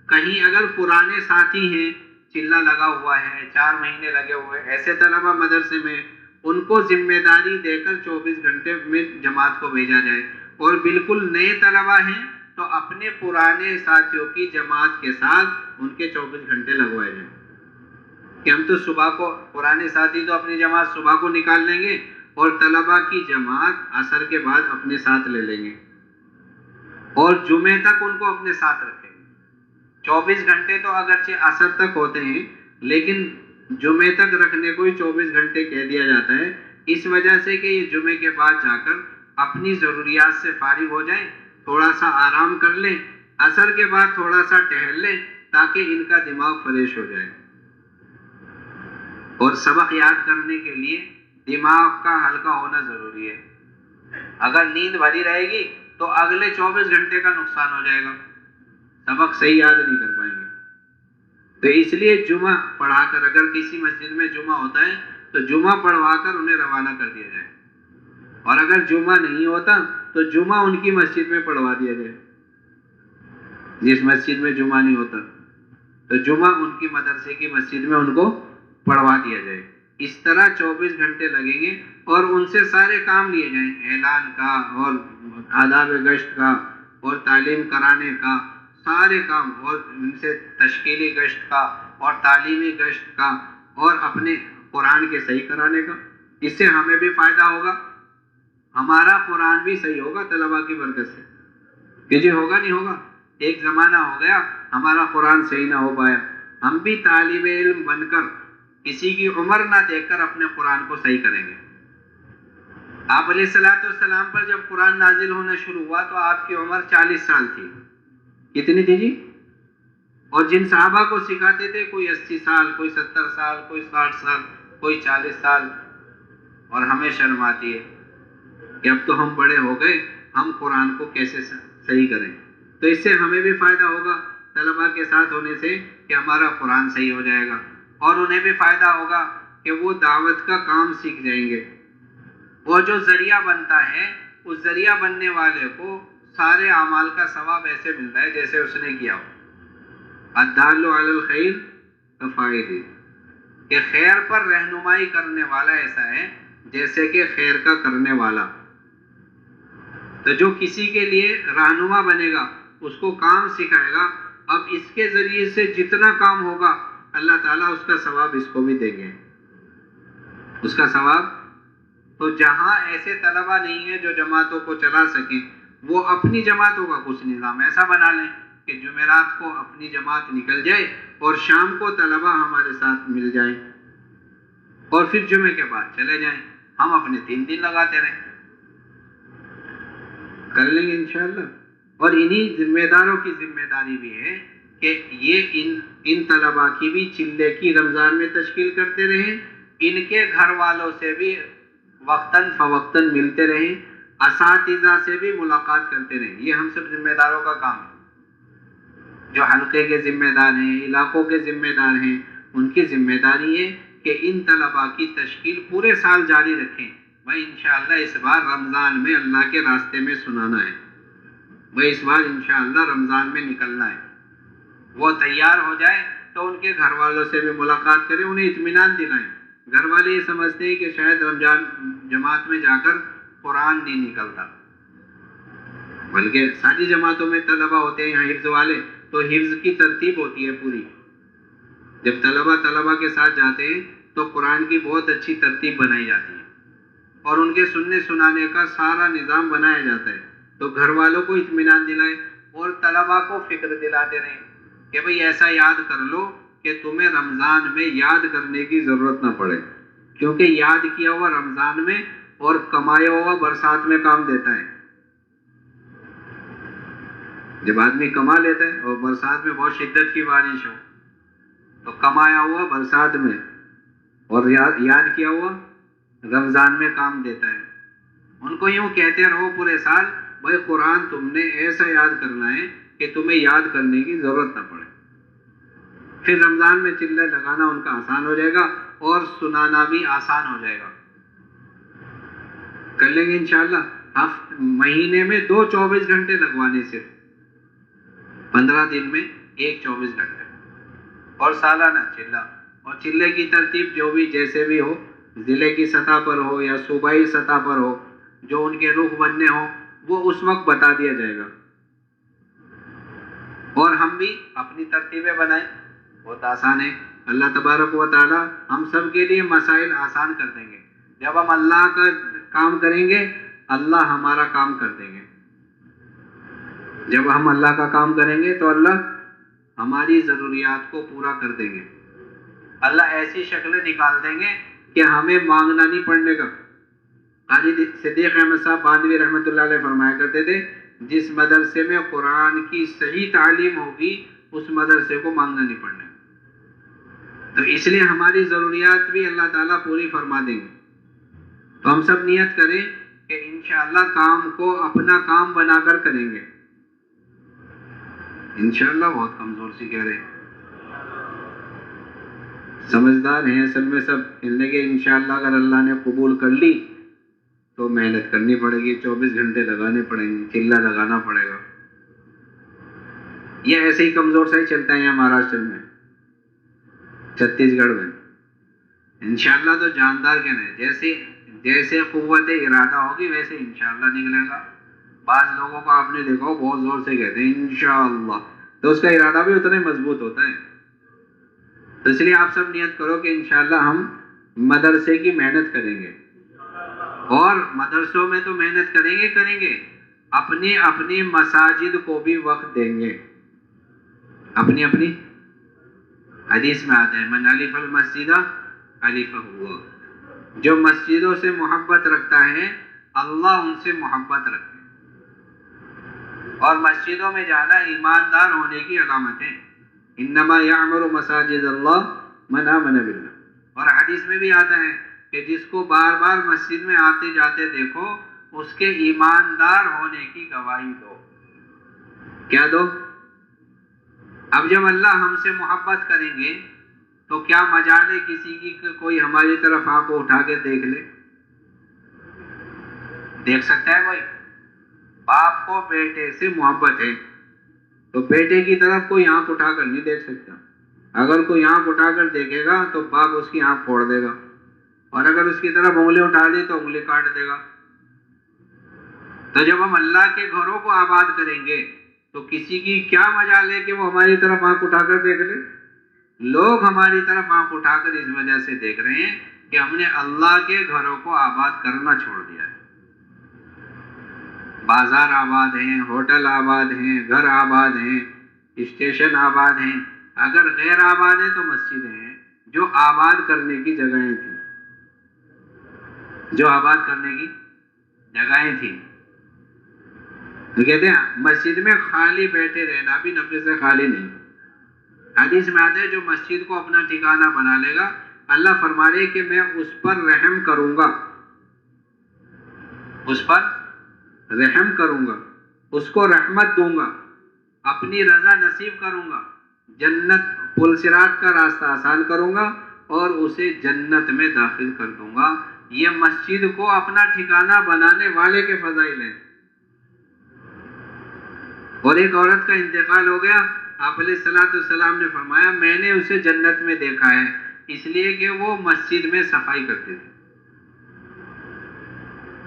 کہیں اگر پرانے ساتھی ہیں، چلہ لگا ہوا ہے، 4 مہینے لگے ہوئے، ایسے طلبہ مدرسے میں، ان کو ذمہ داری دے کر 24 گھنٹے میں جماعت کو بھیجا جائے. اور بالکل نئے طلبہ ہیں تو اپنے پرانے ساتھیوں کی جماعت کے ساتھ ان کے 24 گھنٹے لگوائے جائیں کہ ہم تو صبح کو، پرانے ساتھی تو اپنی جماعت صبح کو نکال لیں گے اور طلبہ کی جماعت عصر کے بعد اپنے ساتھ لے لیں گے اور جمعے تک ان کو اپنے ساتھ رکھیں گے. 24 گھنٹے تو اگرچہ عصر تک ہوتے ہیں لیکن جمعے تک رکھنے کو ہی 24 گھنٹے کہہ دیا جاتا ہے، اس وجہ سے کہ یہ جمعے کے بعد جا کر اپنی ضروریات سے فارغ ہو جائیں، تھوڑا سا آرام کر لیں، عصر کے بعد تھوڑا سا ٹہل لیں تاکہ ان کا دماغ فریش ہو جائے. اور سبق یاد کرنے کے لیے دماغ کا ہلکا ہونا ضروری ہے. اگر نیند بھری رہے گی تو اگلے 24 گھنٹے کا نقصان ہو جائے گا، سبق صحیح یاد نہیں کر پائیں گے. تو اس لیے جمعہ پڑھا کر، اگر کسی مسجد میں جمعہ ہوتا ہے تو جمعہ پڑھوا کر انہیں روانہ کر دیا جائے، اور اگر جمعہ نہیں ہوتا تو جمعہ ان کی مسجد میں پڑھوا دیا جائے. جس مسجد میں جمعہ نہیں ہوتا تو جمعہ ان کی مدرسے کی مسجد میں ان کو پڑھوا دیا جائے. اس طرح 24 گھنٹے لگیں گے اور ان سے سارے کام لیے جائیں، اعلان کا اور آداب گشت کا اور تعلیم کرانے کا سارے کام، اور ان سے تشکیلی گشت کا اور تعلیمی گشت کا اور اپنے قرآن کے صحیح کرانے کا. اس سے ہمیں بھی فائدہ ہوگا، ہمارا قرآن بھی صحیح ہوگا طلباء کی برکت سے. کہ جی ہوگا نہیں ہوگا؟ ایک زمانہ ہو گیا ہمارا قرآن صحیح نہ ہو پایا، ہم بھی طالب علم بن کر کسی کی عمر نہ دیکھ کر اپنے قرآن کو صحیح کریں گے. آپ علیہ الصلوۃ والسلام پر جب قرآن نازل ہونا شروع ہوا تو آپ کی عمر 40 سال تھی. کتنی تھی جی؟ اور جن صحابہ کو سکھاتے تھے کوئی 80 سال، کوئی 70 سال، کوئی 60 سال، کوئی 40 سال. اور ہمیں شرم آتی ہے کہ اب تو ہم بڑے ہو گئے، ہم قرآن کو کیسے صحیح کریں. تو اس سے ہمیں بھی فائدہ ہوگا طلباء کے ساتھ ہونے سے کہ ہمارا قرآن صحیح ہو جائے گا، اور انہیں بھی فائدہ ہوگا کہ وہ دعوت کا کام سیکھ جائیں گے. وہ جو ذریعہ بنتا ہے اس ذریعہ بننے والے کو سارے اعمال کا ثواب ایسے ملتا ہے جیسے اس نے کیا ہو. الدال علی الخیر کفاعلہ، کہ خیر پر رہنمائی کرنے والا ایسا ہے جیسے کہ خیر کا کرنے والا. تو جو کسی کے لیے رہنما بنے گا، اس کو کام سکھائے گا، اب اس کے ذریعے سے جتنا کام ہوگا اللہ تعالیٰ اس کا ثواب اس کو بھی دیں گے، اس کا ثواب. تو جہاں ایسے طلبہ نہیں ہیں جو جماعتوں کو چلا سکیں، وہ اپنی جماعتوں کا کچھ نظام ایسا بنا لیں کہ جمعرات کو اپنی جماعت نکل جائے اور شام کو طلبہ ہمارے ساتھ مل جائیں اور پھر جمعے کے بعد چلے جائیں، ہم اپنے 3 دن لگاتے رہیں. کر لیں گے انشاءاللہ. اور انہی ذمہ داروں کی ذمہ داری بھی ہے کہ یہ ان طلباء کی بھی چلے کی رمضان میں تشکیل کرتے رہیں، ان کے گھر والوں سے بھی وقتاً فوقتاً ملتے رہیں، اساتذہ سے بھی ملاقات کرتے رہیں. یہ ہم سب ذمہ داروں کا کام ہے. جو حلقے کے ذمہ دار ہیں، علاقوں کے ذمہ دار ہیں، ان کی ذمہ داری ہے کہ ان طلباء کی تشکیل پورے سال جاری رکھیں. بھائی انشاءاللہ اس بار رمضان میں اللہ کے راستے میں سنانا ہے، بھائی اس بار انشاءاللہ رمضان میں نکلنا ہے. وہ تیار ہو جائے تو ان کے گھر والوں سے بھی ملاقات کریں، انہیں اطمینان دلائیں. گھر والے یہ سمجھتے ہیں کہ شاید رمضان جماعت میں جا کر قرآن نہیں نکلتا، بلکہ ساری جماعتوں میں طلبہ ہوتے ہیں یہاں حفظ والے، تو حفظ کی ترتیب ہوتی ہے پوری. جب طلبہ کے ساتھ جاتے ہیں تو قرآن کی بہت اچھی ترتیب بنائی جاتی ہے اور ان کے سننے سنانے کا سارا نظام بنایا جاتا ہے. تو گھر والوں کو اطمینان دلائیں اور طلبہ کو فکر دلاتے رہیں کہ بھئی ایسا یاد کر لو کہ تمہیں رمضان میں یاد کرنے کی ضرورت نہ پڑے، کیونکہ یاد کیا ہوا رمضان میں اور کمایا ہوا برسات میں کام دیتا ہے. جب آدمی کما لیتا ہے اور برسات میں بہت شدت کی بارش ہو تو کمایا ہوا برسات میں اور یاد کیا ہوا رمضان میں کام دیتا ہے. ان کو یوں کہتے رہو پورے سال، بھائی قرآن تم نے ایسا یاد کرنا ہے کہ تمہیں یاد کرنے کی ضرورت نہ پڑے. پھر رمضان میں چلے لگانا ان کا آسان ہو جائے گا اور سنانا بھی آسان ہو جائے گا. کر لیں گے انشاءاللہ. مہینے میں 2 24 گھنٹے لگوانے سے 15 دن میں 1 24 گھنٹے اور سالانہ چلہ. اور چلے کی ترتیب جو بھی جیسے بھی ہو، ضلع کی سطح پر ہو یا صوبائی سطح پر ہو، جو ان کے رخ بننے ہوں وہ اس وقت بتا دیا جائے گا. اور ہم بھی اپنی ترتیبیں بنائیں. بہت آسان ہے. اللہ تبارک و تعالی ہم سب کے لیے مسائل آسان کر دیں گے. جب ہم اللہ کا کام کریں گے اللہ ہمارا کام کر دیں گے. جب ہم اللہ کا کام کریں گے تو اللہ ہماری ضروریات کو پورا کر دیں گے. اللہ ایسی شکلیں نکال دیں گے کہ ہمیں مانگنا نہیں پڑنے گا. قاری صدیق احمد صاحب باندوی رحمۃ اللہ علیہ فرمایا کرتے تھے جس مدرسے میں قرآن کی صحیح تعلیم ہوگی اس مدرسے کو مانگنا نہیں پڑنے گا. تو اس لیے ہماری ضروریات بھی اللہ تعالیٰ پوری فرما دیں گے. تو ہم سب نیت کریں کہ انشاءاللہ کام کو اپنا کام بنا کر کریں گے. انشاءاللہ بہت کمزور سی کہہ رہے ہیں. سمجھدار ہیں اصل میں سب. کہنے کے انشاءاللہ اگر اللہ نے قبول کر لی تو محنت کرنی پڑے گی، 24 گھنٹے لگانے پڑیں گے، چلہ لگانا پڑے گا. یہ ایسے ہی کمزور سا ہی چلتا ہے یہاں مہاراشٹر میں، چھتیس گڑھ میں. انشاءاللہ تو جاندار کہنا ہے. جیسے قوت ارادہ ہوگی ویسے انشاءاللہ نکلے گا. بعض لوگوں کو آپ نے دیکھا بہت زور سے کہتے ہیں انشاءاللہ، تو اس کا ارادہ بھی اتنا ہی مضبوط ہوتا ہے. تو اس لیے آپ سب نیت کرو کہ انشاءاللہ ہم مدرسے کی محنت کریں گے. اور مدرسوں میں تو محنت کریں گے اپنی مساجد کو بھی وقت دیں گے. اپنی حدیث میں آتا ہے من الف المسجد الف اللہ. جو مسجدوں سے محبت رکھتا ہے اللہ ان سے محبت رکھتے ہیں. اور مسجدوں میں جانا ایماندار ہونے کی علامت ہے. انما یعمر مساجد اللہ من آمن باللہ. اور حدیث میں بھی آتا ہے کہ جس کو بار بار مسجد میں آتے جاتے دیکھو اس کے ایماندار ہونے کی گواہی دو. کیا دو؟ اب جب اللہ ہم سے محبت کریں گے تو کیا مجال ہے کسی کی کوئی ہماری طرف آنکھ کو اٹھا کے دیکھ لے؟ دیکھ سکتا ہے کوئی؟ باپ کو بیٹے سے محبت ہے تو بیٹے کی طرف کوئی آنکھ اٹھا کر نہیں دیکھ سکتا. اگر کوئی آنکھ اٹھا کر دیکھے گا تو باپ اس کی آنکھ پھوڑ دے گا، اور اگر اس کی طرف انگلی اٹھا دی تو انگلی کاٹ دے گا. تو جب ہم اللہ کے گھروں کو آباد کریں گے تو کسی کی کیا مجال ہے کہ وہ ہماری طرف آنکھ اٹھا کر دیکھ لے؟ لوگ ہماری طرف آنکھ اٹھا کر اس وجہ سے دیکھ رہے ہیں کہ ہم نے اللہ کے گھروں کو آباد کرنا چھوڑ دیا ہے. بازار آباد ہیں، ہوٹل آباد ہیں، گھر آباد ہیں، اسٹیشن آباد ہیں. اگر غیر آباد ہیں تو مسجدیں ہیں جو آباد کرنے کی جگہیں تھیں. جو آباد کرنے کی جگہیں تھیں. تو کہتے ہیں مسجد میں خالی بیٹھے رہنا بھی نفع سے خالی نہیں. حدیث میں آتا ہے جو مسجد کو اپنا ٹھکانہ بنا لے گا اللہ فرما رہے کہ میں اس پر رحم کروں گا. اس پر رحم کروں گا، اس کو رحمت دوں گا، اپنی رضا نصیب کروں گا، جنت پل صراط کا راستہ آسان کروں گا اور اسے جنت میں داخل کر دوں گا. یہ مسجد کو اپنا ٹھکانہ بنانے والے کے فضائل ہیں. اور ایک عورت کا انتقال ہو گیا، آپ علیہ الصلوۃ والسلام نے فرمایا میں نے اسے جنت میں دیکھا ہے اس لیے کہ وہ مسجد میں صفائی کرتی تھی.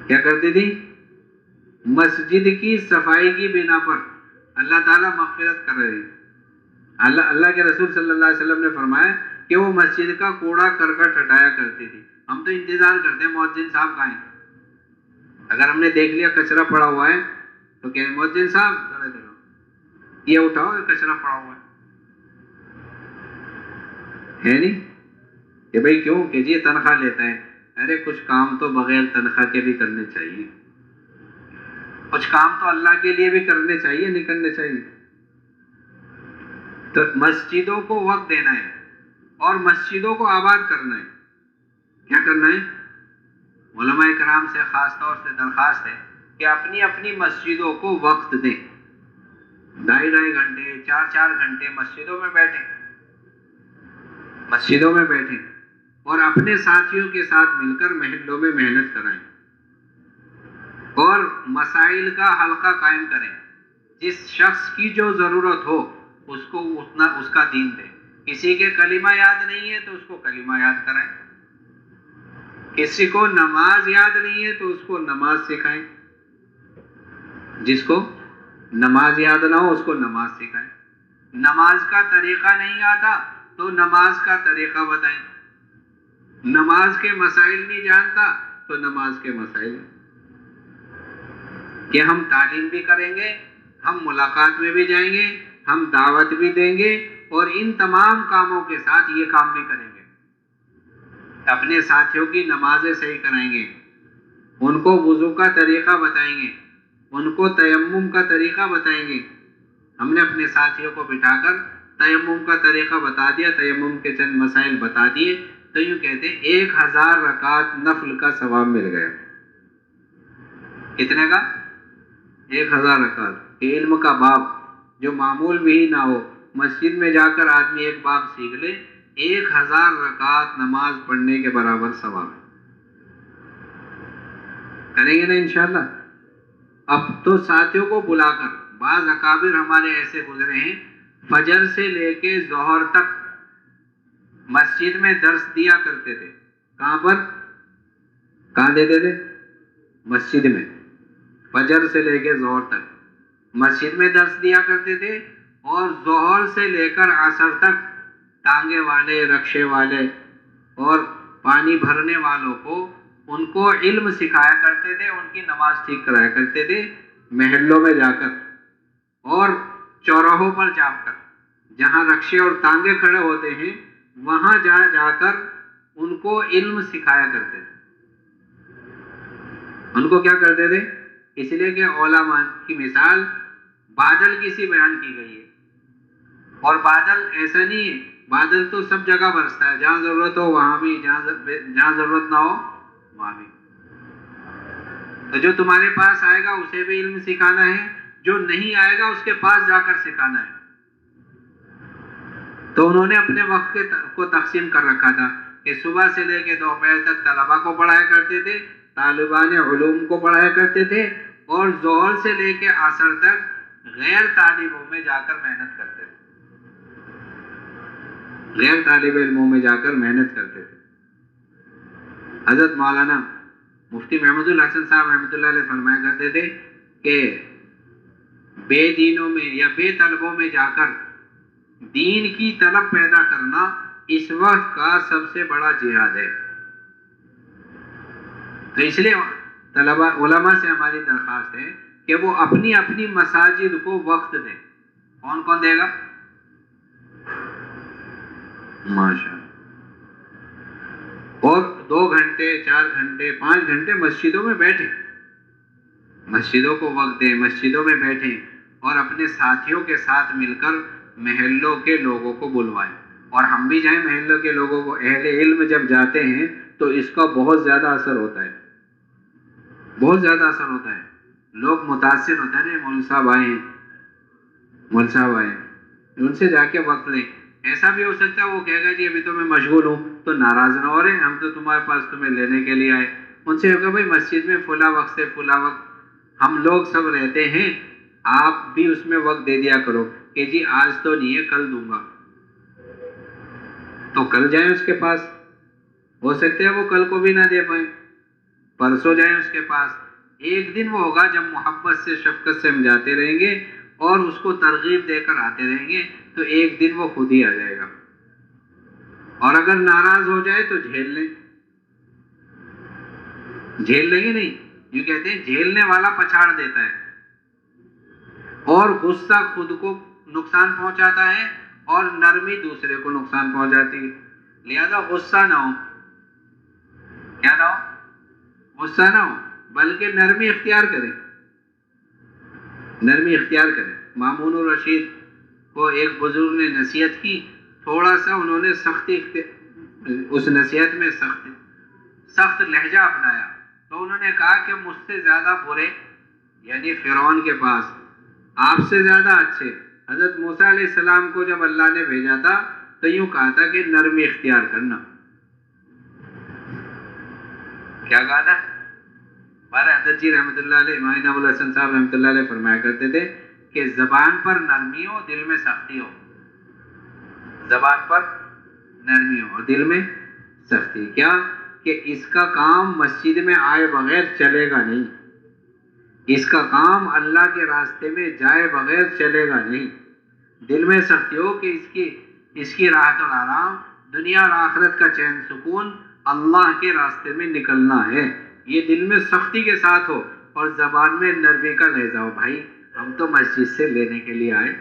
کیا کرتی تھی؟ مسجد کی صفائی کی بنا پر اللہ تعالیٰ مغفرت کر رہے ہیں. اللہ کے رسول صلی اللہ علیہ وسلم نے فرمایا کہ وہ مسجد کا کوڑا کرکٹ ہٹایا کرتی تھی. ہم تو انتظار کرتے ہیں مؤذن صاحب کہیں. اگر ہم نے دیکھ لیا کچرا پڑا ہوا ہے تو کہ مؤذن صاحب ذرا ادھر یہ اٹھاؤ کچرا پڑا ہوا ہے نہیں کہ بھائی کیوں کہ جی تنخواہ لیتا ہے. ارے کچھ کام تو بغیر تنخواہ کے بھی کرنے چاہیے. کچھ کام تو اللہ کے لیے بھی کرنے چاہیے، نہیں کرنے چاہیے. تو مسجدوں کو وقت دینا ہے اور مسجدوں کو آباد کرنا ہے. کیا کرنا ہے؟ علماء کرام سے خاص طور سے درخواست ہے کہ اپنی اپنی مسجدوں کو وقت دیں. 2.5 گھنٹے 4 گھنٹے مسجدوں میں بیٹھیں اور اپنے ساتھیوں کے ساتھ مل کر محلوں میں محنت کرائیں. اور مسائل کا حلقہ قائم کریں. جس شخص کی جو ضرورت ہو اس کو اتنا اس کا دین دیں. کسی کے کلمہ یاد نہیں ہے تو اس کو کلمہ یاد کرائیں. کسی کو نماز یاد نہیں ہے تو اس کو نماز سکھائیں. جس کو نماز یاد نہ ہو اس کو نماز سکھائیں. نماز کا طریقہ نہیں آتا تو نماز کا طریقہ بتائیں. نماز کے مسائل نہیں جانتا تو نماز کے مسائل کہ ہم تعلیم بھی کریں گے, ہم ملاقات میں بھی جائیں گے, ہم دعوت بھی دیں گے, اور ان تمام کاموں کے ساتھ یہ کام بھی کریں گے. اپنے ساتھیوں کی نمازیں صحیح کرائیں گے, ان کو وضو کا طریقہ بتائیں گے, ان کو تیمم کا طریقہ بتائیں گے. ہم نے اپنے ساتھیوں کو بٹھا کر تیمم کا طریقہ بتا دیا, تیمم کے چند مسائل بتا دیے, تو یوں کہتے ہیں 1000 رکعت نفل کا ثواب مل گیا. کتنے کا؟ 1000 رکعت. علم کا باب جو معمول بھی نہ ہو, مسجد میں جا کر آدمی ایک باب سیکھ لے, 1000 رکعت نماز پڑھنے کے برابر ثواب ہے. کریں گے نا انشاءاللہ. اب تو ساتھیوں کو بلا کر, بعض اکابر ہمارے ایسے گزرے ہیں فجر سے لے کے ظہر تک مسجد میں درس دیا کرتے تھے. کہاں پر؟ کہاں دیتے تھے؟ مسجد میں. فجر سے لے کے ظہر تک مسجد میں درس دیا کرتے تھے, اور ظہر سے لے کر عصر تک ٹانگے والے, رکشے والے اور پانی بھرنے والوں کو ان کو علم سکھایا کرتے تھے, ان کی نماز ٹھیک کرایا کرتے تھے محلوں میں جا کر اور چوراہوں پر جا کر. جہاں رکشے اور ٹانگے کھڑے ہوتے ہیں وہاں جا کر ان کو علم سکھایا کرتے تھے. ان کو کیا کرتے تھے؟ اس لیے کہ علماء کی مثال بادل کی سی بیان کی گئی ہے, اور بادل ایسا نہیں ہے, بادل تو سب جگہ برستا ہے, جہاں ضرورت ہو وہاں بھی, جہاں ضرورت نہ ہو وہاں بھی. تو جو تمہارے پاس آئے گا اسے بھی علم سکھانا ہے, جو نہیں آئے گا اس کے پاس جا کر سکھانا ہے. تو انہوں نے اپنے وقت کو تقسیم کر رکھا تھا کہ صبح سے لے کے دوپہر تک طلباء کو پڑھایا کرتے تھے, طالبان علوم کو پڑھایا کرتے تھے, اور ظہر سے لے کے عصر تک غیر طالبوں میں جا کر محنت کرتے تھے. غیر طالب علموں میں جا کر محنت کرتے تھے. حضرت مولانا مفتی محمود الحسن صاحب رحمۃ اللہ علیہ فرمایا کرتے تھے کہ بے دینوں میں یا بے طلبوں میں جا کر دین کی طلب پیدا کرنا اس وقت کا سب سے بڑا جہاد ہے. تو اس لیے طلباء علماء سے ہماری درخواست ہے کہ وہ اپنی اپنی مساجد کو وقت دیں. کون کون دے گا؟ ماشاءاللہ. اور 2 گھنٹے 4 گھنٹے 5 گھنٹے مسجدوں میں بیٹھیں, مسجدوں کو وقت دیں, مسجدوں میں بیٹھیں, اور اپنے ساتھیوں کے ساتھ مل کر محلوں کے لوگوں کو بلوائیں. اور ہم بھی جائیں محلوں کے لوگوں کو. اہل علم جب جاتے ہیں تو اس کا بہت زیادہ اثر ہوتا ہے, بہت زیادہ اثر ہوتا ہے. لوگ متاثر ہوتے ہیں, مول صاحب آئے ہیں, مول صاحب آئے ہیں, ان سے جا کے وقت لیں. ایسا بھی ہو سکتا ہے وہ کہے گا جی ابھی تو میں مشغول ہوں, تو ناراض نہ ہو رہے, ہم تو تمہارے پاس تمہیں لینے کے لیے آئے. ان سے کہا بھائی مسجد میں فلاں وقت سے فلاں وقت ہم لوگ سب رہتے ہیں, آپ بھی اس میں وقت دے دیا کرو کہ جی آج تو نہیں ہے کل دوں گا. تو کل جائیں اس کے پاس, ہو سکتا ہے وہ کل کو بھی نہ دے پائیں, پرسوں جائیں اس کے پاس. ایک دن وہ ہوگا جب محبت سے شفقت سے ہم جاتے رہیں گے اور اس کو ترغیب دے کر آتے رہیں گے, تو ایک دن وہ خود ہی آ جائے گا. اور اگر ناراض ہو جائے تو جھیل لیں, جھیل لیں گے نہیں, یوں کہتے ہیں جھیلنے والا پچھاڑ دیتا ہے, اور غصہ خود کو نقصان پہنچاتا ہے اور نرمی دوسرے کو نقصان پہنچاتی ہے. لہذا غصہ نہ ہو, کیا نہ ہو, غصہ نہ ہو, بلکہ نرمی اختیار کریں, نرمی اختیار کریں. مامون الرشید کو ایک بزرگ نے نصیحت کی, تھوڑا سا انہوں نے سختی اس نصیحت میں سخت لہجہ اپنایا. تو انہوں نے کہا کہ مجھ سے زیادہ برے, یعنی فرعون کے پاس, آپ سے زیادہ اچھے حضرت موسیٰ علیہ السلام کو جب اللہ نے بھیجا تھا تو یوں کہا تھا کہ نرمی اختیار کرنا. کیا کہا تھا؟ ہمارے حضرت جی رحمۃ اللہ علیہ، مولانا ابوالحسن صاحب رحمۃ اللہ علیہ فرمایا کرتے تھے کہ زبان پر نرمی ہو، دل میں سختی ہو. زبان پر نرمی ہو اور دل میں سختی. کیا کہ اس کا کام مسجد میں آئے بغیر چلے گا نہیں، اس کا کام اللہ کے راستے میں جائے بغیر چلے گا نہیں. دل میں سختی ہو کہ اس کی راحت اور آرام، دنیا اور آخرت کا چین سکون اللہ کے راستے میں نکلنا ہے، یہ دل میں سختی کے ساتھ ہو اور زبان میں نرمی کا لہجہ ہو. بھائی ہم تو مسجد سے لینے کے لیے آئے،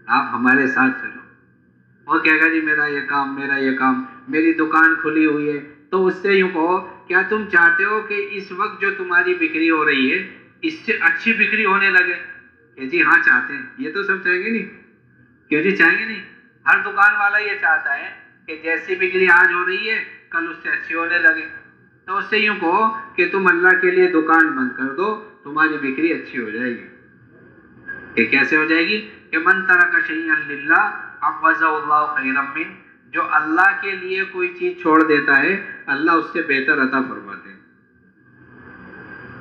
آپ ہمارے ساتھ چلو. اور کہے گا جی میرا یہ کام، میرا یہ کام، میری دکان کھلی ہوئی ہے. تو اس سے یوں کہو، کیا تم چاہتے ہو کہ اس وقت جو تمہاری بکری ہو رہی ہے اس سے اچھی بکری ہونے لگے؟ کہ جی ہاں چاہتے ہیں. یہ تو سب چاہیں گے نہیں؟ کیوں جی چاہیں گے نہیں؟ ہر دکان والا یہ چاہتا ہے کہ جیسی بکری آج ہو رہی ہے کل اس سے اچھی ہونے لگے. تو اس سے یوں کہو کہ تم اللہ کے لیے دکان بند کر دو، تمہاری بکری اچھی ہو جائے گی. کہ کیسے ہو جائے گی؟ کہ من ترک شیئا للہ عوضہ اللہ خیرا من، جو اللہ کے لیے کوئی چیز چھوڑ دیتا ہے اللہ اس سے بہتر عطا فرماتے ہیں.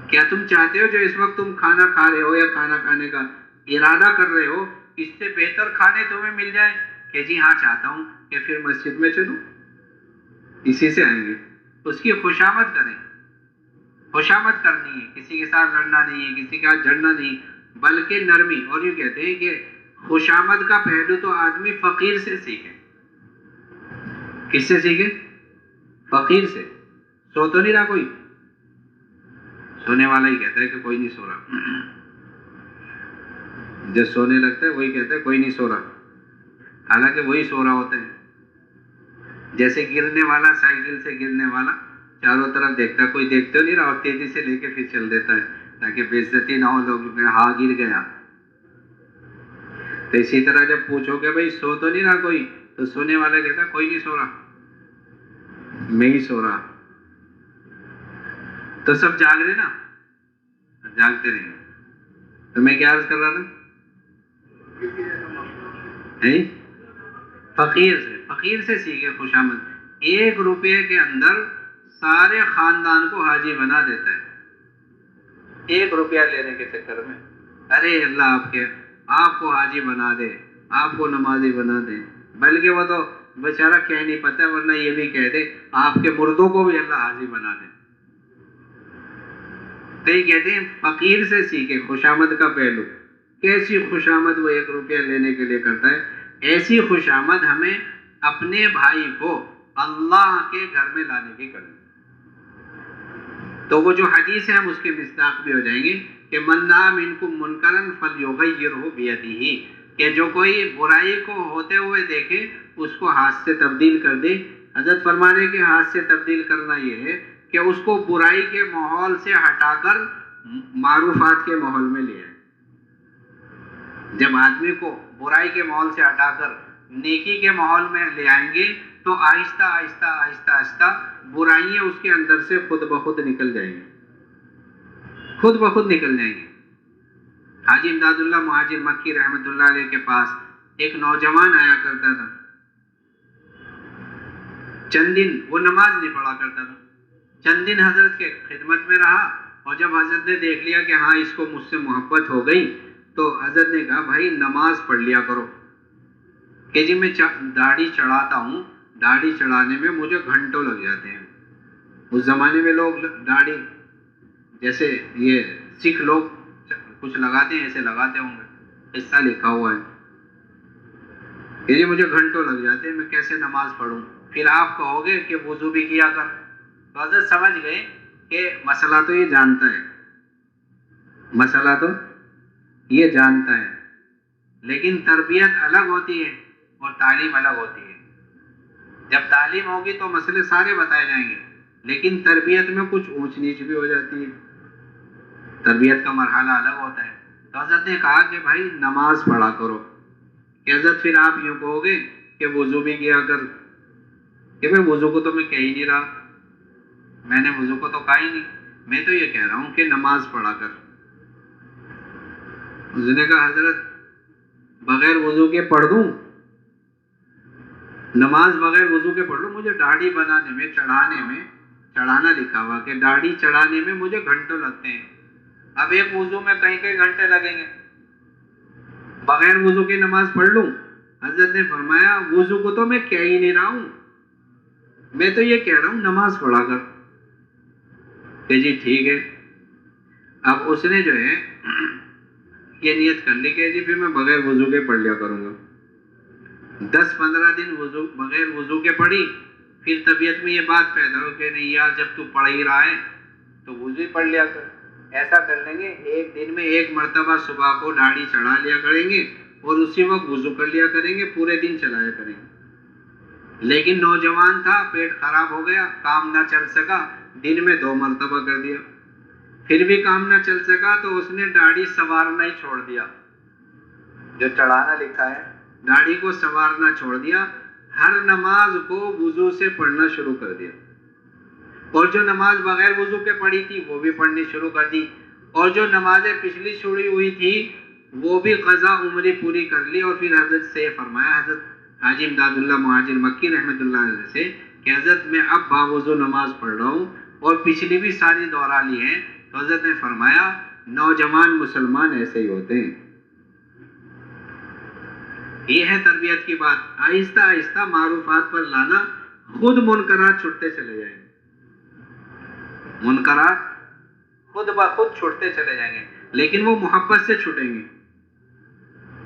کیا تم چاہتے ہو جو اس وقت تم کھانا کھا رہے ہو یا کھانا کھانے کا ارادہ کر رہے ہو اس سے بہتر کھانے تمہیں مل جائیں؟ کہ جی ہاں چاہتا ہوں. کہ پھر مسجد میں چلو، اسی سے آئیں گے. اس کی خوشامد کریں. خوشامد کرنی ہے، کسی کے ساتھ لڑنا نہیں ہے، کسی کے ساتھ جھڑنا نہیں، بلکہ نرمی. اور یوں کہتے ہیں کہ خوشامد کا پہلو تو آدمی فقیر سے سیکھے. کس سے سیکھے؟ فقیر سے. سو تو نہیں رہا کوئی؟ سونے والا ہی کہتا ہے کہ کوئی نہیں سو رہا. جب سونے لگتا ہے وہی کہتا ہے کوئی نہیں سو رہا، حالانکہ وہی سو رہا ہوتا ہے. جیسے گرنے والا، سائیکل سے گرنے والا چاروں طرف دیکھتا ہے، کوئی دیکھتے ہو نہیں رہا اور تیزی سے لے کے پھر چل دیتا ہے تاکہ بے عزتی نہ ہو لوگ میں، ہاں گر گیا. تو اسی طرح جب پوچھو کہ بھائی سو تو نہیں رہا کوئی، تو سونے والا کہتا کوئی نہیں سو رہا، میں ہی سو رہا. تو سب جاگ رہے نا، جاگتے رہیں. تو میں کیا عرض کر رہا تھا؟ فقیر سے سیکھے خوشامد. 1 روپے کے اندر سارے خاندان کو حاجی بنا دیتا ہے 1 روپیہ لینے کے چکر میں. ارے اللہ آپ کو حاجی بنا دے، آپ کو نمازی بنا دے. بلکہ وہ تو بیچارہ کہہ نہیں پاتا، ورنہ یہ بھی کہہ دے آپ کے مردوں کو بھی اللہ حاجی بنا دے. تو یہ کہتے ہیں فقیر سے سیکھے خوشامد کا پہلو. کیسی خوشامد وہ 1 روپیہ لینے کے لیے کرتا ہے، ایسی خوشامد ہمیں اپنے بھائی کو اللہ کے گھر میں لانے کی کرنی. تو وہ جو حدیث ہے ہم اس کے مصداق بھی ہو جائیں گے کہ من رأى منکم منکرا فلیغیرہ بیدہ، کہ جو کوئی برائی کو ہوتے ہوئے دیکھے اس کو ہاتھ سے تبدیل کر دے. حضرت فرمانے کے ہاتھ سے تبدیل کرنا یہ ہے کہ اس کو برائی کے ماحول سے ہٹا کر معروفات کے ماحول میں لے آئے. جب آدمی کو برائی کے ماحول سے ہٹا کر نیکی کے ماحول میں لے آئیں گے تو آہستہ آہستہ آہستہ آہستہ برائیاں اس کے اندر سے خود بخود نکل جائیں گی، خود بخود نکل جائیں گی. حاجی امداد اللہ مہاجر مکی رحمۃ اللہ علیہ کے پاس ایک نوجوان آیا کرتا تھا. چند دن وہ نماز نہیں پڑھا کرتا تھا. چند دن حضرت کے خدمت میں رہا اور جب حضرت نے دیکھ لیا کہ ہاں اس کو مجھ سے محبت ہو گئی تو حضرت نے کہا بھائی نماز پڑھ لیا کرو. کہ جی میں داڑھی چڑھاتا ہوں، داڑھی چڑھانے میں مجھے گھنٹوں لگ جاتے ہیں. اس زمانے میں لوگ داڑھی جیسے یہ سکھ لوگ کچھ لگاتے ہیں ایسے لگاتے ہوں گے، حصہ لکھا ہوا ہے. کہ جی مجھے گھنٹوں لگ جاتے ہیں، میں کیسے نماز پڑھوں؟ پھر آپ کہو گے کہ وضو بھی کیا کر. تو حضرت سمجھ گئے کہ مسئلہ تو یہ جانتا ہے، مسئلہ تو یہ جانتا ہے، لیکن تربیت الگ ہوتی ہے اور تعلیم الگ ہوتی ہے. جب تعلیم ہوگی تو مسئلے سارے بتائے جائیں گے، لیکن تربیت میں کچھ اونچ نیچ بھی ہو جاتی ہے، تربیت کا مرحلہ الگ ہوتا ہے. تو حضرت نے کہا کہ بھائی نماز پڑھا کرو. کہ حضرت پھر آپ یوں کہو گے کہ وضو بھی کیا کر. کہ بھائی وضو کو تو میں کہہ ہی نہیں رہا، میں نے وضو کو تو کہا ہی نہیں، میں تو یہ کہہ رہا ہوں کہ نماز پڑھا کر. اس نے کہا حضرت بغیر وضو کے پڑھ دوں؟ نماز بغیر وضو کے پڑھ لوں؟ مجھے داڑھی بنانے میں، چڑھانے میں چڑھانا لکھا ہوا کہ داڑھی چڑھانے میں مجھے گھنٹوں لگتے ہیں. اب ایک وضو میں کئی کئی گھنٹے لگیں گے. بغیر وضو کی نماز پڑھ لوں؟ حضرت نے فرمایا وضو کو تو میں کہہ ہی نہیں رہا ہوں، میں تو یہ کہہ رہا ہوں نماز پڑھا کر. کہ جی ٹھیک ہے. اب اس نے جو ہے یہ نیت کر لی کہ جی پھر میں بغیر وضو کے پڑھ لیا کروں گا. 10-15 دن وضو بغیر وضو کے پڑھی. پھر طبیعت میں یہ بات پیدا ہو کہ نہیں یار جب تو پڑھ ہی رہا ہے تو وضو ہی پڑھ لیا کر. ایسا کر لیں گے ایک دن میں ایک مرتبہ صبح کو داڑھی چڑھا لیا کریں گے اور اسی وقت وضو کر لیا کریں گے، پورے دن چلایا کریں گے. لیکن نوجوان تھا، پیٹ خراب ہو گیا، کام نہ چل سکا، دن میں 2 مرتبہ کر دیا. پھر بھی کام نہ چل سکا تو اس نے داڑھی سنوارنا ہی چھوڑ دیا. جو چڑھانا لکھا ہے داڑھی کو سنوارنا چھوڑ دیا. ہر نماز کو وضو سے پڑھنا شروع کر دیا، اور جو نماز بغیر وضو کے پڑھی تھی وہ بھی پڑھنی شروع کر دی، اور جو نمازیں پچھلی چھوڑی ہوئی تھی وہ بھی قضا عمری پوری کر لی. اور پھر حضرت سے فرمایا، حضرت حاجی امداد اللہ مہاجر مکی رحمۃ اللہ علیہ سے، کہ حضرت میں اب باوضو نماز پڑھ رہا ہوں اور پچھلی بھی ساری دوہرا لی ہے. تو حضرت نے فرمایا نوجوان مسلمان ایسے ہی ہوتے ہیں. یہ ہے تربیت کی بات. آہستہ آہستہ معروفات پر لانا، خود منکرات چھوٹتے چلے جائیں گے. منکرات خود بخود چھوٹتے چلے جائیں گے، لیکن وہ محبت سے چھوٹیں گے.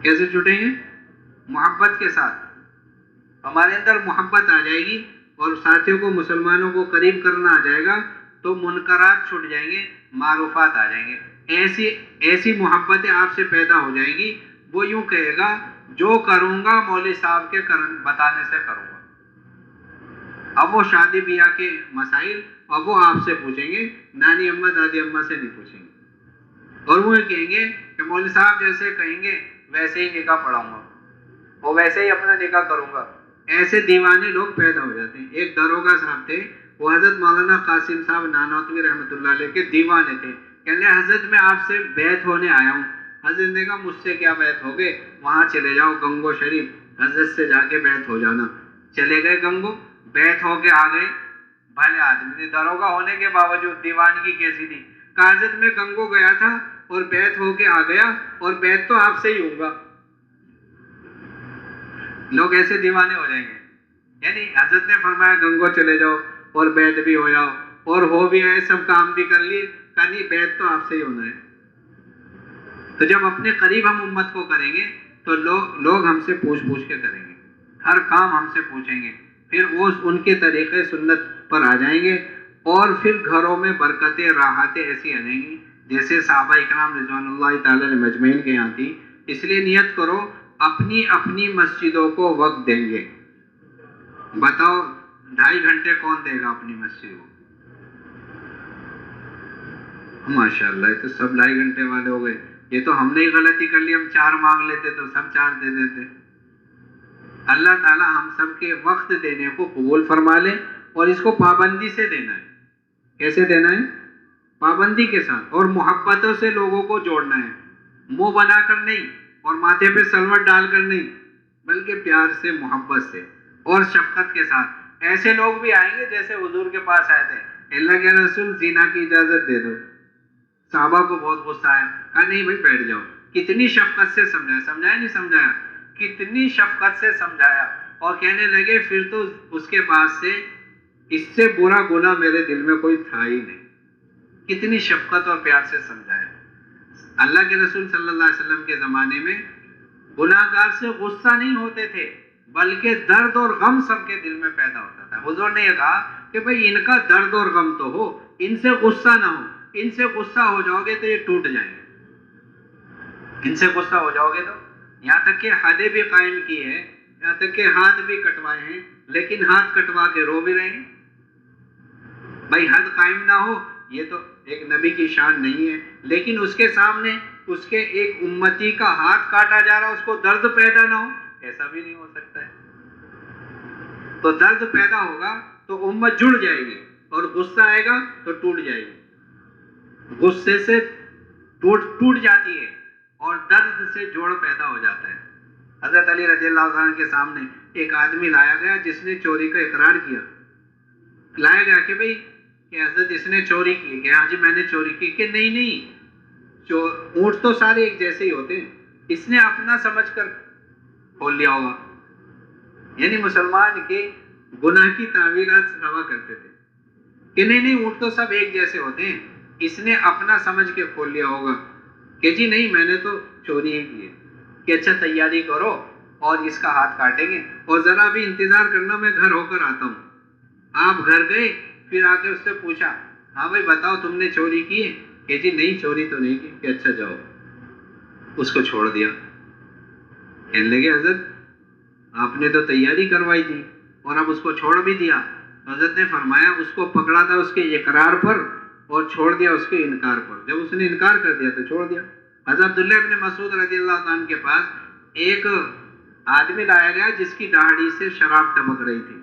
کیسے چھوٹیں گے؟ محبت کے ساتھ. ہمارے اندر محبت آ جائے گی اور ساتھیوں کو مسلمانوں کو قریب کرنا آ جائے گا تو منکرات چھوٹ جائیں گے، معروفات آ جائیں گے. ایسی محبتیں آپ سے پیدا ہو جائیں گی، وہ یوں کہے گا جو کروں گا مولوی صاحب کے بتانے سے کروں گا. اب وہ شادی بیاہ کے مسائل اب وہ آپ سے پوچھیں گے، نانی اماں دادی اماں سے نہیں پوچھیں گے. اور وہ کہیں گے کہ مولوی صاحب جیسے کہیں گے ویسے ہی نکاح پڑھاؤں گا اور ویسے ہی اپنا نکاح کروں گا. ایسے دیوانے لوگ پیدا ہو جاتے ہیں. ایک داروغہ صاحب تھے، وہ حضرت مولانا قاسم صاحب نانوتوی رحمۃ اللہ علیہ کے دیوانے تھے. کہنے حضرت میں آپ سے بیعت ہونے آیا ہوں. حضرت نے کہا مجھ سے کیا بیعت ہوگے، وہاں چلے جاؤ گنگو شریف، حضرت سے جا کے بیعت ہو جانا. چلے گئے گنگو، بیعت ہو کے آ گئے. بھلے آدمی تھے، داروغہ ہونے کے باوجود دیوانگی کیسی تھی. کہا حضرت میں گنگو گیا تھا اور بیعت ہو کے آ گیا اور بیعت تو آپ سے ہی ہوں گا. لوگ ایسے دیوانے ہو جائیں گے. یعنی حضرت نے فرمایا گنگو چلے جاؤ اور بیعت بھی ہو جاؤ اور ہو بھی آئے، سب کام بھی کر لیے، کہا نہیں بیعت تو آپ سے ہی ہونا ہے. تو جب اپنے قریب ہم امت کو کریں گے تو لوگ ہم سے پوچھ کے کریں گے، ہر کام ہم سے پوچھیں گے. پھر وہ ان کے طریقے سنت پر آ جائیں گے اور پھر گھروں میں برکتیں راحتیں ایسی آ جائیں گی جیسے صحابہ اکرام رضوان اللہ تعالی علیہ مجمعین کے یہاں تھی. اس لیے نیت کرو اپنی اپنی مسجدوں کو وقت دیں گے. بتاؤ 2.5 گھنٹے کون دے گا اپنی مسجد کو؟ ماشاءاللہ یہ تو سب 2.5 گھنٹے والے ہو گئے. یہ تو ہم نے ہی غلطی کر لی، ہم 4 مانگ لیتے تو سب 4 دے دیتے. اللہ تعالیٰ ہم سب کے وقت دینے کو قبول فرما لے اور اس کو پابندی سے دینا ہے. کیسے دینا ہے؟ پابندی کے ساتھ اور محبتوں سے لوگوں کو جوڑنا ہے. منہ بنا کر نہیں اور ماتھے پہ سلوٹ ڈال کر نہیں، بلکہ پیار سے، محبت سے اور شفقت کے ساتھ. ایسے لوگ بھی آئیں گے جیسے حضور کے پاس آئے تھے، اللہ کے رسول زنا کی اجازت دے دو. صحابہ کو بہت غصہ آیا، کہا نہیں بھائی بیٹھ جاؤ. کتنی شفقت سے سمجھایا نہیں سمجھایا، کتنی شفقت سے سمجھایا. اور کہنے لگے پھر تو اس کے بعد سے اس سے برا گناہ میرے دل میں کوئی تھا ہی نہیں. کتنی شفقت اور پیار سے سمجھایا. اللہ کے رسول صلی اللہ علیہ وسلم کے زمانے میں گناہ گار سے غصہ نہیں ہوتے تھے بلکہ درد اور غم سب کے دل میں پیدا ہوتا تھا. حضور نے یہ کہا کہ بھئی ان کا درد اور غم تو ہو، ان سے غصہ نہ ہو. ان سے غصہ ہو جاؤ گے تو یہ ٹوٹ جائیں گے. ان سے غصہ ہو جاؤ گے تو یہاں تک کہ حدیں بھی قائم کی ہے، یہاں تک کہ ہاتھ بھی کٹوائے ہیں، لیکن ہاتھ کٹوا کے رو بھی رہے ہیں. بھائی حد قائم نہ ہو یہ تو ایک نبی کی شان نہیں ہے، لیکن اس کے سامنے اس کے ایک امتی کا ہاتھ کاٹا جا رہا، اس کو درد پیدا نہ ہو، ایسا بھی نہیں ہو سکتا ہے. تو درد پیدا ہوگا تو امت جڑ جائے گی اور غصہ آئے گا تو ٹوٹ جائے گی. غصے سے ٹوٹ جاتی ہے اور درد سے جوڑ پیدا ہو جاتا ہے. حضرت علی رضی اللہ عنہ کے سامنے ایک آدمی لایا گیا جس نے چوری کا اقرار کیا. لایا گیا کہ بھئی کہ حضرت اس نے چوری کی، کہ ہاں جی میں نے چوری کی، کہ نہیں اونٹ تو سارے ایک جیسے ہی ہوتے ہیں، اس نے اپنا سمجھ کر کھول لیا ہوگا. یعنی مسلمان کے گناہ کی تعویلات ہوا کرتے تھے کہ نہیں اونٹ تو سب ایک جیسے ہوتے ہیں، اس نے اپنا سمجھ کے کھول لیا ہوگا کہ جی نہیں میں نے تو چوری ہی کی ہے. کہ اچھا تیاری کرو اور اس کا ہاتھ کاٹیں گے، اور ذرا بھی انتظار کرنا میں گھر ہو کر آتا ہوں. آپ گھر گئے، پھر آ کے اس سے پوچھا ہاں بھائی بتاؤ تم نے چوری کی ہے؟ کہ جی نہیں چوری تو نہیں کی. کہ اچھا جاؤ. اس کو چھوڑ دیا. کہنے لگے حضرت آپ نے تو تیاری کروائی تھی اور اب اس کو چھوڑ بھی دیا. حضرت نے فرمایا اس کو پکڑا تھا اس کے اقرار پر اور چھوڑ دیا اس کے انکار پر. جب اس نے انکار کر دیا تو چھوڑ دیا. حضرت عبداللہ ابن مسعود رضی اللہ عنہ کے پاس ایک آدمی لایا گیا جس کی داڑھی سے شراب ٹپک رہی تھی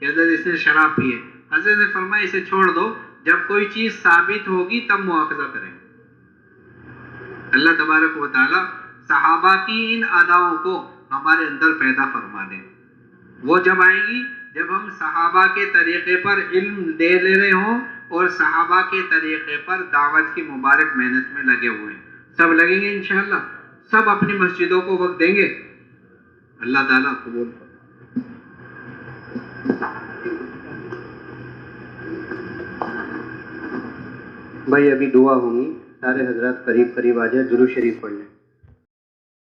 کہ حضرت اس نے شراب پی ہے. حضرت نے فرمایا اسے چھوڑ دو، جب کوئی چیز ثابت ہوگی تب مواخذہ کریں. اللہ تبارک و تعالی صحابہ کی ان اداؤں کو ہمارے اندر پیدا فرما دیں. وہ جب آئیں گی جب ہم صحابہ کے طریقے پر علم دے لے رہے ہوں اور صحابہ کے طریقے پر دعوت کی مبارک محنت میں لگے ہوئے ہیں. سب لگیں گے انشاءاللہ، سب اپنی مسجدوں کو وقت دیں گے. اللہ تعالیٰ قبول. بھائی ابھی دعا ہوں گی، سارے حضرات قریب قریب آ جائے، درود شریف پڑھ لیں.